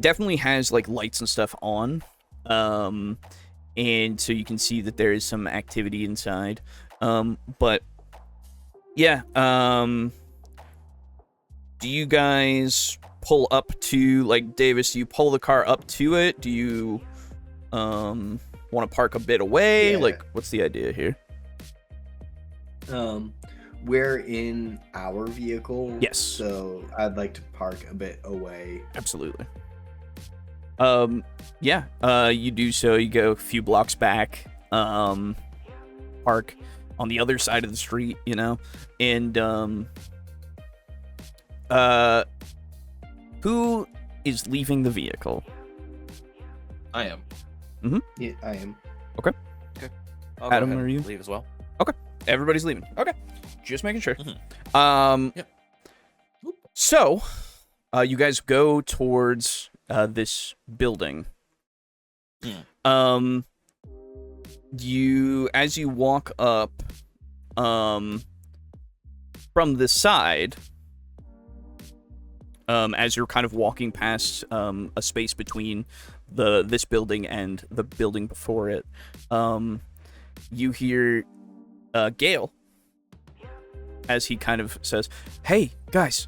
S5: definitely has like lights and stuff on, and so you can see that there is some activity inside. But yeah, do you guys pull up to, like, Davis, do you pull the car up to it? Do you want to park a bit away?
S2: Yeah.
S5: Like, what's the idea here?
S2: We're in our vehicle.
S5: Yes.
S2: So I'd like to park a bit away.
S5: Absolutely. Yeah, you do so. You go a few blocks back, park on the other side of the street, you know, and who is leaving the vehicle?
S4: I am.
S2: Yeah, I am.
S3: I'll
S5: Adam,
S3: go ahead
S5: are
S3: and
S5: you?
S3: leave as well?
S5: Everybody's leaving. Okay, just making sure.
S3: Yep.
S5: So, you guys go towards this building. As you walk up, from the side, as you're kind of walking past a space between this building and the building before it, you hear Gale, as he kind of says, "Hey, guys,"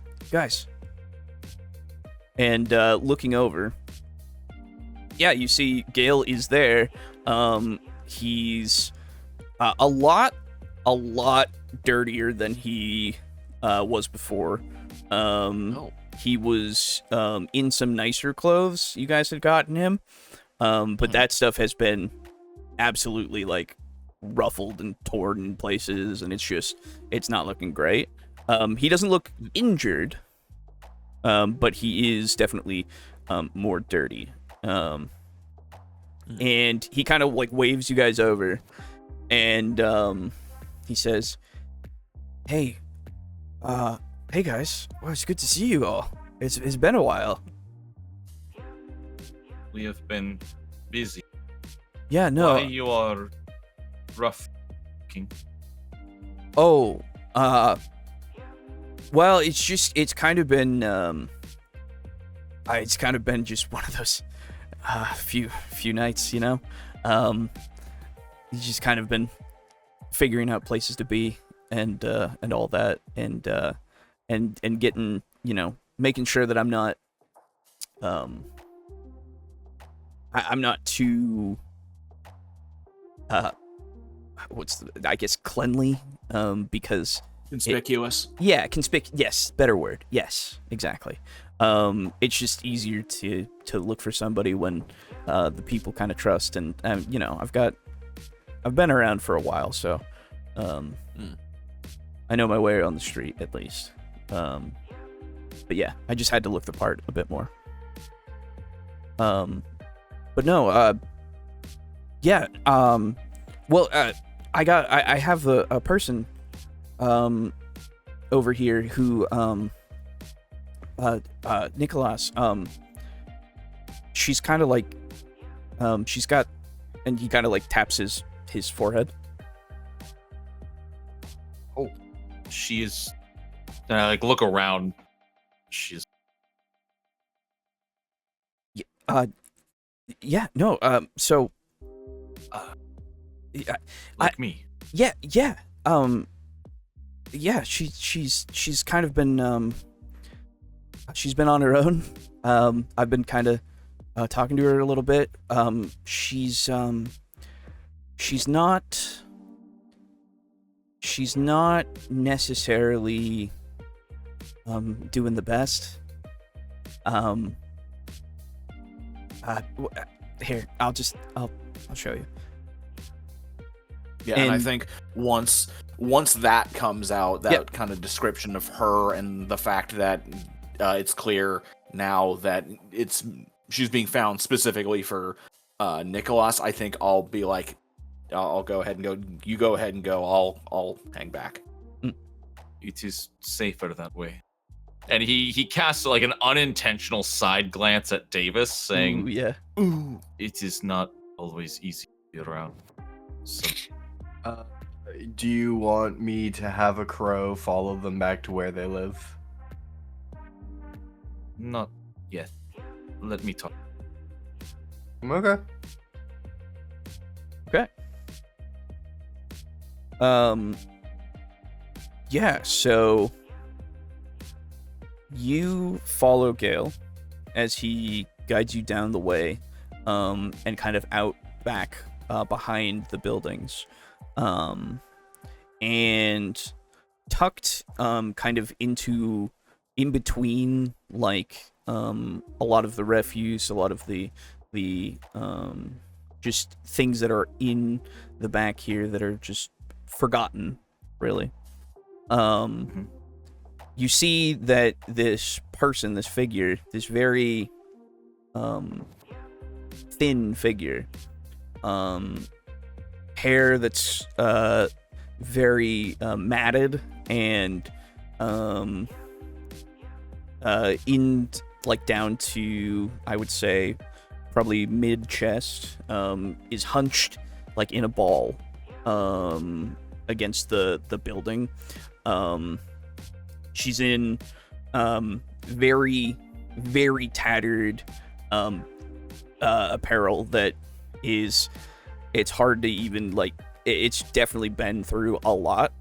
S5: and looking over, yeah, you see Gale is there. He's a lot dirtier than he was before. He was in some nicer clothes you guys had gotten him, but that stuff has been absolutely like ruffled and torn in places, and it's not looking great. He doesn't look injured, but he is definitely more dirty. and he kind of like waves you guys over, and he says, "Hey, hey guys, well, it's good to see you all. It's been a while."
S6: We have been busy.
S5: Yeah, no.
S6: Why you are rough looking?
S5: Oh, well, it's kind of been just one of those few nights, you know. It's just kind of been figuring out places to be and all that, and getting, you know, making sure that I'm not I'm not too I guess cleanly, because
S3: Conspicuous.
S5: Yes, better word. Yes, exactly. It's just easier to look for somebody when the people kind of trust, and you know, I've been around for a while, so I know my way on the street at least. But yeah, I just had to look the part a bit more. But no, yeah. Well, I have a person over here who Nikolas, she's kind of like she's got, and he kind of like taps his forehead.
S6: Oh, she is. And I like look around. She's.
S5: Yeah, no, so
S6: Like me.
S5: Yeah, she's kind of been she's been on her own. I've been kind of talking to her a little bit. She's not necessarily doing the best. Here, I'll show you.
S3: Yeah, and I think once that comes out, that kind of description of her, and the fact that it's clear now that she's being found specifically for Nikolas, I think I'll be like, I'll go ahead and go. You go ahead and go. I'll hang back.
S6: It is safer that way.
S4: And he casts like an unintentional side glance at Davis, saying,
S5: Ooh, yeah.
S6: Ooh, it is not always easy to be around. So,
S2: do you want me to have a crow follow them back to where they live?
S6: not yet. Let me talk.
S2: Okay.
S5: Okay. Yeah, so you follow Gale as he guides you down the way, and kind of out back behind the buildings, and tucked kind of in between, like a lot of the refuse, a lot of the just things that are in the back here that are just forgotten, really. You see that this person, this figure, this very thin figure, hair that's very matted, and in like down to, I would say, probably mid chest, is hunched like in a ball against the building. She's in very, very tattered apparel that is, it's hard to even, like, it's definitely been through a lot.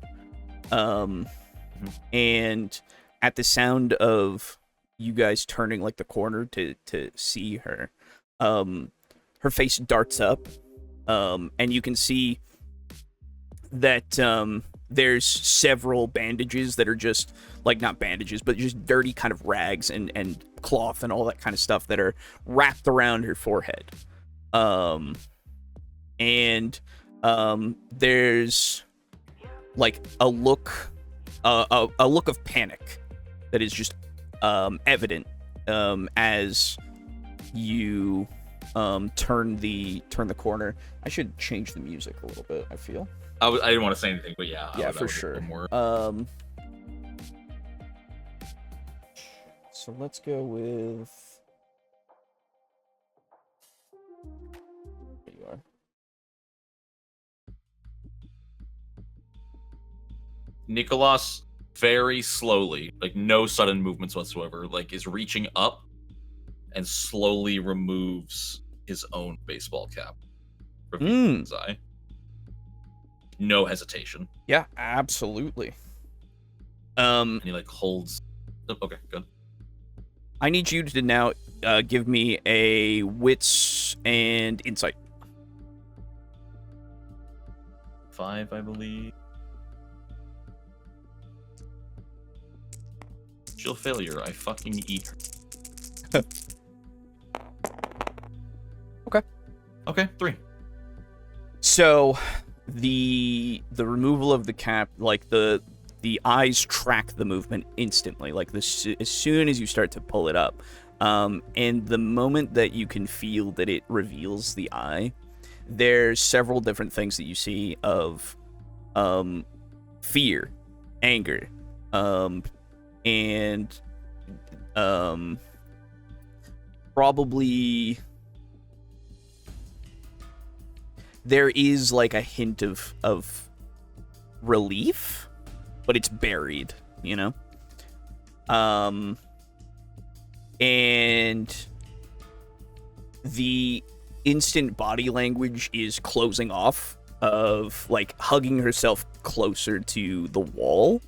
S5: And at the sound of you guys turning like the corner to see her, her face darts up, and you can see that there's several bandages that are just, like, not bandages, but just dirty kind of rags and cloth and all that kind of stuff that are wrapped around her forehead. And there's like a look of panic that is just evident as you turn the corner. I should change the music a little bit, I feel.
S4: I didn't want to say anything, but yeah.
S5: Yeah, for sure. So let's go with... There you are.
S4: Nikolas very slowly, like no sudden movements whatsoever, like is reaching up and slowly removes his own baseball cap. Revealing his eye. No hesitation.
S5: Yeah, absolutely.
S4: And he like holds. Oh, okay, good.
S5: I need you to now give me a wits and insight.
S4: 5, I believe. She'll failure. I fucking eat her. Okay, 3.
S5: So the removal of the cap, like the eyes track the movement instantly, like this as soon as you start to pull it up. And the moment that you can feel that it reveals the eye, there's several different things that you see of fear, anger, and probably there is like a hint of relief, but it's buried, you know? And the instant body language is closing off, of like hugging herself closer to the wall,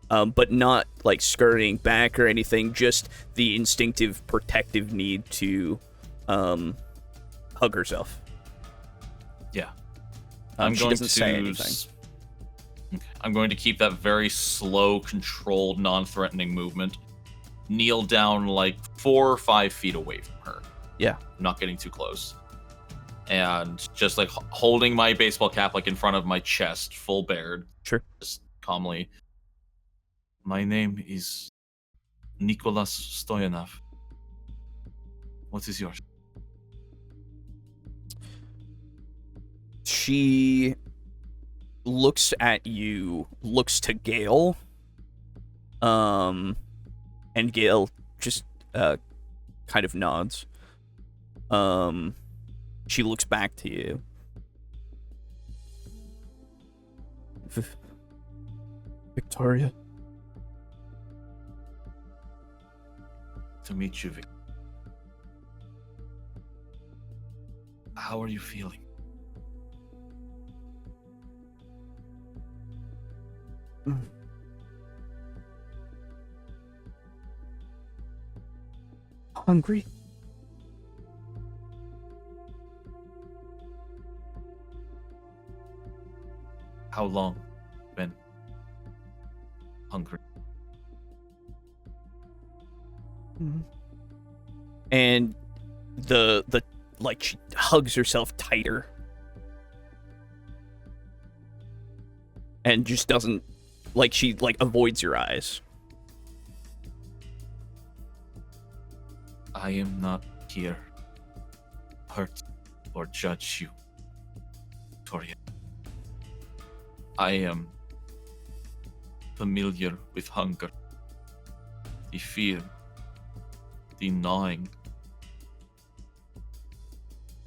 S5: but not like scurrying back or anything, just the instinctive protective need to hug herself.
S4: Yeah.
S5: She doesn't say anything.
S4: I'm going to keep that very slow, controlled, non-threatening movement. Kneel down like 4 or 5 feet away from her.
S5: Yeah.
S4: Not getting too close. And just like holding my baseball cap like in front of my chest, full bared.
S5: Sure.
S4: Just calmly.
S6: My name is Nikolas Stoyanov. What is yours?
S5: She looks at you, looks to Gale, and Gale just kind of nods. She looks back to you. Victoria?
S6: To meet you, Vic. How are you feeling?
S5: Hungry?
S6: How long been hungry?
S5: And the like she hugs herself tighter and just doesn't, like, she like avoids your eyes.
S6: I am not here to hurt or judge you, Victoria. I am familiar with hunger, the fear, the gnawing,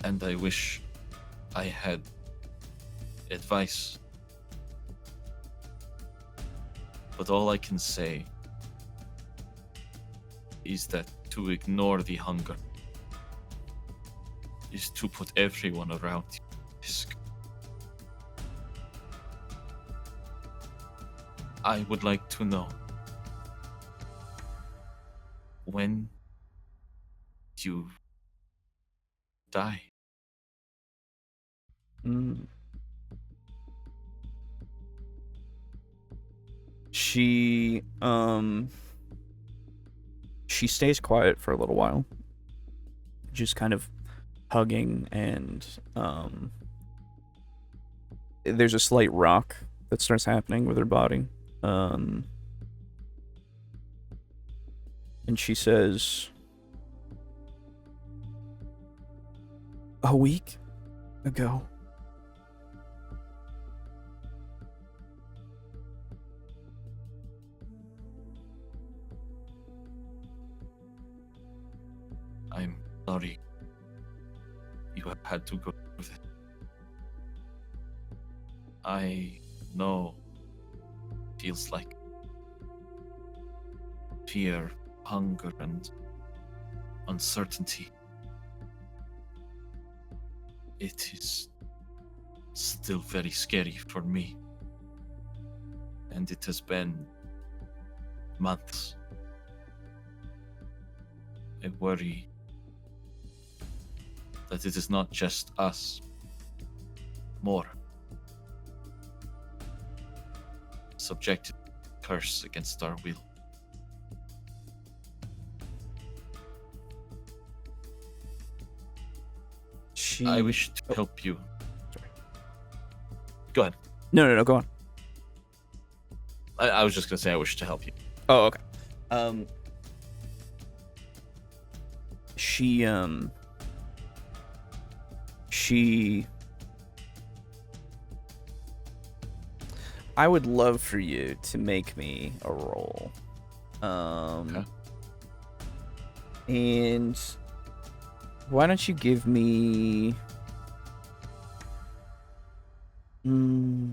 S6: and I wish I had advice. But all I can say is that to ignore the hunger is to put everyone around you at risk. I would like to know, when you die.
S5: She stays quiet for a little while, just kind of hugging, and there's a slight rock that starts happening with her body. And she says, A week ago.
S6: I'm sorry you have had to go through this. I know it feels like fear, hunger, and uncertainty. It is still very scary for me. And it has been months. I worry that it is not just us. More. Subjected to curse against our will. I wish to help you.
S5: Sorry.
S6: Go ahead.
S5: No, go on.
S6: I was just gonna say I wish to help you.
S5: Oh, okay. She I would love for you to make me a roll.
S6: Okay.
S5: And why don't you give me...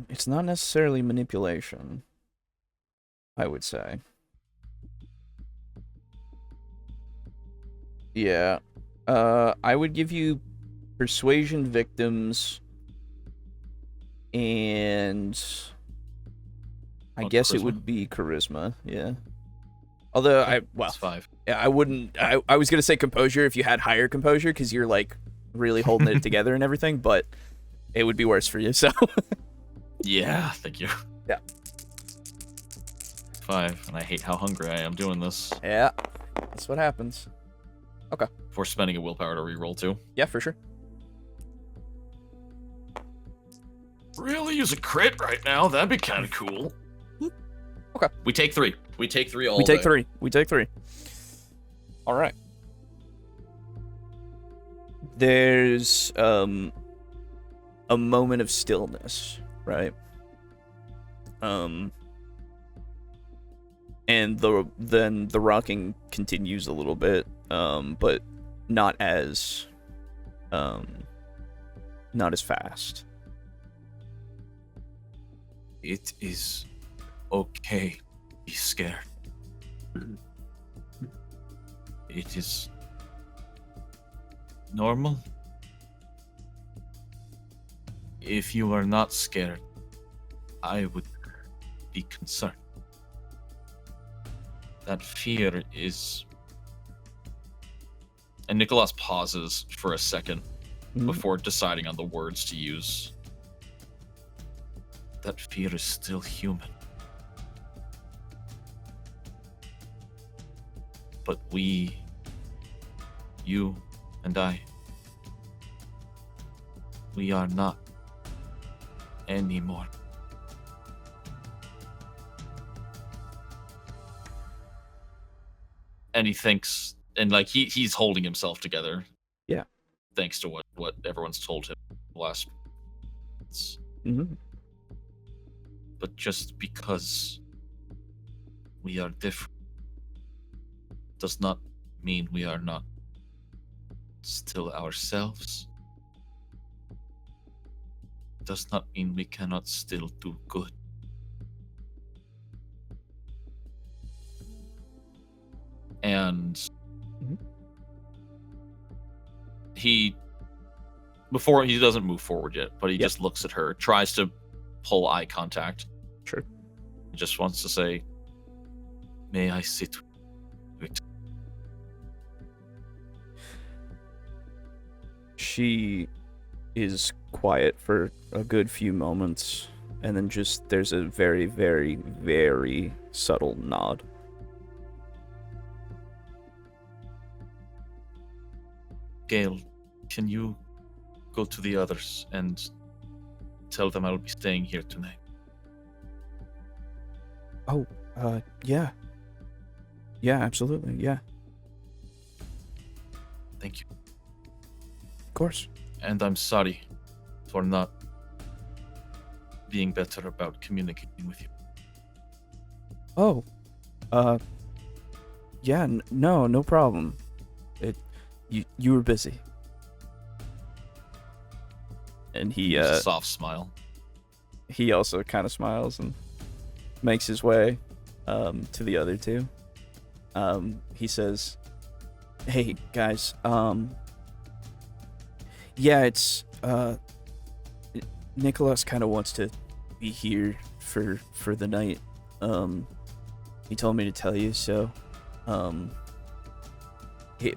S5: it's not necessarily manipulation, I would say. Yeah. I would give you persuasion victims and I guess
S6: charisma?
S5: it would be charisma, yeah. Although
S6: That's 5.
S5: yeah, I wouldn't. I was gonna say composure if you had higher composure because you're like really holding it together and everything, but it would be worse for you. So
S6: Yeah, thank you.
S5: Yeah.
S6: 5, and I hate how hungry I am doing this.
S5: yeah, that's what happens.
S6: For spending a willpower to reroll too.
S5: Yeah, for sure.
S6: Really use a crit right now? That'd be kind of cool.
S4: We take 3. We take 3 all
S5: We take
S4: day.
S5: 3. We take 3. All right. There's a moment of stillness, right? And then the rocking continues a little bit, but not as fast.
S6: It is okay to be scared. It is normal. If you are not scared, I would be concerned. That fear is...
S4: And Nikolas pauses for a second
S5: Mhm.
S4: before deciding on the words to use.
S6: That fear is still human. But we, you and I, we are not anymore.
S4: And he thinks, and like he's holding himself together.
S5: Yeah.
S4: Thanks to what everyone's told him last.
S5: Mm-hmm.
S6: But just because we are different does not mean we are not still ourselves. Does not mean we cannot still do good.
S4: And
S5: Mhm.
S4: he, before he doesn't move forward yet, but he
S5: Yep.
S4: just looks at her, tries to pull eye contact.
S5: Sure.
S4: He just wants to say,
S6: May I sit with
S5: She is quiet for a good few moments, and then just there's a very, very, very subtle nod.
S6: Gale? Can you go to the others and tell them I'll be staying here tonight?
S5: Oh, yeah. Yeah, absolutely, yeah.
S6: Thank you.
S5: Of course.
S6: And I'm sorry for not being better about communicating with you.
S5: Oh, yeah, no problem. You were busy. And he
S6: Just a soft smile.
S5: he also kind of smiles and makes his way to the other two. He says, "Hey guys, yeah, it's Nikolas kind of wants to be here for the night. He told me to tell you, so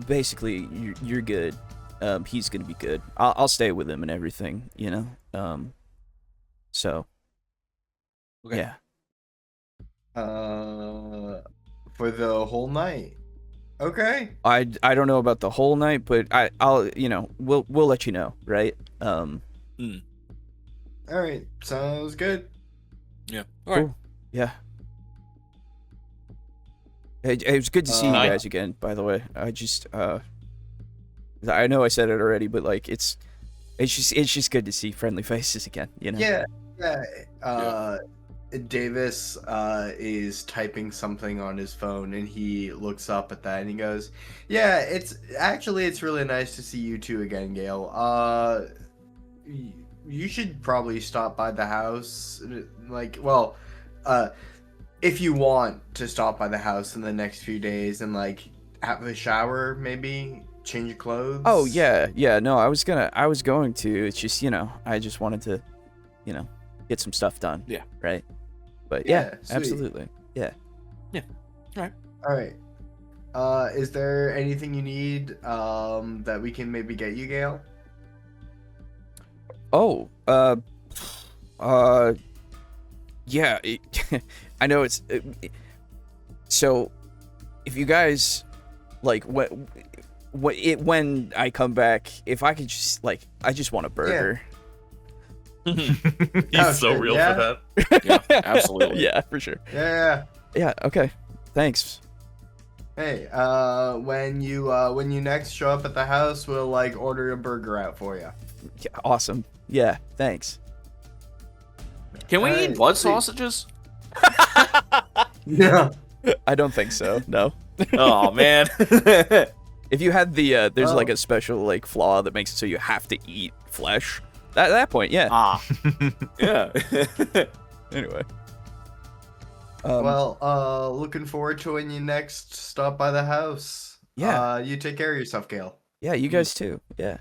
S5: basically you're good. He's gonna be good. I'll stay with him and everything, you know. So
S3: Okay.
S5: yeah.
S2: For the whole night. Okay.
S5: I don't know about the whole night, but I'll we'll let you know, right?
S2: All right. Sounds good.
S3: Yeah. All right.
S5: Cool. Yeah. It was good to see you guys again, by the way. I just I know I said it already, but like it's just good to see friendly faces again, you know.
S2: Yeah. Davis is typing something on his phone, and he looks up at that and he goes, "Yeah, it's really nice to see you two again, Gale. You should probably stop by the house, if you want to stop by the house in the next few days and like have a shower, maybe change your clothes."
S5: Oh yeah. No, I was going to. It's just I just wanted to, get some stuff done.
S3: Yeah.
S5: Right. But yeah,
S2: sweet.
S5: absolutely. Yeah.
S2: All right. Is there anything you need that we can maybe get you, Gale?
S5: Oh. Yeah. I know it's. So, if you guys like when I come back, if I could just I just want a burger.
S6: He's so real for that.
S3: Yeah, absolutely.
S5: Yeah, for sure.
S2: Yeah.
S5: Yeah. Okay. Thanks.
S2: Hey, when you next show up at the house, we'll order a burger out for you.
S5: Yeah, awesome. Yeah. Thanks.
S3: Can we
S2: Alright,
S3: eat blood
S2: sweet.
S3: sausages?
S2: Yeah.
S5: I don't think so. No.
S3: Oh man.
S5: If you had the there's a special flaw that makes it so you have to eat flesh. At that point, yeah.
S3: Yeah.
S5: Anyway.
S2: Well, looking forward to when you next stop by the house.
S5: Yeah.
S2: You take care of yourself, Gale.
S5: Yeah, you guys too. Yeah.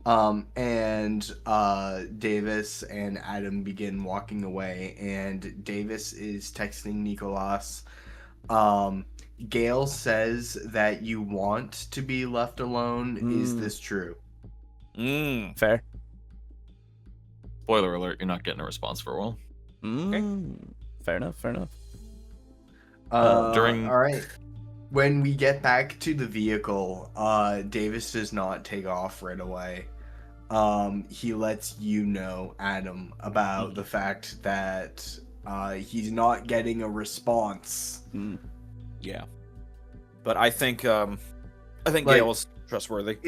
S2: And Davis and Adam begin walking away, and Davis is texting Nikolas. Gale says that you want to be left alone. Is this true?
S5: Fair.
S6: Spoiler alert, you're not getting a response for a while.
S5: Fair enough.
S2: All right. When we get back to the vehicle, Davis does not take off right away. He lets you know, Adam, about the fact that he's not getting a response.
S3: Yeah. But I think Gale's trustworthy.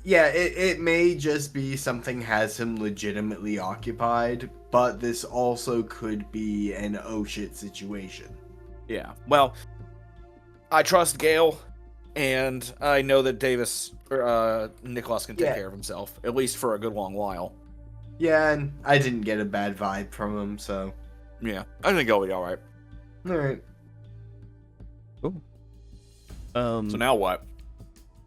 S2: It may just be something has him legitimately occupied, but this also could be an oh shit situation.
S3: Yeah. Well, I trust Gale, and I know that Nikolas can take care of himself, at least for a good long while.
S2: Yeah, and I didn't get a bad vibe from him, so.
S3: Yeah, I think he'll be all right.
S2: All right.
S5: Cool.
S3: So now what?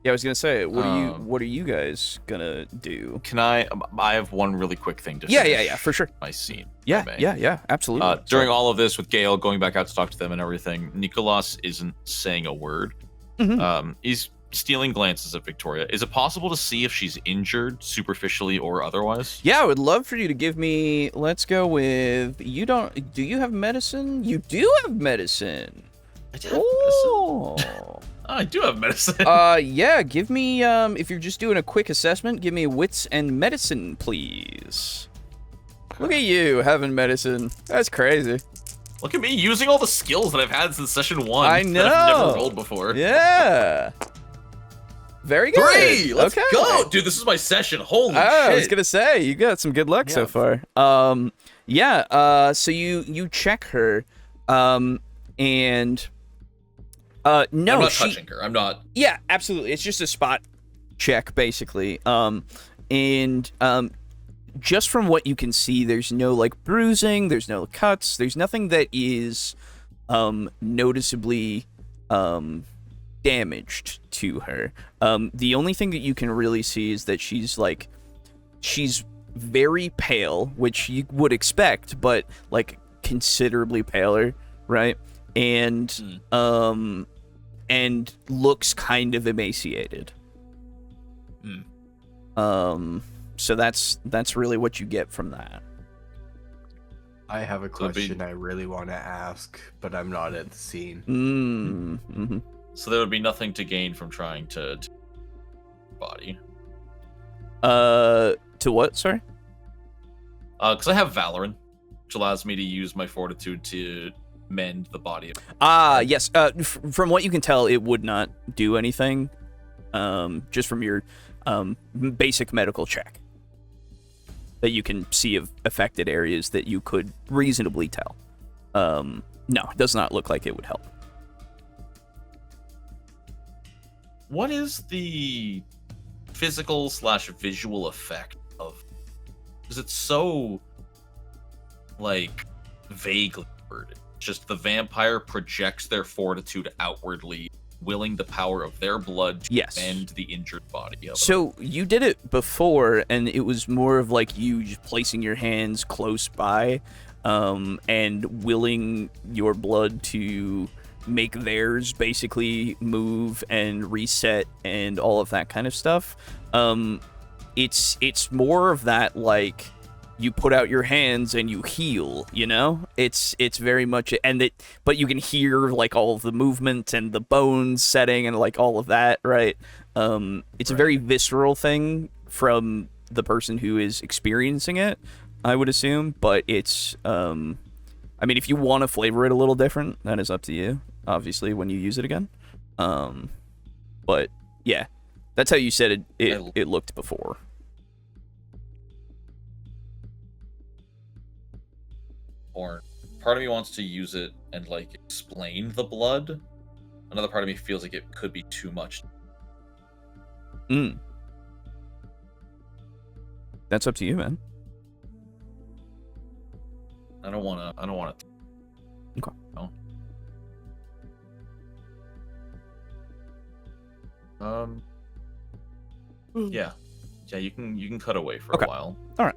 S5: Yeah, I was gonna say, what are you guys gonna do?
S6: Can I have one really quick thing to
S5: Yeah, for sure.
S6: my scene.
S5: Yeah, absolutely.
S6: During all of this with Gale going back out to talk to them and everything, Nikolas isn't saying a word. He's stealing glances at Victoria. Is it possible to see if she's injured, superficially or otherwise?
S5: Yeah, I would love for you to give me. Let's go with do you have medicine? You do have medicine.
S6: I do have medicine. I do have medicine.
S5: Yeah, give me, if you're just doing a quick assessment, give me wits and medicine, please. Look at you having medicine. That's crazy.
S6: Look at me using all the skills that I've had since session 1.
S5: I know.
S6: That I've never rolled before.
S5: Yeah. Very good.
S4: 3! Let's
S5: okay.
S4: go! Dude, this is my session. Holy shit.
S5: I was gonna say, you got some good luck so far. So you check her, and no,
S4: I'm not touching her. I'm not.
S5: Yeah, absolutely. It's just a spot check, basically. And just from what you can see, there's no like bruising, there's no cuts, there's nothing that is noticeably damaged to her. The only thing that you can really see is that she's very pale, which you would expect, but like considerably paler, right? And and looks kind of emaciated. So that's really what you get from that.
S2: I have a question I really want to ask, but I'm not at the scene.
S5: Mm-hmm.
S4: So there would be nothing to gain from trying to body.
S5: To what? Sorry.
S4: Because I have Valorant, which allows me to use my fortitude to mend the body.
S5: Yes. From what you can tell, it would not do anything. Just from your basic medical check that you can see of affected areas that you could reasonably tell. No, it does not look like it would help.
S4: What is the physical/visual effect of? Because it's so like vaguely worded. Just the vampire projects their fortitude outwardly, willing the power of their blood to mend the injured body of
S5: So you did it before, and it was more of like you just placing your hands close by, and willing your blood to make theirs basically move and reset and all of that kind of stuff. It's more of that, like you put out your hands and you heal, you know? It's very much, but you can hear like all of the movement and the bones setting and like all of that, right? It's a very visceral thing from the person who is experiencing it, I would assume, but it's, I mean, if you want to flavor it a little different, that is up to you, obviously, when you use it again. But yeah, that's how you said it looked before.
S4: Or part of me wants to use it and like explain the blood. Another part of me feels like it could be too much.
S5: That's up to you, man.
S4: I don't want to.
S5: Okay.
S4: No. Yeah. You can cut away for a while.
S5: All right.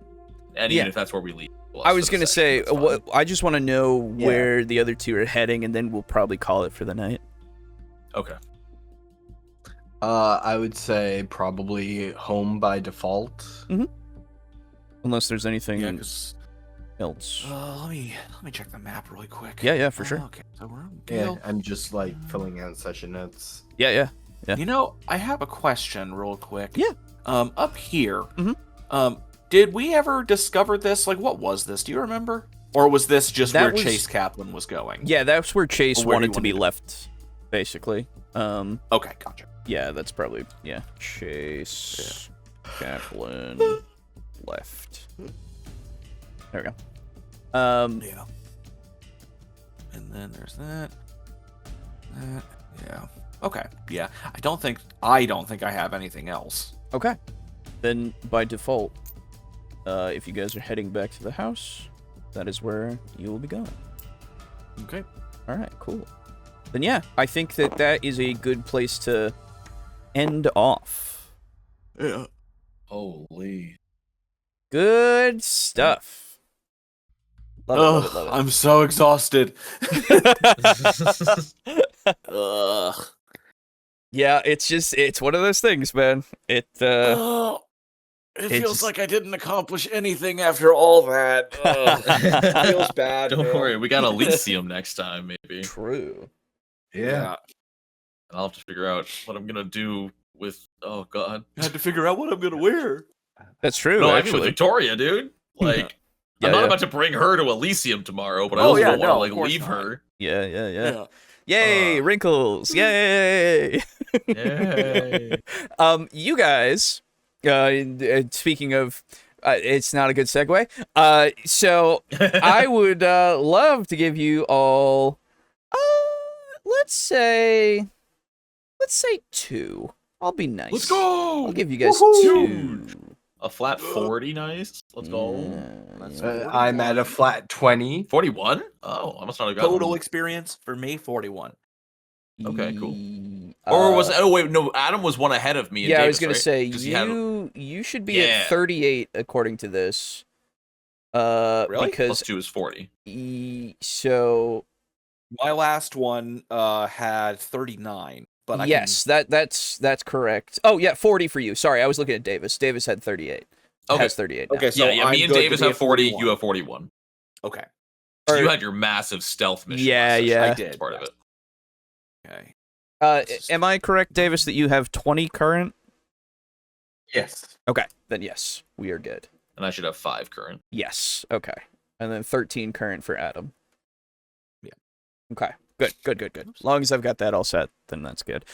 S4: And even if that's where we leave.
S5: I was gonna say, I just want to know where the other two are heading, and then we'll probably call it for the night.
S4: Okay.
S2: I would say probably home by default.
S5: Mm-hmm. Unless there's anything else.
S3: Let me check the map really quick.
S5: Yeah, for sure.
S3: Okay, so we're on
S2: Yeah,
S3: Gale.
S2: I'm just like filling out session notes.
S5: Yeah.
S3: You know, I have a question real quick.
S5: Yeah.
S3: Up here.
S5: Mm-hmm.
S3: Did we ever discover this? Like, what was this? Do you remember? Or was this just where Chase Kaplan was going?
S5: Yeah, that's where Chase
S3: Where
S5: wanted to be left, basically.
S3: Okay, gotcha.
S5: Yeah, that's probably Chase Kaplan left. There we go.
S3: Yeah. And then there's that. Yeah. Okay. Yeah. I don't think I have anything else.
S5: Okay. Then by default, if you guys are heading back to the house, that is where you will be going.
S3: Okay.
S5: All right, cool. Then yeah, I think that is a good place to end off.
S3: Yeah.
S4: Holy.
S5: Good stuff. Love it.
S3: I'm so exhausted.
S5: Yeah, it's one of those things, man. It
S3: feels like I didn't accomplish anything after all that. It feels bad.
S4: Don't worry, we got Elysium next time, maybe.
S5: True.
S2: Yeah.
S4: And I'll have to figure out what I'm gonna do with. Oh God.
S3: I had to figure out what I'm gonna wear.
S5: That's true.
S4: No,
S5: actually,
S4: with Victoria, dude. Like, I'm not about to bring her to Elysium tomorrow, but I also don't want to like leave her.
S5: Yeah. Yay, wrinkles. Yay.
S6: Yay.
S5: You guys, speaking of, it's not a good segue. So I would love to give you all, let's say 2. I'll be nice.
S6: Let's go.
S5: I'll give you guys
S2: Woohoo!
S5: 2.
S6: A flat 40, nice. Let's go.
S2: I'm at a flat 20.
S6: 41? Oh, I must not have gotten
S3: Total
S6: one.
S3: experience for me, 41.
S6: Okay, cool. Or was oh wait, no, Adam was one ahead of me. And
S5: Yeah,
S6: Davis,
S5: I was gonna
S6: right?
S5: say
S6: 'Cause he had
S5: you should be
S6: Yeah.
S5: at 38 according to this.
S3: Really?
S5: Because
S6: plus 2 is 40.
S5: so
S3: My last one had 39, but
S5: yes, that's correct. Oh yeah, 40 for you. Sorry, I was looking at Davis. Davis had 38.
S6: Okay.
S5: Has 38 now.
S3: Okay, so
S6: yeah,
S3: I'm
S6: me and
S3: good to
S6: Davis
S3: be
S6: have
S3: at
S6: 40,
S3: 41.
S6: you have 41.
S3: Okay.
S6: So
S5: Or-
S6: you had your massive stealth mission.
S5: Yeah,
S6: last session.
S5: yeah.
S3: I
S6: That's
S3: did.
S6: part of it.
S3: Okay.
S5: Am I correct, Davis, that you have 20 current?
S2: Yes.
S5: Okay, then yes, we are good.
S6: And I should have 5 current.
S5: Yes, okay. And then 13 current for Adam.
S3: Yeah.
S5: Okay, good. As long as I've got that all set, then that's good.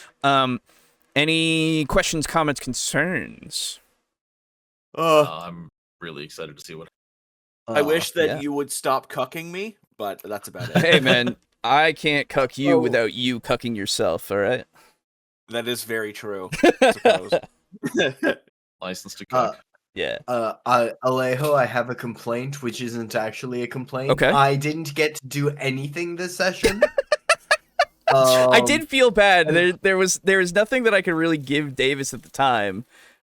S5: Any questions, comments, concerns?
S6: I'm really excited to see what.
S3: I wish that
S5: yeah.
S3: you would stop cucking me, but that's about it.
S5: Hey, man, I can't cuck you
S3: Oh.
S5: without you cucking yourself, all right?
S3: That is very true, I suppose.
S6: License to cook.
S5: Yeah.
S2: Alejo, I have a complaint, which isn't actually a complaint.
S5: Okay.
S2: I didn't get to do anything this session.
S5: I did feel bad. There was nothing that I could really give Davis at the time.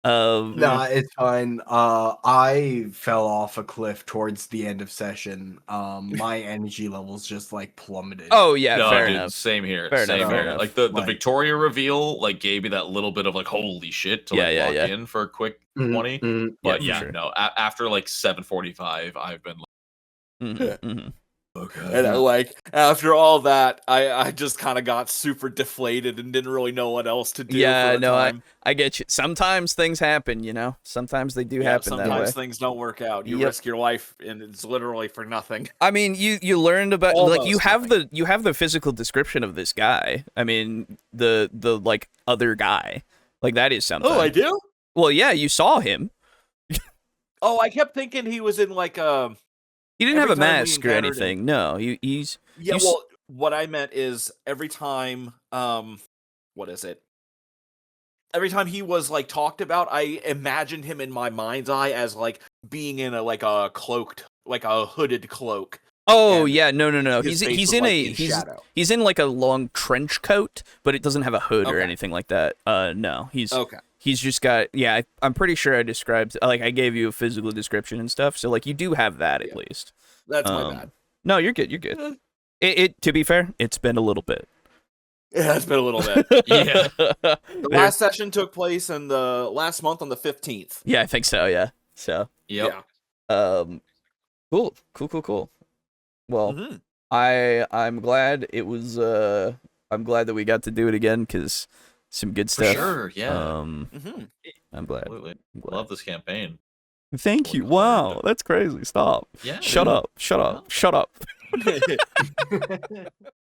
S2: No, it's fine. I fell off a cliff towards the end of session. My energy levels just like plummeted.
S5: Oh yeah,
S6: No,
S5: fair
S6: dude,
S5: enough.
S6: same here.
S5: Fair
S6: same
S5: enough,
S6: here.
S5: fair enough.
S6: Like the
S2: Like-
S6: Victoria reveal, like gave me that little bit of like holy shit to
S5: Yeah,
S6: like
S5: yeah,
S6: lock
S5: yeah.
S6: in for a quick
S2: Mhm,
S6: 20.
S2: mhm.
S6: But
S5: Yeah,
S6: yeah,
S5: for sure.
S6: no. After like 7:45, I've been like,
S5: Mhm.
S6: okay.
S3: And like after all that, I just kind of got super deflated and didn't really know what else to do.
S5: Yeah,
S3: for a
S5: no,
S3: time.
S5: I get you. Sometimes things happen, you know. Sometimes they do
S3: Yeah,
S5: happen that way.
S3: sometimes things don't work out. You
S5: Yep.
S3: risk your life, and it's literally for nothing.
S5: I mean, you learned about like you
S3: Almost
S5: have
S3: nothing.
S5: the physical description of this guy. I mean, the like other guy. Like that is something.
S3: Oh, I do.
S5: Well, yeah, you saw him.
S3: Oh, I kept thinking he was in like a.
S5: He didn't have
S3: Every
S5: a
S3: time we
S5: mask or
S3: encountered
S5: anything. No, he's
S3: Yeah,
S5: You s-
S3: well, what I meant is every time, what is it? Every time he was like talked about, I imagined him in my mind's eye as like being in a like a cloaked, like a hooded cloak.
S5: Oh
S3: And
S5: yeah, no.
S3: His
S5: He's
S3: face
S5: he's
S3: was,
S5: in
S3: like,
S5: a
S3: in
S5: he's
S3: shadow.
S5: he's in like a long trench coat, but it doesn't have a hood or
S3: Okay.
S5: anything like that. No, he's
S3: Okay.
S5: he's just got I'm pretty sure I described like I gave you a physical description and stuff. So like you do have that at
S3: Yeah.
S5: least.
S3: That's my
S5: Um,
S3: bad.
S5: No, you're good. You're good.
S3: Eh.
S5: It to be fair, it's been a little bit.
S3: It has been a little bit.
S6: Yeah.
S3: The last session took place in the last month on the 15th.
S5: Yeah, I think so. Yeah. So
S6: Yep.
S3: Yeah.
S5: cool. Well,
S3: Mhm.
S5: I'm glad it was. I'm glad that we got to do it again because some good
S6: For
S5: stuff.
S6: sure. Yeah.
S3: Mhm.
S5: I'm glad.
S6: Absolutely.
S5: I'm glad.
S6: Love this campaign.
S5: Thank you.
S6: Wonderful.
S5: Wow, that's crazy. Stop.
S6: Yeah.
S5: Shut
S6: dude.
S5: up. Shut up. Shut up.